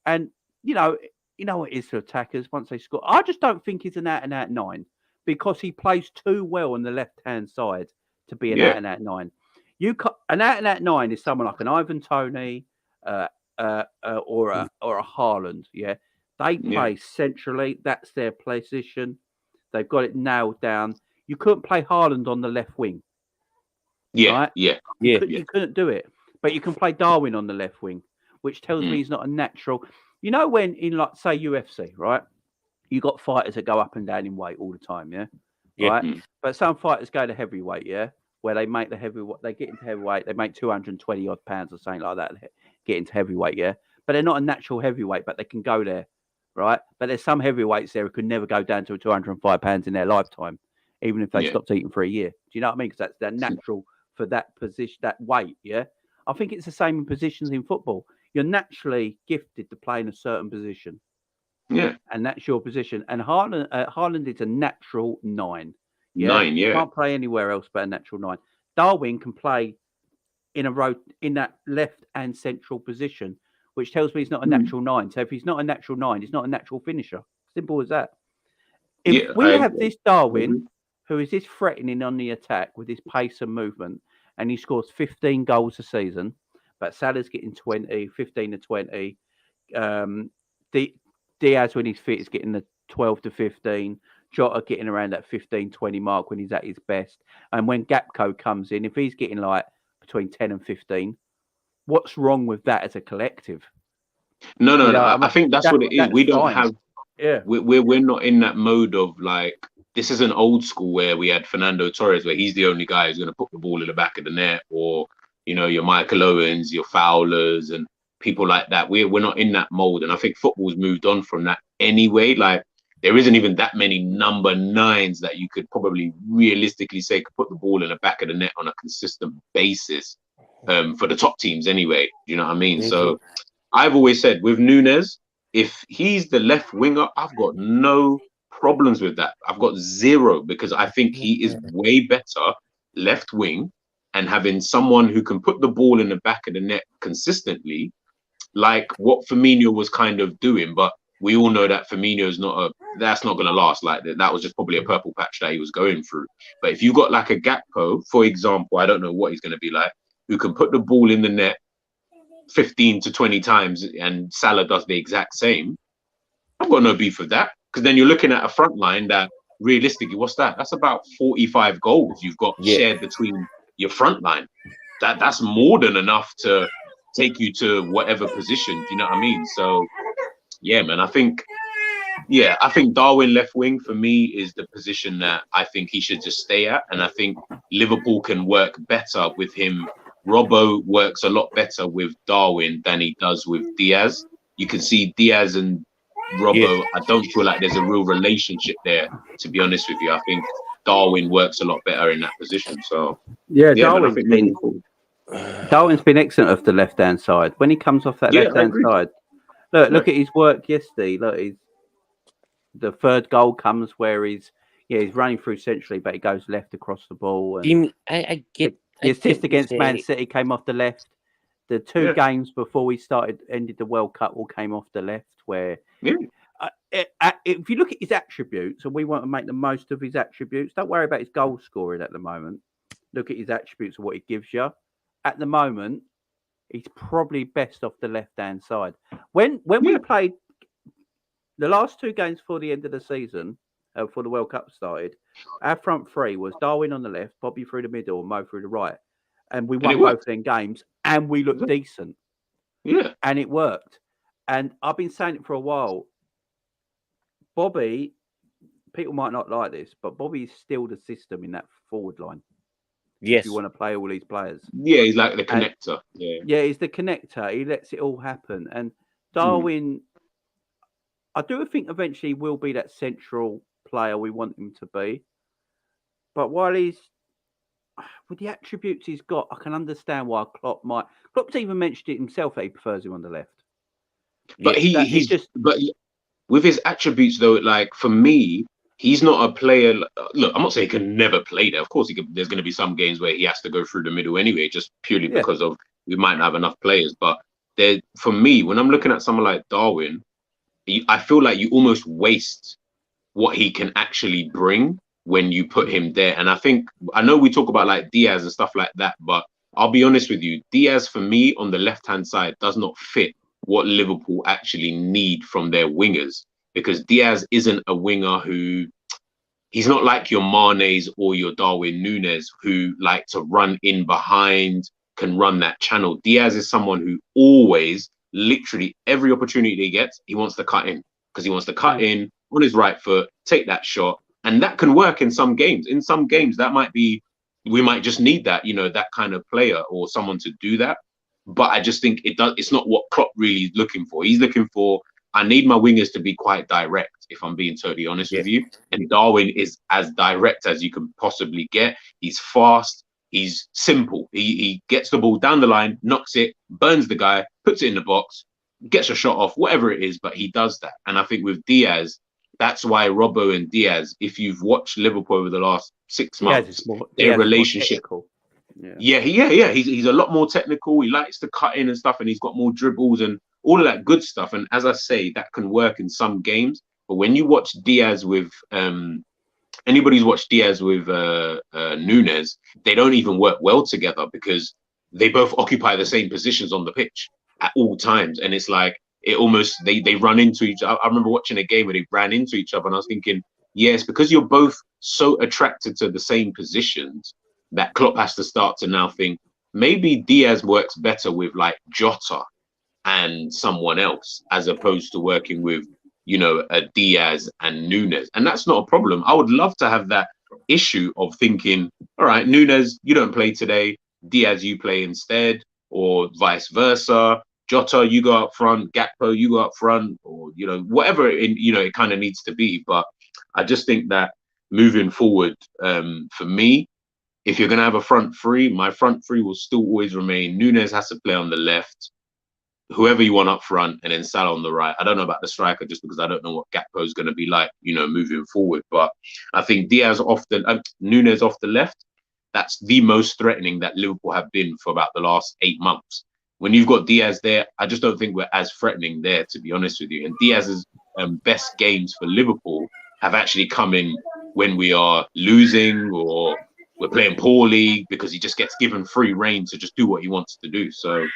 And what it is for attackers once they score. I just don't think he's an out-and-out 9 because he plays too well on the left-hand side to be an out-and-out 9. An out-and-out 9 is someone like an Ivan Toney or a Haaland. Yeah, they play centrally. That's their position. They've got it nailed down. You couldn't play Haaland on the left wing. You couldn't do it. But you can play Darwin on the left wing, which tells me he's not a natural. When in, like, say, UFC, right? You got fighters that go up and down in weight all the time, right? But some fighters go to heavyweight, where they make the heavyweight, they get into heavyweight, they make 220 odd pounds or something like that, get into heavyweight, but they're not a natural heavyweight, but they can go there, right? But there's some heavyweights there who could never go down to 205 pounds in their lifetime, even if they stopped eating for a year. Do you know what I mean? Because they're natural for that position, that weight, I think it's the same in positions in football. You're naturally gifted to play in a certain position. Yeah. And that's your position. And Haaland is a natural 9. 9, Can't play anywhere else but a natural 9. Darwin can play in that left and central position, which tells me he's not a natural 9. So if he's not a natural 9, he's not a natural finisher. Simple as that. If we have this Darwin, who is this threatening on the attack with his pace and movement, and he scores 15 goals a season, but Salah's getting 15 to 20. Diaz, when he's fit, is getting the 12 to 15. Jota getting around that 15, 20 mark when he's at his best. And when Gakpo comes in, if he's getting like between 10 and 15, what's wrong with that as a collective? No. I think that's what it is. We don't have... We're not in that mode of like... This isn't old school where we had Fernando Torres, where he's the only guy who's going to put the ball in the back of the net, or, your Michael Owens, your Fowlers, and people like that. We're not in that mold. And I think football's moved on from that anyway. Like, there isn't even that many number 9s that you could probably realistically say could put the ball in the back of the net on a consistent basis for the top teams anyway. Do you know what I mean? So I've always said with Nunez, if he's the left winger, I've got no problems with that. I've got 0 because I think he is way better left wing, and having someone who can put the ball in the back of the net consistently, like what Firmino was kind of doing. But we all know that Firmino's that's not going to last like that. That was just probably a purple patch that he was going through. But if you got like a Gakpo, for example, I don't know what he's going to be like, who can put the ball in the net 15 to 20 times, and Salah does the exact same, I've got no beef with that. Because then you're looking at a front line that realistically, what's that? That's about 45 goals you've got shared between your front line. That's more than enough to take you to whatever position. Do you know what I mean? So yeah, man, I think Darwin left wing for me is the position that I think he should just stay at, and I think Liverpool can work better with him. Robbo works a lot better with Darwin than he does with Diaz. You can see Diaz and Robbo. I don't feel like there's a real relationship there, to be honest with you. I think Darwin works a lot better in that position. So Yeah, man, I think Darwin's been excellent off the left-hand side. When he comes off that left-hand side, look at his work yesterday. Look, the third goal comes where he's running through centrally, but he goes left across the ball. And I get the assist against Man City came off the left. The two games before we ended the World Cup, all came off the left. Where if you look at his attributes, and we want to make the most of his attributes, don't worry about his goal scoring at the moment. Look at his attributes and what he gives you. At the moment, he's probably best off the left-hand side. When we played the last two games before the end of the season, before the World Cup started, our front three was Darwin on the left, Bobby through the middle, and Mo through the right. And we won both of them games, and we looked decent. Yeah. And it worked. And I've been saying it for a while. Bobby, people might not like this, but Bobby is still the system in that forward line. Yes. If you want to play all these players. Yeah, he's like the connector. Yeah, he's the connector. He lets it all happen. And Darwin, I do think eventually will be that central player we want him to be. But while he's with the attributes he's got, I can understand why Klopp's even mentioned it himself that he prefers him on the left. But but with his attributes though, like for me, he's not a player. Look, I'm not saying he can never play there. Of course, there's going to be some games where he has to go through the middle anyway, just purely because of we might not have enough players. But for me, when I'm looking at someone like Darwin, I feel like you almost waste what he can actually bring when you put him there. And I know we talk about like Diaz and stuff like that, but I'll be honest with you, Diaz for me on the left-hand side does not fit what Liverpool actually need from their wingers, because Diaz isn't a winger he's not like your Manes or your Darwin Nunez who like to run in behind, can run that channel. Diaz is someone who always, literally every opportunity he gets, he wants to cut in, because he wants to cut in on his right foot, take that shot. And that can work in some games. In some games, we might just need that, that kind of player or someone to do that. But I just think it's not what Klopp really is looking for. He's looking for, I need my wingers to be quite direct, if I'm being totally honest with you. And Darwin is as direct as you can possibly get. He's fast. He's simple. He gets the ball down the line, knocks it, burns the guy, puts it in the box, gets a shot off, whatever it is, but he does that. And I think with Diaz, that's why Robbo and Diaz, if you've watched Liverpool over the last 6 months, their relationship. He's a lot more technical. He likes to cut in and stuff, and he's got more dribbles and all of that good stuff. And as I say, that can work in some games. But when you watch Diaz with anybody's watched Diaz with Nunez, they don't even work well together because they both occupy the same positions on the pitch at all times. And it's like, it almost, they run into each other. I remember watching a game where they ran into each other and I was thinking, yes, because you're both so attracted to the same positions that Klopp has to start to now think, maybe Diaz works better with like Jota and someone else as opposed to working with, a Diaz and Nunez. And that's not a problem. I would love to have that issue of thinking, all right, Nunez, you don't play today. Diaz, you play instead, or vice versa. Jota, you go up front. Gakpo, you go up front, or whatever it kind of needs to be. But I just think that moving forward, for me, if you're gonna have a front three, my front three will still always remain. Nunez has to play on the left, whoever you want up front, and then Salah on the right. I don't know about the striker just because I don't know what Gakpo is going to be like, moving forward. But I think Nunez off the left, that's the most threatening that Liverpool have been for about the last 8 months. When you've got Diaz there, I just don't think we're as threatening there, to be honest with you. And Diaz's best games for Liverpool have actually come in when we are losing or we're playing poorly, because he just gets given free rein to just do what he wants to do. So,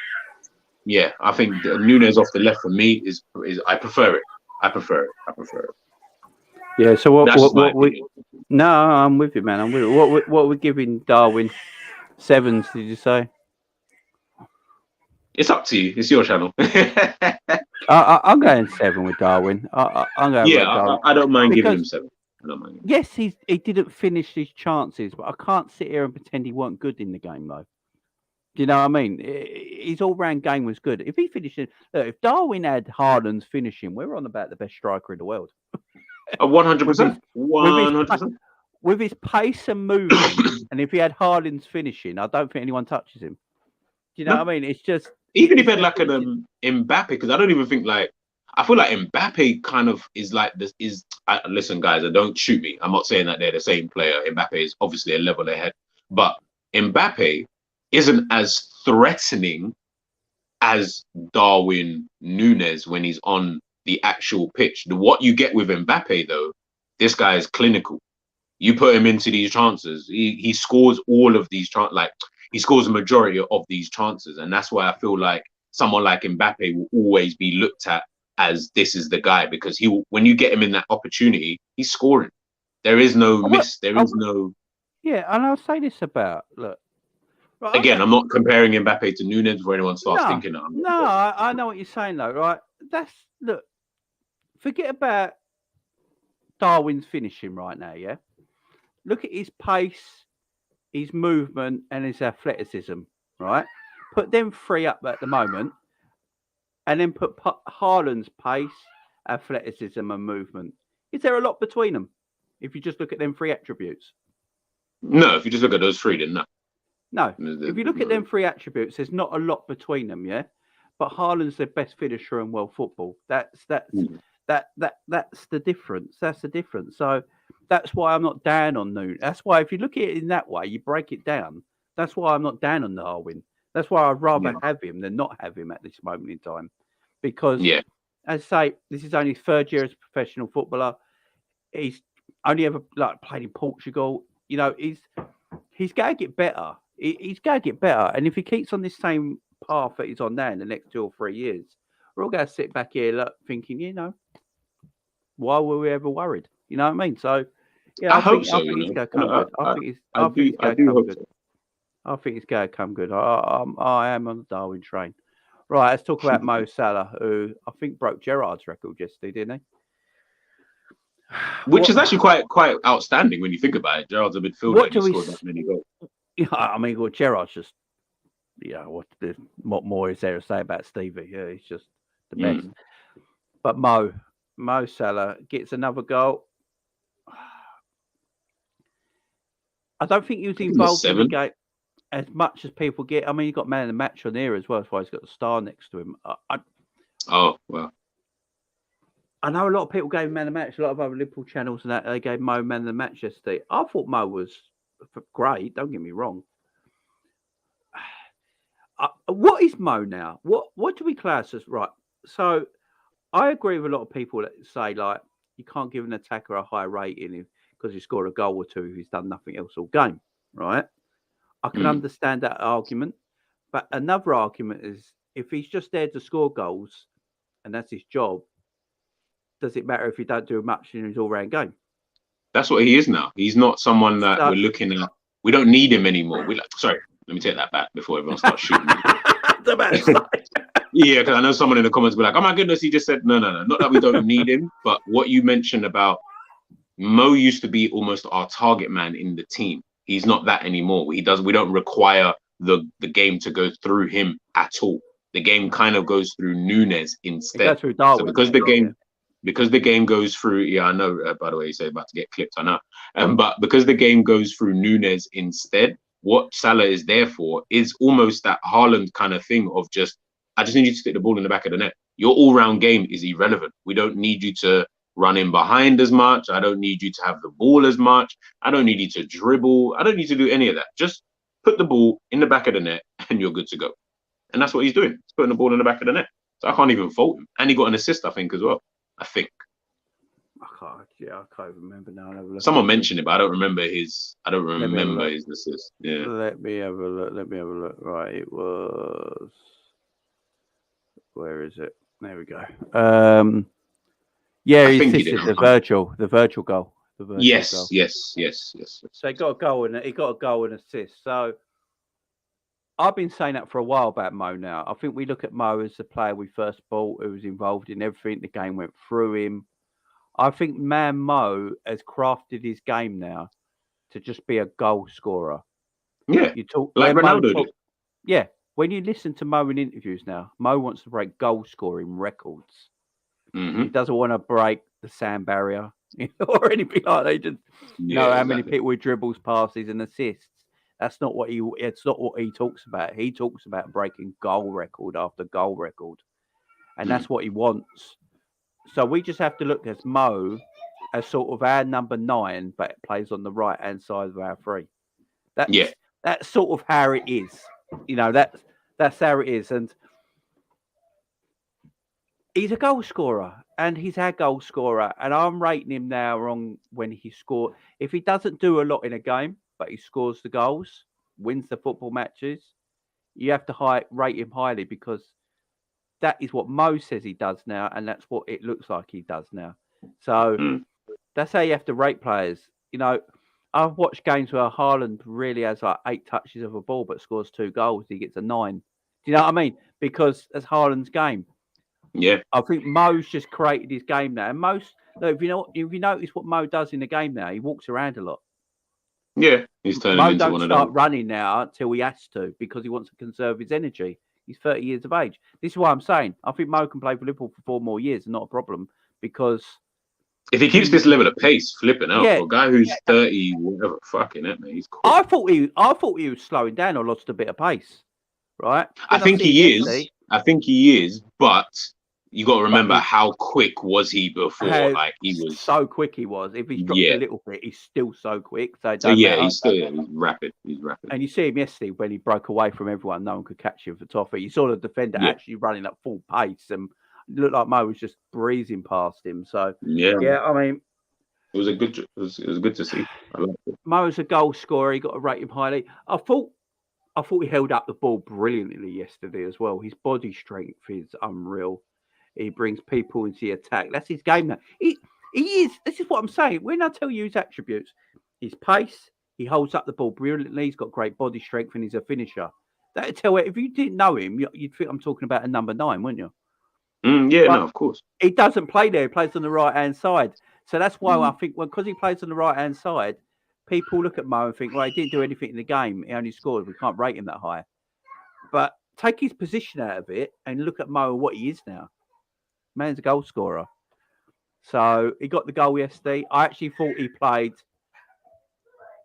yeah, I think Nunez off the left for me is I prefer it. I prefer it. Yeah. So what we? No, I'm with you, man. I'm with you. What we're giving Darwin? 7s? Did you say? It's up to you. It's your channel. I'm going 7 with Darwin. I'm going with Darwin. I don't mind giving him Because 7. I don't mind. yes, he didn't finish his chances, but I can't sit here and pretend he weren't good in the game, though. Do you know what I mean? His all-round game was good. If he finished it, look, if Darwin had Haaland's finishing, we're on about the best striker in the world. 100%. 100%. With his pace and movement, and if he had Haaland's finishing, I don't think anyone touches him. Do you know what I mean? It's just even if he had like an Mbappe, because I don't even think like I feel like Mbappe kind of is like this. Listen, guys, don't shoot me. I'm not saying that they're the same player. Mbappe is obviously a level ahead, but Mbappe isn't as threatening as Darwin Nunez when he's on the actual pitch. What you get with Mbappe, though, this guy is clinical. You put him into these chances, he scores all of these chances. Like he scores a majority of these chances, and that's why I feel like someone like Mbappe will always be looked at as this is the guy, because when you get him in that opportunity, he's scoring. There is no miss. There is no. Yeah, and I'll say this about look. Right, again, I'm not comparing Mbappe to Nunez before anyone starts thinking that. I know what you're saying though, right? Look. Forget about Darwin's finishing right now, yeah? Look at his pace, his movement, and his athleticism, right? Put them 3 up at the moment, and then put Haaland's pace, athleticism, and movement. Is there a lot between them? If you just look at them 3 attributes. No, if you just look at those 3, then no. No, if you look at them 3 attributes, there's not a lot between them, yeah? But Haaland's the best finisher in world football. That's the difference. That's the difference. So that's why I'm not down on Nunez. That's why if you look at it in that way, you break it down. That's why I'm not down on Darwin. That's why I'd rather have him than not have him at this moment in time. Because, as I say, this is only his 3rd year as a professional footballer. He's only ever played in Portugal. You know, he's going to get better. He's going to get better. And if he keeps on this same path that he's on now in the next 2 or 3 years, we're all going to sit back here thinking, you know, why were we ever worried? You know what I mean? So, yeah, I think he's going to come good. I think he's going to come good. I think he's going to come good. I am on the Darwin train. Right, let's talk about Mo Salah, who I think broke Gerrard's record yesterday, didn't he? Which is actually quite outstanding when you think about it. Gerrard's a midfielder and he scored that many goals. Yeah, I mean, well, Gerrard's just, what more is there to say about Stevie? Yeah, he's just the best. But Mo Salah gets another goal. I don't think he was involved in the game as much as people get. I mean, he got man of the match on here as well. That's why he's got the star next to him. Oh, well. I know a lot of people gave man of the match. A lot of other Liverpool channels and that, they gave Mo man of the match yesterday. I thought Mo was great. Don't get me wrong. What is Mo now? What do we class as right? So I agree with a lot of people that say like you can't give an attacker a high rating because he scored a goal or two if he's done nothing else all game, right? I can understand that argument, but another argument is if he's just there to score goals and that's his job, does it matter if he don't do much in his all-round game? That's what he is now. He's not someone that we're looking at. We don't need him anymore. Sorry, let me take that back before everyone starts shooting me. Yeah, because I know someone in the comments will be like, oh my goodness, he just said, no. Not that we don't need him, but what you mentioned about Mo used to be almost our target man in the team. He's not that anymore. We don't require the game to go through him at all. The game kind of goes through Nunez instead. It goes through Darwin, so because the game goes through, I know, by the way, you say about to get clipped, I know. But because the game goes through Nunez instead, what Salah is there for is almost that Haaland kind of thing of I just need you to stick the ball in the back of the net. Your all-round game is irrelevant. We don't need you to run in behind as much. I don't need you to have the ball as much. I don't need you to dribble. I don't need to do any of that. Just put the ball in the back of the net and you're good to go. And that's what he's doing. He's putting the ball in the back of the net. So I can't even fault him. And he got an assist, I think, as well. I can't remember now. Someone mentioned it, but I don't remember his assist. Yeah. Let me have a look. Right, it was. Where is it? There we go. Yeah, he assisted the Virgil goal. Yes. So he got a goal and assist. So I've been saying that for a while about Mo now. I think we look at Mo as the player we first bought, who was involved in everything. The game went through him. I think Mo has crafted his game now to just be a goal scorer. Yeah, You talk like when Mo Ronaldo talk, did. yeah. When you listen to Mo in interviews now, Mo wants to break goal scoring records. Hmm. He doesn't want to break the sand barrier or anything like that. He just know how many people he dribbles, passes, and assists. That's not what it's not what he talks about. He talks about breaking goal record after goal record. And that's what he wants. So we just have to look at Mo as sort of our number 9, but it plays on the right hand side of our 3. That's sort of how it is. You know, that's how it is. And he's a goal scorer, and he's our goal scorer. And I'm rating him now on when he scored. If he doesn't do a lot in a game, but he scores the goals, wins the football matches, you have to rate him highly, because that is what Mo says he does now, and that's what it looks like he does now. So that's how you have to rate players. You know, I've watched games where Haaland really has like 8 touches of a ball but scores 2 goals. He gets a 9. Do you know what I mean? Because that's Haaland's game. Yeah. I think Mo's just created his game now. And if you notice what Mo does in the game now, he walks around a lot. Yeah, he's turning Mo into don't one of start them. running now until he has to, because he wants to conserve his energy. He's 30 years of age. This is why I'm saying I think Mo can play for Liverpool for 4 more years, and not a problem, because If he keeps this level of pace, flipping out for a guy who's 30, whatever, fucking it, man, he's cool. I thought he was slowing down or lost a bit of pace, right? I think he is, but you got to remember how quick was he before? Like he was so quick. He was. If he's dropped a little bit, he's still so quick. So it he's rapid. He's rapid. And you see him yesterday when he broke away from everyone. No one could catch him for toffee. You saw the defender actually running at full pace, and it looked like Mo was just breezing past him. So I mean, it was good to see. I liked it. Mo's a goal scorer. He got to rate him highly. I thought he held up the ball brilliantly yesterday as well. His body strength is unreal. He brings people into the attack. That's his game now. He is. This is what I'm saying. When I tell you his attributes, his pace, he holds up the ball brilliantly. He's got great body strength, and he's a finisher. That'd tell you, if you didn't know him, you'd think I'm talking about a number 9, wouldn't you? No, of course. He doesn't play there. He plays on the right-hand side. So that's why I think, because he plays on the right-hand side, people look at Mo and think, well, he didn't do anything in the game. He only scored. We can't rate him that high. But take his position out of it and look at Mo and what he is now. Man's a goal scorer. So he got the goal yesterday. I actually thought he played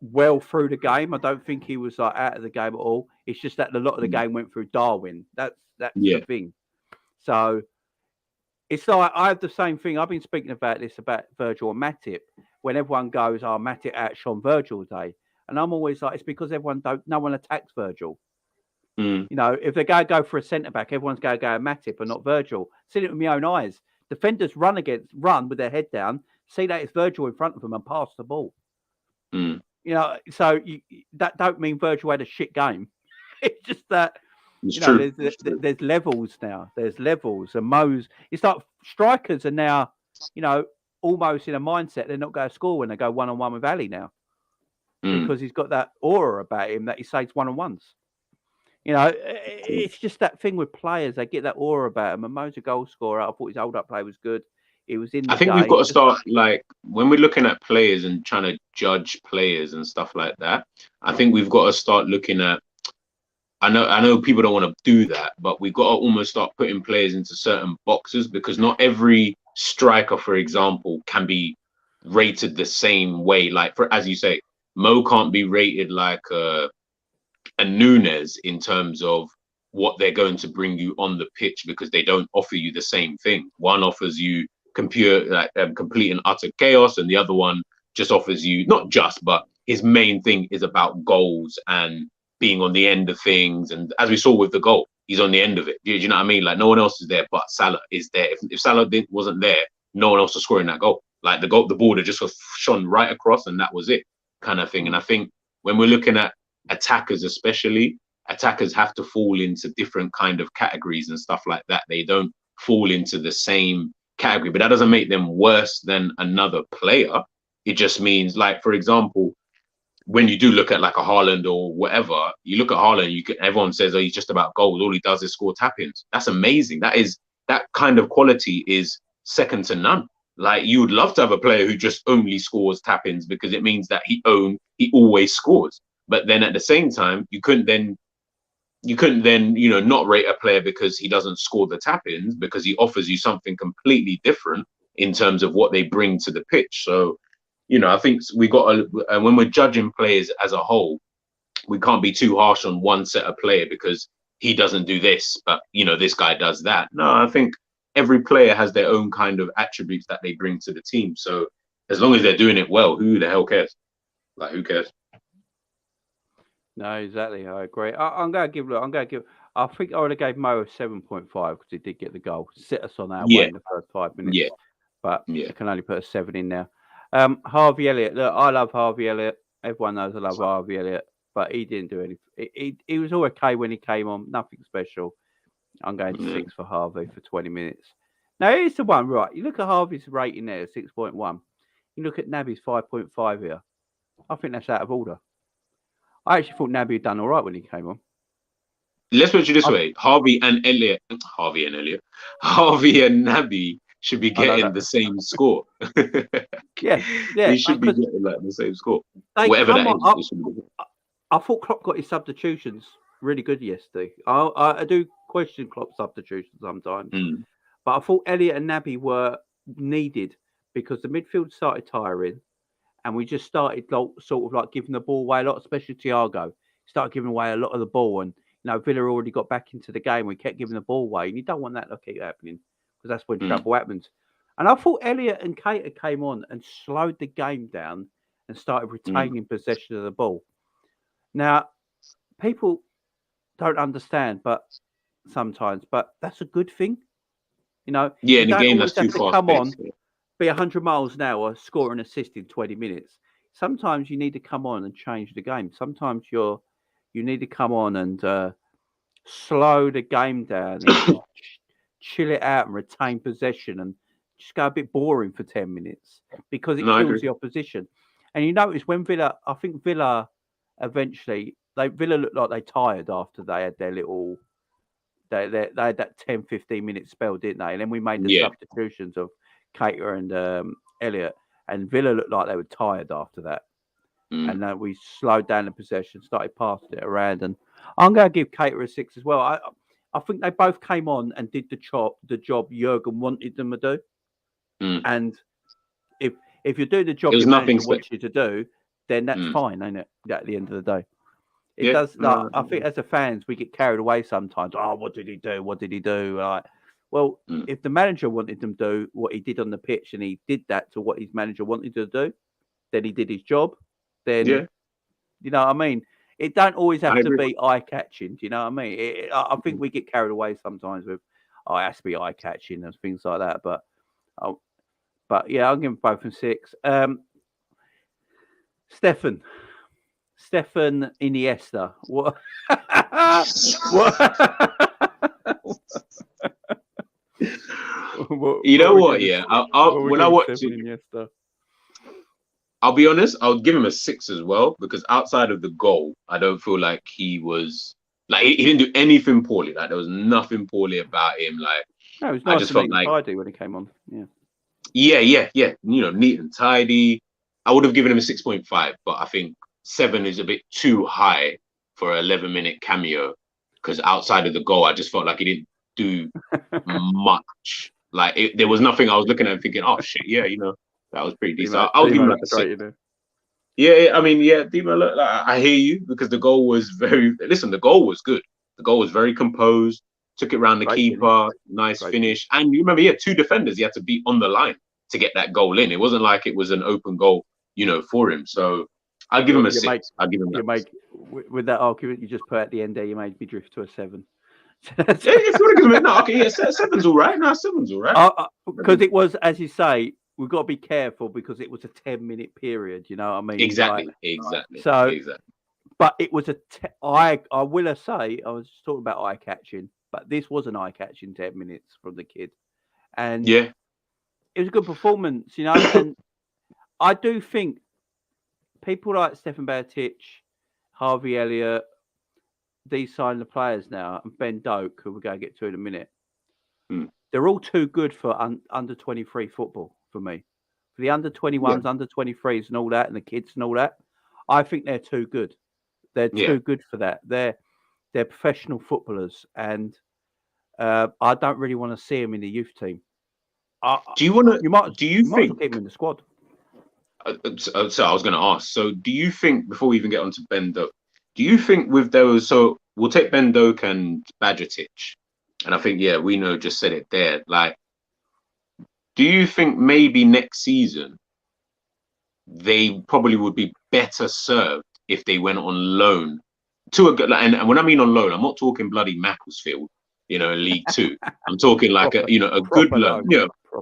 well through the game. I don't think he was like out of the game at all. It's just that a lot of the game went through Darwin. That's the thing. So it's like I have the same thing. I've been speaking about this about Virgil and Matip. When everyone goes, Matip outshone Virgil today. And I'm always like, it's because no one attacks Virgil. You know, if they're going to go for a centre-back, everyone's going to go Matip and not Virgil. Seen it with my own eyes. Defenders run with their head down, see that it's Virgil in front of them and pass the ball. You know, so that don't mean Virgil had a shit game. It's just that, there's levels now. There's levels. And it's like strikers are now, almost in a mindset they're not going to score when they go one-on-one with Ali now. Because he's got that aura about him that he saves one-on-ones. It's just that thing with players. They get that aura about him. And Mo's a goal scorer. I thought his hold-up play was good. It was in the I think game. we've got to start, like, when we're looking at players and trying to judge players and stuff like that, I think we've got to start looking at, I know people don't want to do that, but we've got to almost start putting players into certain boxes, because not every striker, for example, can be rated the same way. Like, as you say, Mo can't be rated like a Nunez in terms of what they're going to bring you on the pitch, because they don't offer you the same thing. One offers you complete and utter chaos, and the other one just offers you, not just, but his main thing is about goals and being on the end of things. And as we saw with the goal, he's on the end of it. Do you know what I mean? Like, no one else is there, but Salah is there. If Salah wasn't there, no one else was scoring that goal. Like, the ball just was shone right across, and that was it, kind of thing. And I think when we're looking at attackers, especially, attackers have to fall into different kind of categories and stuff like that. They don't fall into the same category, but that doesn't make them worse than another player. It just means, like, for example, when you do look at like a Haaland or whatever, you look at Haaland, everyone says, oh, he's just about goals. All he does is score tap-ins. That's amazing. That kind of quality is second to none. Like, you would love to have a player who just only scores tap-ins because it means that he always scores. But then at the same time, you couldn't then, not rate a player because he doesn't score the tap-ins, because he offers you something completely different in terms of what they bring to the pitch. So, I think we got when we're judging players as a whole, we can't be too harsh on one set of player because he doesn't do this, but this guy does that. No, I think every player has their own kind of attributes that they bring to the team. So as long as they're doing it well, who the hell cares? Like, who cares? No, exactly. I agree. I'm going to give. I think I would have gave Mo a 7.5 because he did get the goal. Sit us on our way in the first 5 minutes. Yeah. But I can only put a 7 in now. Harvey Elliott. Look, I love Harvey Elliott. Everyone knows I love Harvey Elliott, but he didn't do anything. He was all okay when he came on. Nothing special. I'm going to 6 for Harvey for 20 minutes. Now, here's the one, right? You look at Harvey's rating there, 6.1. You look at Naby's 5.5 here. I think that's out of order. I actually thought Naby had done all right when he came on. Let's put it this way. Harvey and Naby should be getting the same score. Yeah. They should be getting like the same score. Whatever that is. I thought Klopp got his substitutions really good yesterday. I do question Klopp's substitutions sometimes. But I thought Elliott and Naby were needed because the midfield started tiring and we just started sort of like giving the ball away a lot, especially Thiago. Started giving away a lot of the ball and, Villa already got back into the game. We kept giving the ball away and you don't want that to keep happening because that's when trouble happens. And I thought Elliott and Keita came on and slowed the game down and started retaining possession of the ball. Now, people don't understand, but that's a good thing. In a game that's too fast come on, be 100 miles an hour, score an assist in 20 minutes. Sometimes you need to come on and change the game. Sometimes you need to come on and slow the game down and chill it out and retain possession and just go a bit boring for 10 minutes because it kills the opposition. And you notice when Villa eventually, Villa looked like they tired after they had their little... They had that 10, 15-minute spell, didn't they? And then we made the substitutions of Keita and Elliott. And Villa looked like they were tired after that. And we slowed down the possession, started passing it around. And I'm going to give Keita a 6 as well. I think they both came on and did the job Jurgen wanted them to do. And if you do the job your manager wants you to do, then that's fine, ain't it? At the end of the day. It does. I think as a fans, we get carried away sometimes. Oh, what did he do? What did he do? Well, if the manager wanted them to do what he did on the pitch and he did that to what his manager wanted to do, then he did his job. Then, you know what I mean? It don't always have to be eye-catching. Do you know what I mean? I think we get carried away sometimes with, it has to be eye-catching and things like that. But yeah, I'll give them both a 6. Stefan Iniesta. What? You know what? Yeah, when I watch it, I'll be honest. I'll give him a 6 as well because outside of the goal, I don't feel like he was he didn't do anything poorly. Like there was nothing poorly about him. Like no, it was nice and neat and tidy when he came on. Yeah. Neat and tidy. I would have given him a 6.5, but I think 7 is a bit too high for an 11-minute cameo because outside of the goal, I just felt like he didn't do much. There was nothing I was looking at and thinking, oh shit, that was pretty decent. I'll give him a 6. Yeah, I mean, Dima, look, I hear you because the goal was the goal was good. The goal was very composed, took it around the keeper, nice finish. And you remember, 2 defenders he had to beat on the line to get that goal in. It wasn't like it was an open goal, for him. So I'll give him a 6. I'll give him that. With that argument you just put at the end there, you made me drift to a 7. If you want to give him no, okay, 7's all right. No, 7's all right. Because it was, as you say, we've got to be careful because it was a 10-minute period. You know what I mean? Exactly. So, but it was I will say, I was talking about eye-catching, but this was an eye-catching 10 minutes from the kid. And it was a good performance, And I do think people like Stefan Bajcetic, Harvey Elliott, these signing the players now, and Ben Doak, who we're going to get to in a minute, they're all too good for under 23 football for me. For the under 21s, under 23s, and all that, and the kids and all that, I think they're too good. They're too good for that. They're professional footballers, and I don't really want to see them in the youth team. Do you want to? You might think keep them in the squad? So I was going to ask. So do you think, before we even get onto Ben Doak, do you think with those? So we'll take Ben Doak and Bajcetic, and I think we know just said it there. Like, do you think maybe next season they probably would be better served if they went on loan to a good? And when I mean on loan, I'm not talking bloody Macclesfield, in League Two. I'm talking like a good loan,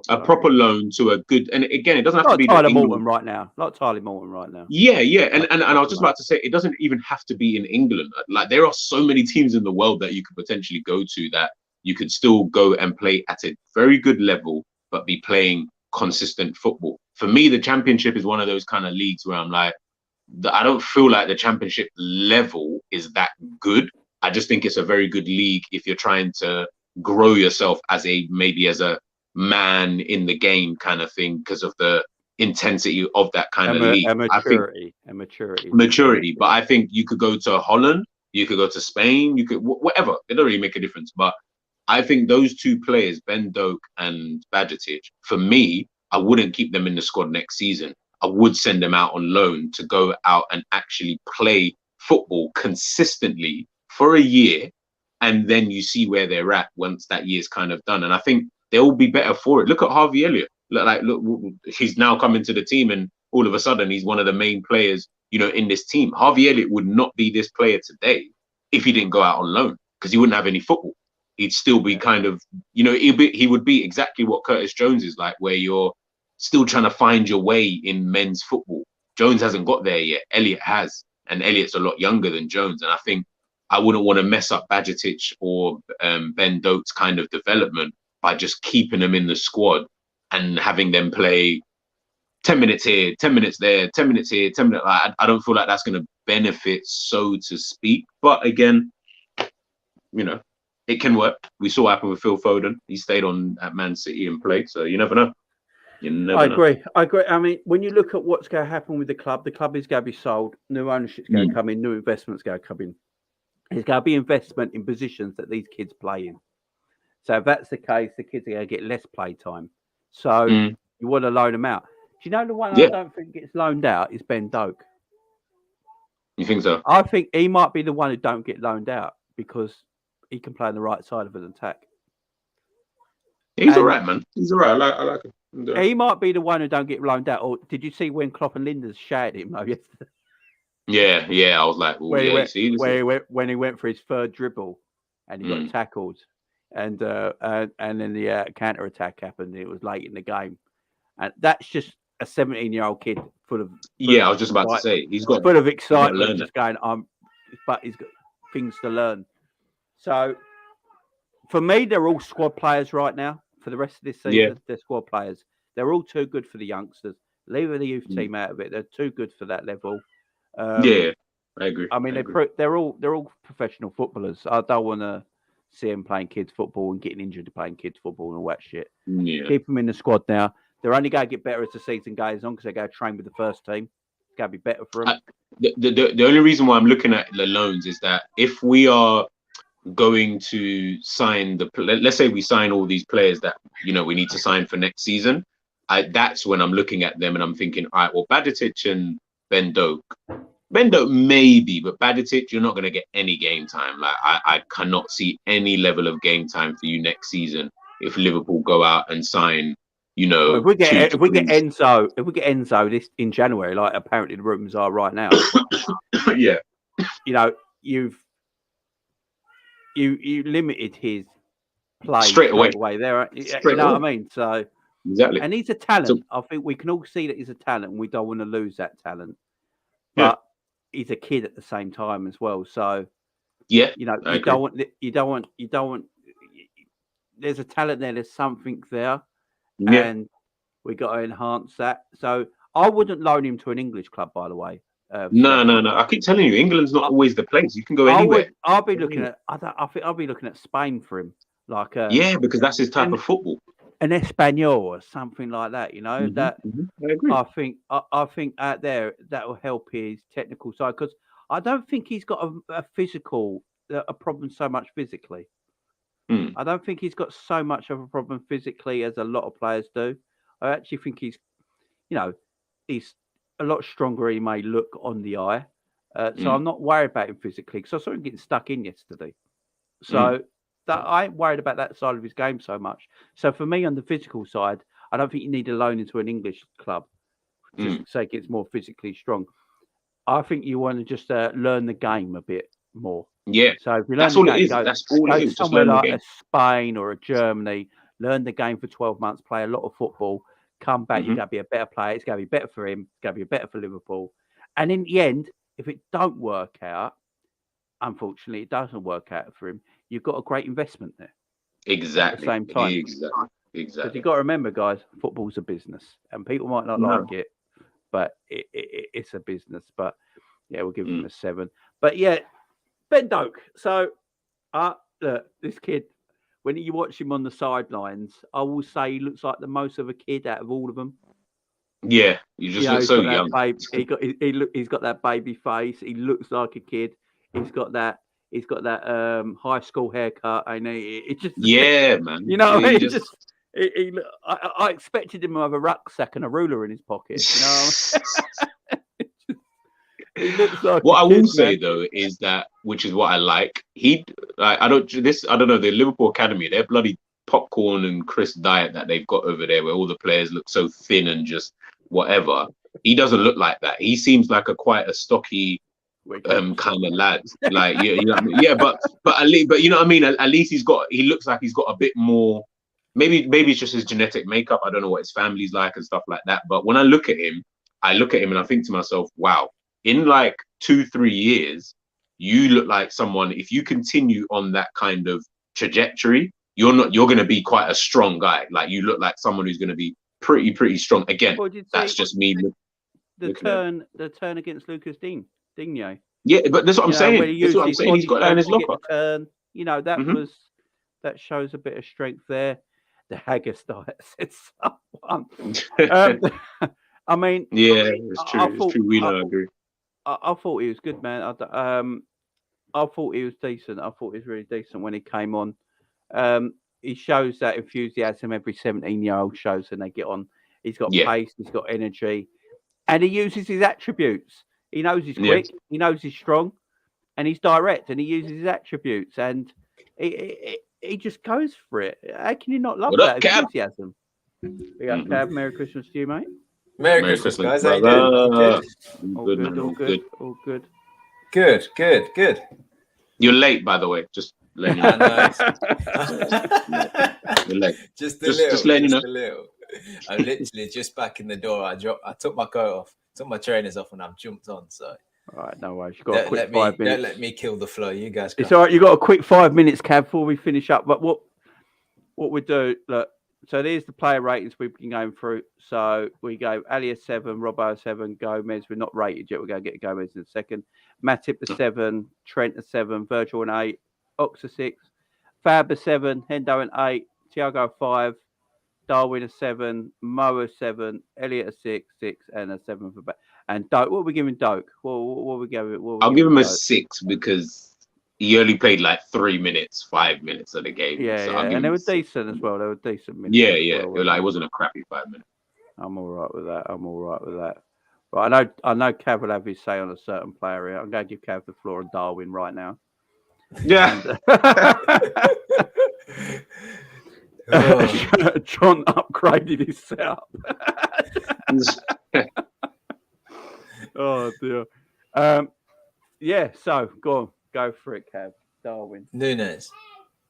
a proper loan to a good. And again, it doesn't have to be Tyler Morton right now. Not Tyler Morton right now. Yeah. And I was just about to say, it doesn't even have to be in England. Like, there are so many teams in the world that you could potentially go to that you could still go and play at a very good level, but be playing consistent football. For me, the Championship is one of those kind of leagues where I'm like, I don't feel like the Championship level is that good. I just think it's a very good league if you're trying to grow yourself as a man in the game kind of thing, because of the intensity of that kind of league. Maturity. But I think you could go to Holland, you could go to Spain, you could whatever. It don't really make a difference. But I think those two players, Ben Doak and Bajcetic, for me, I wouldn't keep them in the squad next season. I would send them out on loan to go out and actually play football consistently for a year, and then you see where they're at once that year's kind of done. And I think they'll be better for it. Look at Harvey Elliott. Look, he's now come into the team, and all of a sudden he's one of the main players, in this team. Harvey Elliott would not be this player today if he didn't go out on loan, because he wouldn't have any football. He'd still be kind of, he would be exactly what Curtis Jones is like, where you're still trying to find your way in men's football. Jones hasn't got there yet. Elliott has, and Elliott's a lot younger than Jones. And I think I wouldn't want to mess up Bajcetic or Ben Doak's kind of development by just keeping them in the squad and having them play 10 minutes here, 10 minutes there, 10 minutes here, 10 minutes. I don't feel like that's going to benefit, so to speak. But again, it can work. We saw what happened with Phil Foden. He stayed on at Man City and played. So you never know. I agree. I mean, when you look at what's going to happen with the club is going to be sold. New ownership's going to come in. New investments going to come in. There's going to be investment in positions that these kids play in. So if that's the case, the kids are going to get less play time. So you want to loan them out. Do you know the one I don't think gets loaned out is Ben Doak? You think so? I think he might be the one who don't get loaned out because he can play on the right side of an attack. He's all right, man. He's all right. I like him. He might be the one who don't get loaned out. Or did you see when Klopp and Linders shouted him yesterday? Yeah. I was like, when he went for his third dribble and he got tackled, and then the counter attack happened. It was late in the game, and that's just a 17-year-old kid full of I was just about to say he's got full of excitement, just going but he's got things to learn. So for me, they're all squad players right now. For the rest of this season, they're squad players. They're all too good for the youngsters. Leave the youth team out of it. They're too good for that level. I agree. I mean, they're all professional footballers. I don't want to see them playing kids football and getting injured playing kids football and all that shit. Yeah. Keep them in the squad now. They're only going to get better as the season goes on because they're going to train with the first team. It's going to be better for them. The only reason why I'm looking at the loans is that if we are going to sign let's say we sign all these players that we need to sign for next season, that's when I'm looking at them and I'm thinking, all right, well, Bajcetic and Ben Doak maybe, but Bajcetic, you're not going to get any game time. Like I cannot see any level of game time for you next season if Liverpool go out and sign. If we get Enzo this in January, like apparently the rumors are right now, you limited his play straight away there. What I mean? So exactly. And he's a talent. I think we can all see that he's a talent, and we don't want to lose that talent. But he's a kid at the same time as well. So you don't want. There's a talent there. There's something there, and we got to enhance that. So I wouldn't loan him to an English club, by the way. No. I keep telling you, England's not always the place. You can go anywhere. I'll be looking at. I think I'll be looking at Spain for him. Like yeah, because that's his type of football. An Espanol or something like that. You know that. I agree. I think out there that will help his technical side because I don't think he's got a problem so much physically. I don't think he's got so much of a problem physically as a lot of players do. I actually think he's a lot stronger. He may look on the eye, so I'm not worried about him physically because I saw him getting stuck in yesterday. So that I ain't worried about that side of his game so much. So for me, on the physical side, I don't think you need a loan into an English club just to say it's more physically strong. I think you want to just learn the game a bit more. Yeah, so if you learn that's all it is. That's all it is. Just somewhere learn like the game. a Spain or a Germany, learn the game for 12 months, play a lot of football, come back, you're going to be a better player. It's going to be better for him. It's going to be better for Liverpool. And in the end, if it don't work out, unfortunately, it doesn't work out for him. You've got a great investment there. Exactly. At the same time. Exactly. Because you've got to remember, guys, football's a business, and people might not like it, but it's a business. But yeah, we'll give him a 7. But yeah, Ben Doak. So, look, this kid, when you watch him on the sidelines, I will say he looks like the most of a kid out of all of them. Yeah, you just look so young. He's got that baby face. He looks like a kid. He's got that high school haircut. I know. It just man. You know, I expected him to have a rucksack and a ruler in his pocket. You know. He looks like what I will say though is that, which is what I like. I don't know, the Liverpool Academy, their bloody popcorn and crisp diet that they've got over there, where all the players look so thin and just whatever. He doesn't look like that. He seems like quite a stocky kind of lad. Like you know what I mean? Yeah, but at least, but you know what I mean. At least he looks like he's got a bit more. Maybe it's just his genetic makeup. I don't know what his family's like and stuff like that. But when I look at him and I think to myself, wow. In like 2-3 years, you look like someone. If you continue on that kind of trajectory, you're going to be quite a strong guy. Like you look like someone who's going to be pretty strong. Again, that's just me. The turn against Lucas Digne. Yeah, but that's what I'm saying. That's what I'm saying. He's got that in his locker. Turn. You know, that shows a bit of strength there. The Haggis diet said someone. I mean, yeah, it's true. It's true. We know. I agree. I thought he was good, man. I thought he was decent. I thought he was really decent when he came on. He shows that enthusiasm every 17-year-old shows when they get on. He's got pace, he's got energy, and he uses his attributes. He knows he's quick, he knows he's strong, and he's direct, and he uses his attributes, and he just goes for it. How can you not love that enthusiasm? We got Cav. Merry Christmas to you, mate. Merry Christmas, guys. How you doing? All good. Good. You're late, by the way. Just letting you know. You're late. Just letting you know. A little. I'm literally just back in the door. I took my coat off, took my trainers off, and I've jumped on. So. All right, no worries. You've got a quick 5 minutes. Don't let me kill the flow. You guys. It's all right. You've got a quick 5 minutes, Cav, before we finish up. But what we do, look. So there's the player ratings we've been going through. So we go Ali a 7, Robbo a 7, Gomez. We're not rated yet. We're going to get Gomez in a second. Matip a 7, Trent a 7, Virgil an 8, Ox a 6, Fab a 7, Hendo an 8, Thiago a 5, Darwin a 7, Mo a 7, Elliot a 6, and a 7 for back. And Doak, what are we giving Doak? What are we giving? I'll give him a 6 because he only played like 5 minutes of the game. Yeah, so and they were decent as well. They were decent minutes. Yeah. It wasn't a crappy 5 minutes. I'm all right with that. Right, I know Cav will have his say on a certain player here. I'm going to give Cav the floor on Darwin right now. Yeah. John upgraded his setup. Oh dear. So go for it, Cav. Darwin Nunez.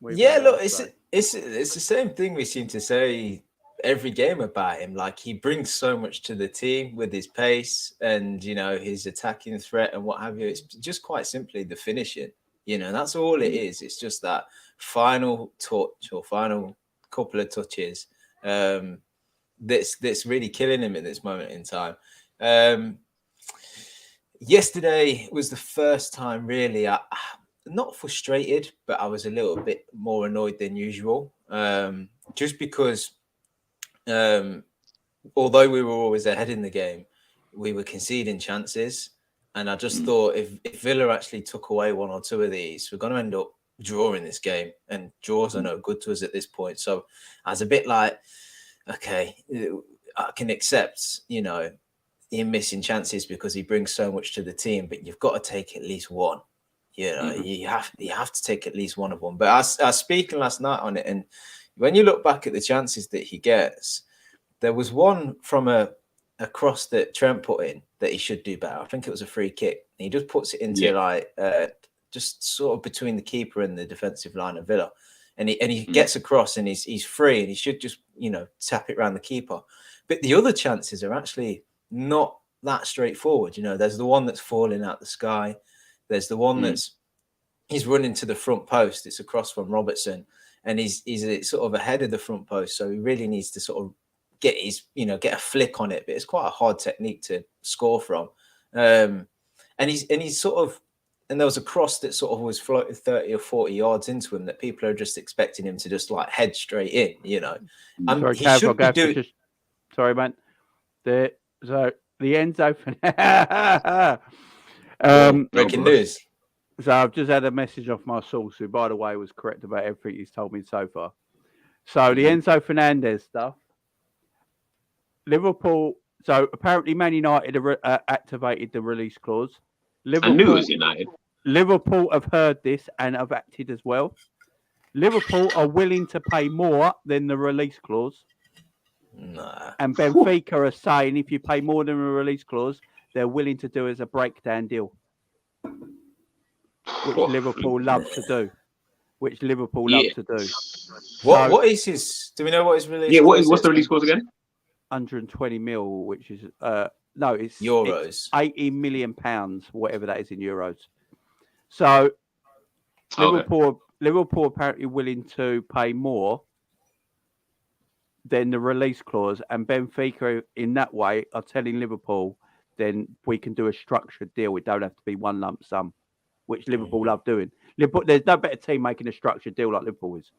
Look, it's the same thing we seem to say every game about him. Like he brings so much to the team with his pace and his attacking threat and what have you. It's just quite simply the finishing. That's all it is. It's just that final touch or final couple of touches that's really killing him at this moment in time. yesterday was the first time really not frustrated, but I was a little bit more annoyed than usual. Just because although we were always ahead in the game, we were conceding chances. And I just thought if Villa actually took away one or two of these, we're going to end up drawing this game. And draws are no good to us at this point. So I was a bit like, okay, I can accept, him missing chances because he brings so much to the team, but you've got to take at least one. You have to take at least one of them. But I was speaking last night on it, and when you look back at the chances that he gets, there was one from a cross that Trent put in that he should do better. I think it was a free kick. And he just puts it into just sort of between the keeper and the defensive line of Villa. And he gets across and he's free and he should just, tap it around the keeper. But the other chances are actually not that straightforward. There's the one that's falling out the sky. There's the one he's running to the front post. It's across from Robertson and he's sort of ahead of the front post. So he really needs to sort of get a flick on it, but it's quite a hard technique to score from. And he's sort of, and there was a cross that sort of was floated 30 or 40 yards into him that people are just expecting him to just like head straight in, Sorry, he should be doing... Sorry, man. The Enzo breaking news. So I've just had a message off my source, who, by the way, was correct about everything he's told me so far. So the Enzo Fernandez stuff, Liverpool. So apparently, Man United activated the release clause. Liverpool, I knew it was United. Liverpool have heard this and have acted as well. Liverpool are willing to pay more than the release clause. Nah. And Benfica are saying if you pay more than a release clause, they're willing to do as a breakdown deal, which Liverpool love to do. What is his? Do we know what his release? Yeah, what's the release clause again? 120 mil, which is it's euros. It's 80 million pounds, whatever that is in euros. So Liverpool apparently willing to pay more than the release clause, and Benfica in that way are telling Liverpool, then we can do a structured deal. It don't have to be one lump sum, which Liverpool love doing. There's no better team making a structured deal like Liverpool is.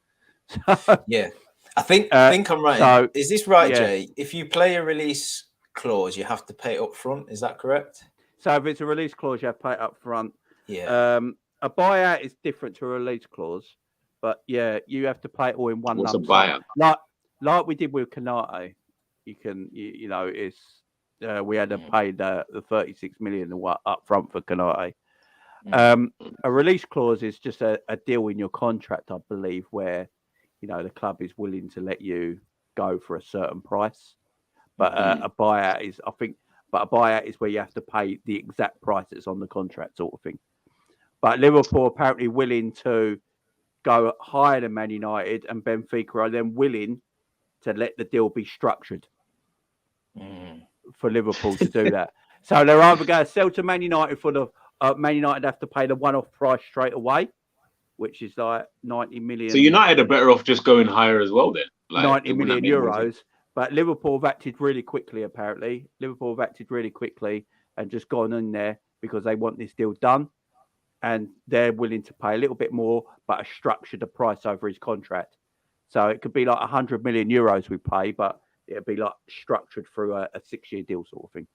So, yeah, I think I'm right. So, is this right, Jay? If you play a release clause, you have to pay it up front. Is that correct? So if it's a release clause, you have to pay it up front. Yeah. A buyout is different to a release clause, but yeah, you have to pay it all in one lump sum. What's a buyout? Like we did with Canate. It's we had to pay the 36 million up front for Canate. A release clause is just a deal in your contract, I believe, where the club is willing to let you go for a certain price. But a buyout is, a buyout is where you have to pay the exact price that's on the contract, sort of thing. But Liverpool apparently willing to go higher than Man United, and Benfica are then willing to let the deal be structured for Liverpool to do that. So they're either going to sell to Man United for the Man United have to pay the one-off price straight away, which is like 90 million. So United are better off just going higher as well then. 90 million euros. But Liverpool have acted really quickly, apparently. Liverpool have acted really quickly and just gone in there because they want this deal done. And they're willing to pay a little bit more, but a structured price over his contract. So it could be like 100 million euros we pay, but it'd be like structured through a 6-year deal sort of thing.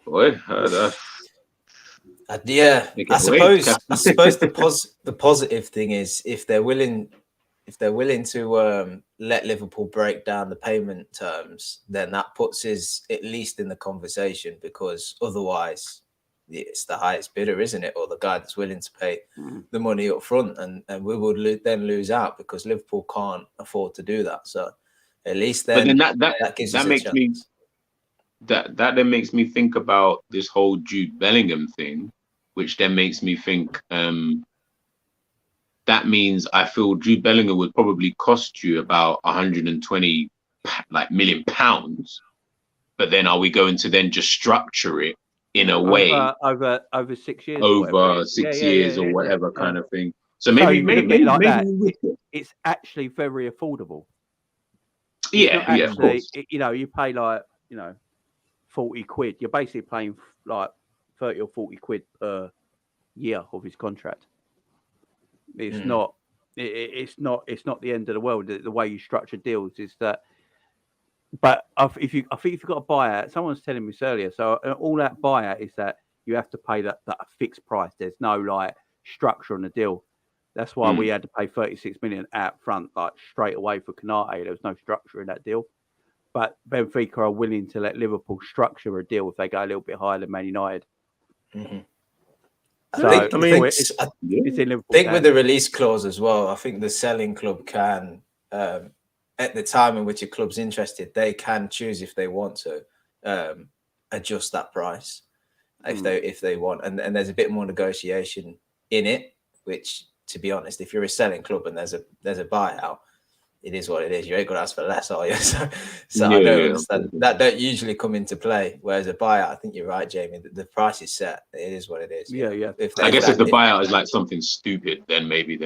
Boy, yeah, I suppose the positive thing is if they're willing to let Liverpool break down the payment terms, then that puts us at least in the conversation, because otherwise it's the highest bidder, isn't it? Or the guy that's willing to pay the money up front, and we would then lose out because Liverpool can't afford to do that. So at least then, that gives us a chance. That then makes me think about this whole Jude Bellingham thing, which then makes me think that means I feel Jude Bellingham would probably cost you about 120 million pounds, but then are we going to then just structure it in a way over 6 years, over 6 years or whatever kind of thing? So maybe like that. It's actually very affordable. Yeah, of course. You pay like 40 quid. You're basically paying like 30 or 40 quid per year of his contract. It's not. It's not the end of the world. The way you structure deals is that. But I think if you've got a buyout, someone was telling me this earlier. So all that buyout is that you have to pay that fixed price. There's no like structure on the deal. That's why we had to pay 36 million out front, like straight away for Konate. There was no structure in that deal. But Benfica are willing to let Liverpool structure a deal if they go a little bit higher than Man United. Mm-hmm. So I think it's in Liverpool. I think with the release clause as well, I think the selling club can, at the time in which a club's interested, they can choose if they want to adjust that price if they want, and there's a bit more negotiation in it. Which, to be honest, if you're a selling club and there's a buyout, it is what it is. You ain't gonna ask for less, are you? So I don't understand. That don't usually come into play. Whereas a buyout, I think you're right, Jamie. The price is set. It is what it is. Yeah. I guess if the buyout is like something stupid, then maybe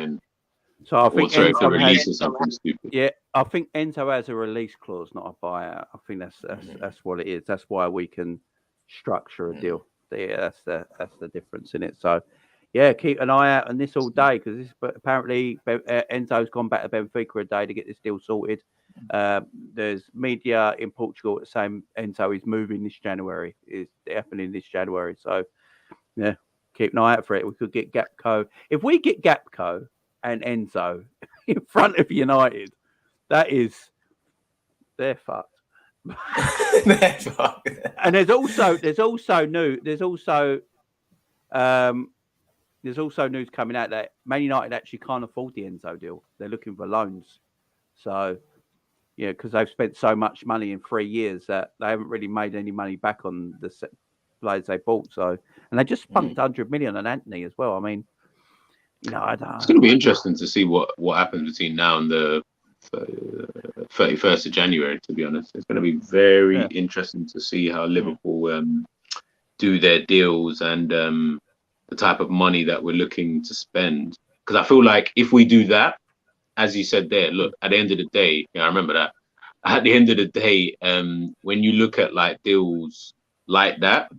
So I think if the release is something stupid. Yeah, I think Enzo has a release clause, not a buyout. I think that's what it is. That's why we can structure a deal. Yeah, that's the difference in it. So, yeah, keep an eye out on this all day because apparently Enzo's gone back to Benfica a day to get this deal sorted. There's media in Portugal saying Enzo is moving this January. Is happening this January. So, yeah, keep an eye out for it. We could get Gakpo. If we get Gakpo and Enzo in front of United, they're fucked. They're fucked. And there's also news coming out that Man United actually can't afford the Enzo deal. They're looking for loans. So, yeah, because they've spent so much money in 3 years that they haven't really made any money back on the players they bought. So, and they just spunked 100 million on Anthony as well. I mean, you know, it's going to be interesting to see what happens between now and the 31st of January, to be honest. It's going to be very interesting to see how Liverpool do their deals and the type of money that we're looking to spend. Because I feel like if we do that, as you said there, look, at the end of the day, I remember that. At the end of the day, when you look at like deals like that,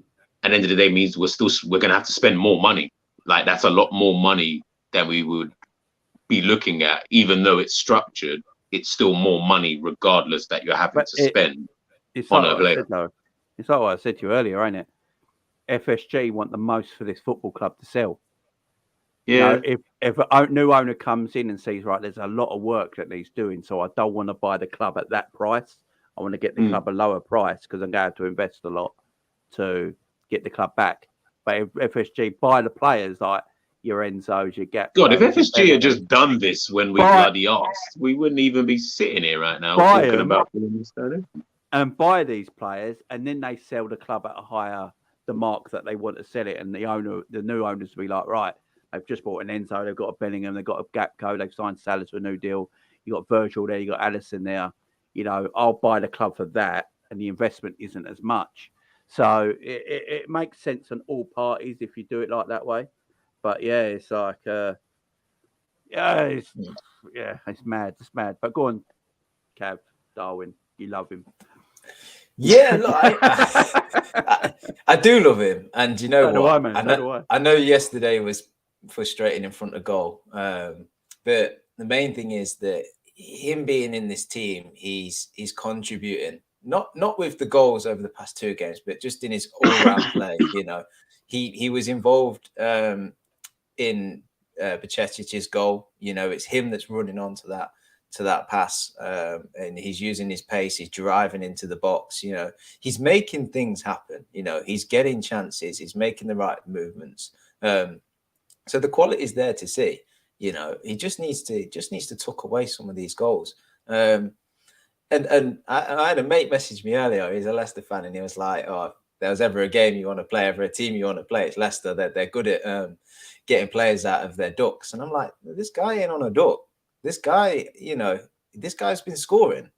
at the end of the day means we're going to have to spend more money. Like that's a lot more money than we would be looking at, even though it's structured. It's still more money, regardless that you're having to spend on a player. It's like what I said to you earlier, ain't it? FSG want the most for this football club to sell. Yeah. You know, if a new owner comes in and sees, right, there's a lot of work that needs doing, so I don't want to buy the club at that price. I want to get the club a lower price because I'm going to have to invest a lot to get the club back. But if FSG buy the players like your Enzos, your Gakpo. God, if FSG had just done this when we bloody asked, we wouldn't even be sitting here right now talking about and buy these players, and then they sell the club at a higher the mark that they want to sell it, and the new owners will be like, right, they've just bought an Enzo, they've got a Bellingham, they've got a Gakpo, they've signed Salah to a new deal. You got Virgil there, you got Alisson there. You know, I'll buy the club for that, and the investment isn't as much. So it makes sense on all parties if you do it like that way. But yeah, it's like, it's mad. It's mad. But go on, Cav, Darwin, you love him. Yeah, look, I do love him, and you know what? I know yesterday was frustrating in front of goal, but the main thing is that him being in this team, he's contributing. Not with the goals over the past 2 games, but just in his all-round play. You know, he was involved in Bajcetic's goal. You know, it's him that's running onto that pass, and he's using his pace. He's driving into the box. You know, he's making things happen. You know, he's getting chances. He's making the right movements. So the quality is there to see. You know, he just needs to tuck away some of these goals. And I had a mate message me earlier. He's a Leicester fan, and he was like, "Oh, if there was ever a game you want to play, ever a team you want to play, it's Leicester. They're good at getting players out of their ducks." And I'm like, this guy ain't on a duck. This guy, you know, this guy's been scoring.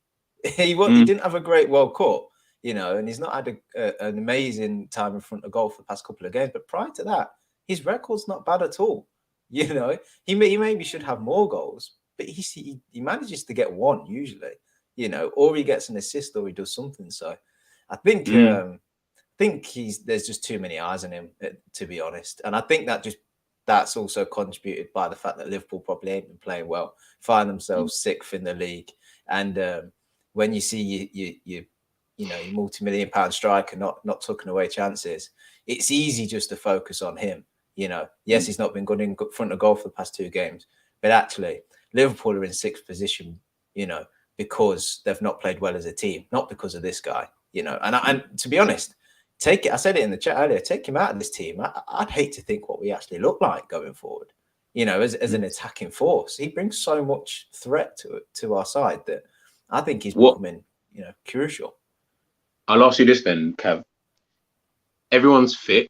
He didn't have a great World Cup, you know, and he's not had an amazing time in front of goal for the past couple of games. But prior to that, his record's not bad at all. You know, he maybe should have more goals, but he manages to get one usually. You know, or he gets an assist or he does something. So I think think there's just too many eyes on him, to be honest. And I think that's also contributed by the fact that Liverpool probably ain't been playing well, find themselves sixth in the league. And when you see your multi-million-pound striker not tucking away chances, it's easy just to focus on him. Yes, he's not been good in front of goal for the past 2 games, but actually Liverpool are in 6th position, because they've not played well as a team, not because of this guy, And to be honest, I said it in the chat earlier, take him out of this team. I'd hate to think what we actually look like going forward, as an attacking force. He brings so much threat to our side that I think he's becoming, crucial. I'll ask you this then, Kev. Everyone's fit.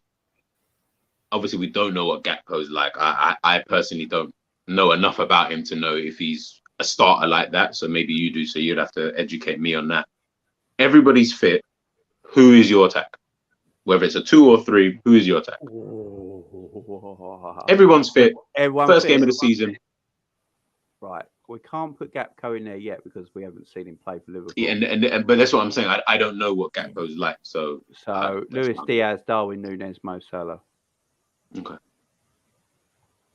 Obviously, we don't know what Gakpo's like. I personally don't know enough about him to know if he's a starter like that. So maybe you do. So you'd have to educate me on that. Everybody's fit. Who is your attack? Whether it's a 2 or 3, who is your attack? Everyone's fit. First game of the season. Right. We can't put Gakpo in there yet because we haven't seen him play for Liverpool. Yeah, but that's what I'm saying. I don't know what Gakpo's like. So Luis Diaz, Darwin Nunez, Mo Salah. Okay.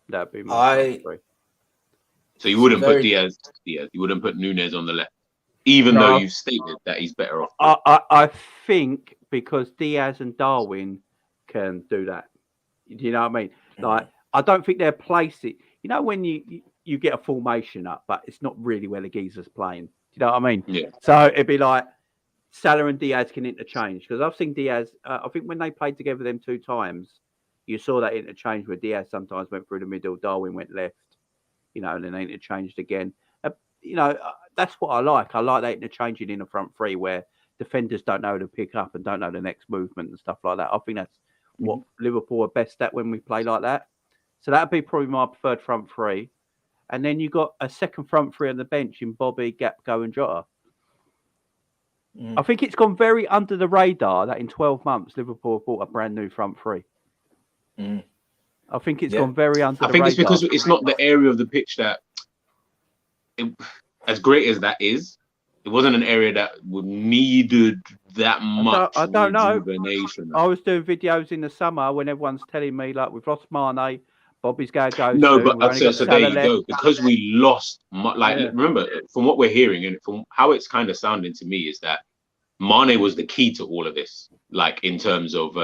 That'd be my three. So you wouldn't put Diaz. You wouldn't put Nunez on the left, even though you've stated that he's better off. I think because Diaz and Darwin can do that. Do you know what I mean? Like, I don't think they're placing. When you get a formation up, but it's not really where the geezer's playing. Do you know what I mean? Yeah. So it'd be like Salah and Diaz can interchange, because I've seen Diaz. I think when they played together them 2 times, you saw that interchange where Diaz sometimes went through the middle, Darwin went left, and then they interchanged again. That's what I like. I like that interchanging in the front 3 where defenders don't know to pick up and don't know the next movement and stuff like that. I think that's what Liverpool are best at when we play like that. So that'd be probably my preferred front 3. And then you got a second front 3 on the bench in Bobby, Gakpo and Jota. I think it's gone very under the radar that in 12 months, Liverpool have bought a brand new front 3. I think it's gone very under the radar. I think it's because it's not the area of the pitch that, as great as that is, it wasn't an area that would needed that much. I don't know. I was doing videos in the summer when everyone's telling me, like, we've lost Mane, Bobby's going to go. No, but so there you go. Because we lost, remember, from what we're hearing and from how it's kind of sounding to me is that Mane was the key to all of this. Like, in terms of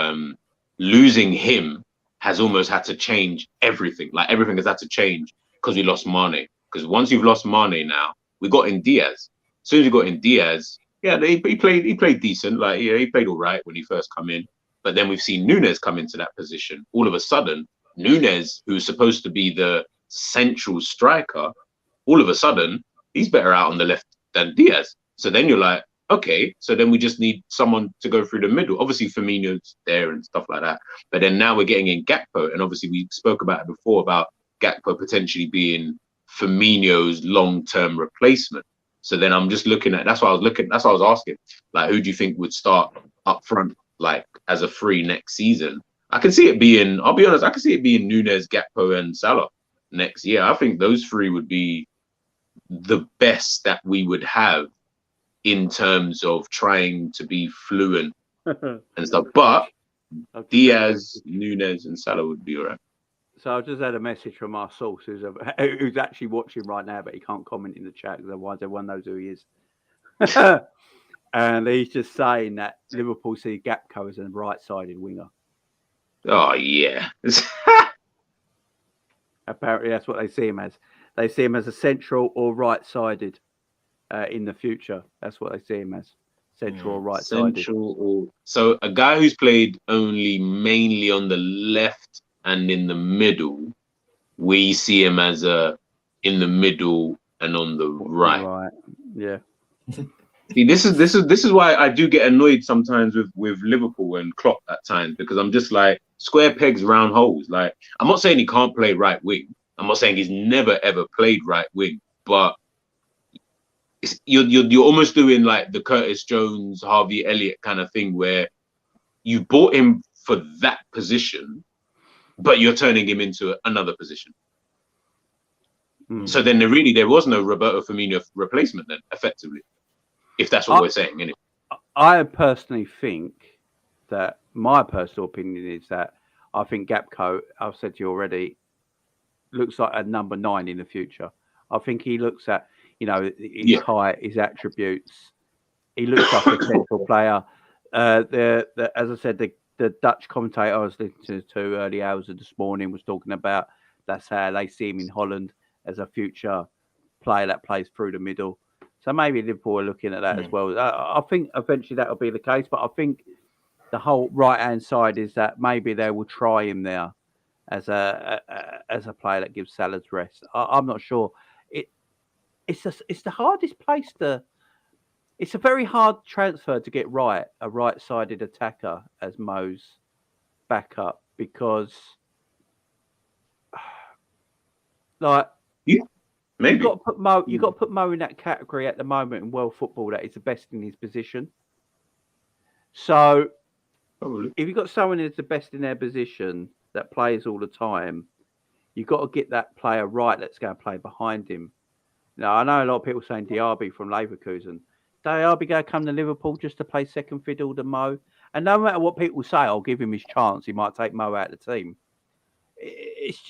losing him has almost had to change everything. Like, everything has had to change because we lost Mane. Because once you've lost Mane now, we got in Diaz. As soon as you got in Diaz, he played decent. Like, he played all right when he first come in. But then we've seen Nunez come into that position. All of a sudden, Nunez, who's supposed to be the central striker, all of a sudden, he's better out on the left than Diaz. So then you're like, okay, so then we just need someone to go through the middle. Obviously, Firmino's there and stuff like that. But then now we're getting in Gakpo. And obviously, we spoke about it before about Gakpo potentially being Firmino's long-term replacement. So then I'm just looking at, that's what I was asking. Like, who do you think would start up front, like, as a free next season? I can see it being, I'll be honest, I can see it being Nunez, Gakpo, and Salah next year. I think those 3 would be the best that we would have in terms of trying to be fluent and stuff. But Diaz, Nunez, and Salah would be all right. So I just had a message from our source who's actually watching right now, but he can't comment in the chat because otherwise everyone knows who he is. And he's just saying that Liverpool see Gakpo as a right-sided winger. Oh, yeah. Apparently that's what they see him as. They see him as a central or right-sided in the future. That's what they see him as. Central or right-sided. So a guy who's played only mainly on the left and in the middle, we see him as in the middle and on the right. Right. Yeah. See, this is why I do get annoyed sometimes with Liverpool and Klopp at times, because I'm just like, square pegs, round holes. Like, I'm not saying he can't play right wing. I'm not saying he's never ever played right wing, but you're almost doing like the Curtis Jones, Harvey Elliott kind of thing, where you bought him for that position, but you're turning him into another position. So then there was no Roberto Firmino replacement then, effectively, if that's what we're saying, innit? I personally think that my personal opinion is that I think Gakpo, I've said to you already, looks like a number 9 in the future. I think he looks at, his height, his attributes. He looks like a central player. As I said, the Dutch commentator I was listening to early hours of this morning was talking about that's how they see him in Holland as a future player that plays through the middle. So maybe Liverpool are looking at that as well. I think eventually that will be the case, but I think the whole right-hand side is that maybe they will try him there as a player that gives Salah's rest. I'm not sure. It's the hardest place to. It's a very hard transfer to get right, a right-sided attacker as Mo's backup, because maybe you've got to put Mo in that category at the moment in world football that is the best in his position. So probably. If you've got someone who's the best in their position that plays all the time, you've got to get that player right that's going to play behind him. Now, I know a lot of people saying Diaby from Leverkusen. Diaby going to come to Liverpool just to play second fiddle to Mo. And no matter what people say, I'll give him his chance. He might take Mo out of the team. It's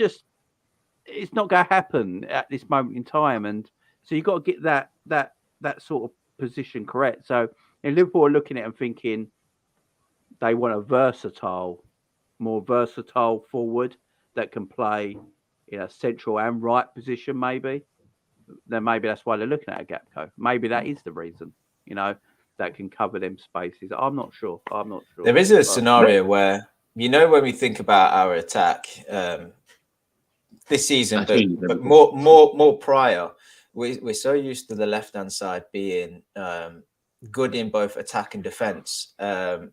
not going to happen at this moment in time. And so you've got to get that sort of position correct. So Liverpool are looking at it and thinking they want a more versatile forward that can play in a central and right position, maybe. Then maybe that's why they're looking at a Gakpo. Maybe that is the reason, that can cover them spaces. I'm not sure. There is a scenario where, when we think about our attack this season, but more prior, we're so used to the left-hand side being good in both attack and defence, and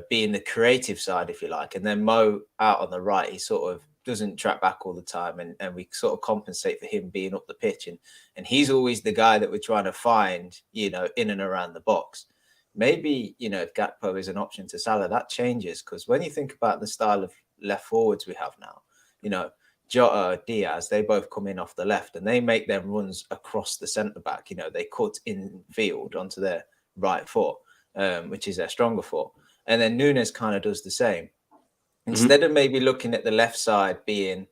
being the creative side, if you like. And then Mo out on the right, he sort of doesn't track back all the time, and we sort of compensate for him being up the pitch, and he's always the guy that we're trying to find, in and around the box. Maybe if Gakpo is an option to Salah, that changes, because when you think about the style of left forwards we have now, Jota, Diaz, they both come in off the left and they make their runs across the centre back. They cut in field onto their right foot, which is their stronger foot, and then Nunez kind of does the same. Instead of maybe looking at the left side being,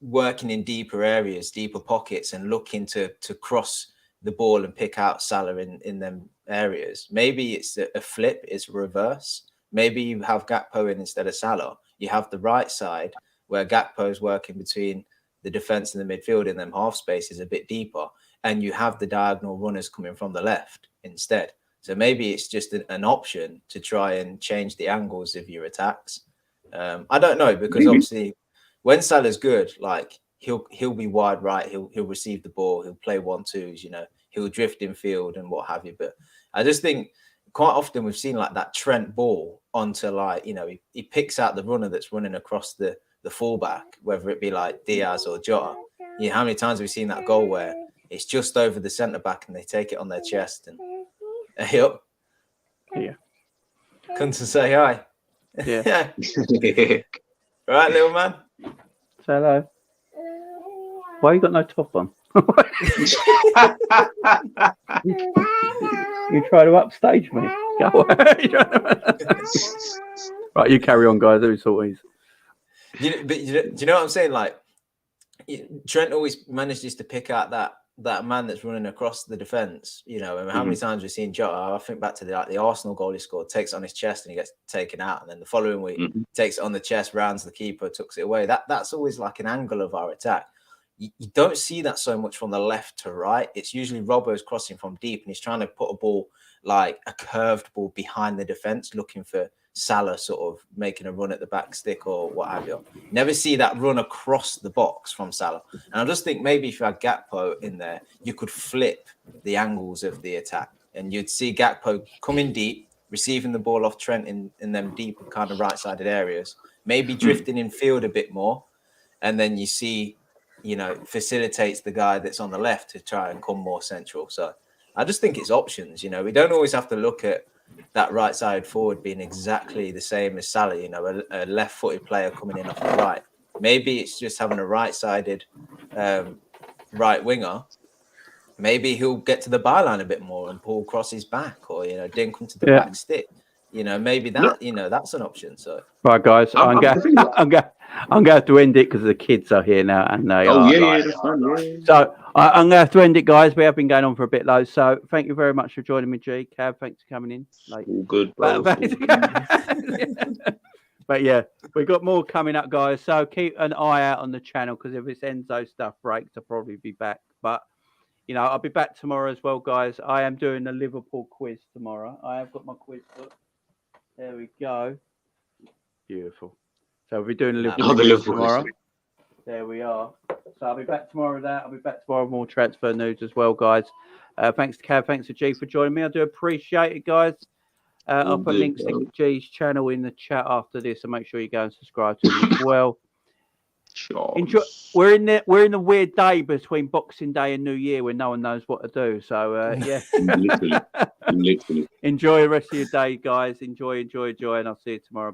working in deeper areas, deeper pockets, and looking to cross the ball and pick out Salah in them areas, maybe it's a flip, it's reverse. Maybe you have Gakpo in instead of Salah. You have the right side where Gakpo is working between the defence and the midfield in them half spaces a bit deeper, and you have the diagonal runners coming from the left instead. So maybe it's just an option to try and change the angles of your attacks. I don't know, because obviously when Salah's good, like he'll be wide right, he'll receive the ball, he'll play 1-2s, he'll drift in field and what have you. But I just think quite often we've seen like that Trent ball onto he picks out the runner that's running across the fullback, whether it be like Diaz or Jota. How many times have we seen that goal where it's just over the centre back and they take it on their chest and yep. Yeah. Come to say hi. Yeah. Right, little man. Say hello. Why you got no top on? You try to upstage me. Go away. Right, you carry on, guys. Let me sort these. Do you know what I'm saying? Like, Trent always manages to pick out that man that's running across the defence, and how many times we've seen Jota. I think back to the Arsenal goal he scored, takes it on his chest and he gets taken out, and then the following week takes it on the chest, rounds the keeper, tucks it away. That's always like an angle of our attack. You don't see that so much from the left to right. It's usually Robbo's crossing from deep and he's trying to put a ball, like a curved ball, behind the defence, looking for Salah sort of making a run at the back stick or what have you. Never see that run across the box from Salah. And I just think maybe if you had Gakpo in there, you could flip the angles of the attack and you'd see Gakpo coming deep, receiving the ball off Trent in them deep kind of right-sided areas, maybe drifting in field a bit more. And then you see, facilitates the guy that's on the left to try and come more central. So I just think it's options. We don't always have to look at that right side forward being exactly the same as Salah, a left-footed player coming in off the right. Maybe it's just having a right-sided right winger. Maybe he'll get to the byline a bit more and pull across his back, or dink into the back stick. maybe that that's an option. So right, guys, I'm going to have to end it because the kids are here now, and they are. That's fine. Yeah. So I'm going to have to end it, guys. We have been going on for a bit low, so thank you very much for joining me, G. Cav, thanks for coming in. All good, bro. But yeah, we've got more coming up, guys. So keep an eye out on the channel because if this Enzo stuff breaks, I'll probably be back. But I'll be back tomorrow as well, guys. I am doing the Liverpool quiz tomorrow. I have got my quiz book. There we go. Beautiful. So we'll be doing the Liverpool quiz tomorrow. There we are. So I'll be back tomorrow with that. I'll be back tomorrow with more transfer news as well, guys. Thanks to Cav. Thanks to G for joining me. I do appreciate it, guys. I'll put links to G's channel in the chat after this, and make sure you go and subscribe to him as well. Sure. Enjoy. We're in the weird day between Boxing Day and New Year when no one knows what to do. So yeah, literally. Enjoy the rest of your day, guys. Enjoy, and I'll see you tomorrow.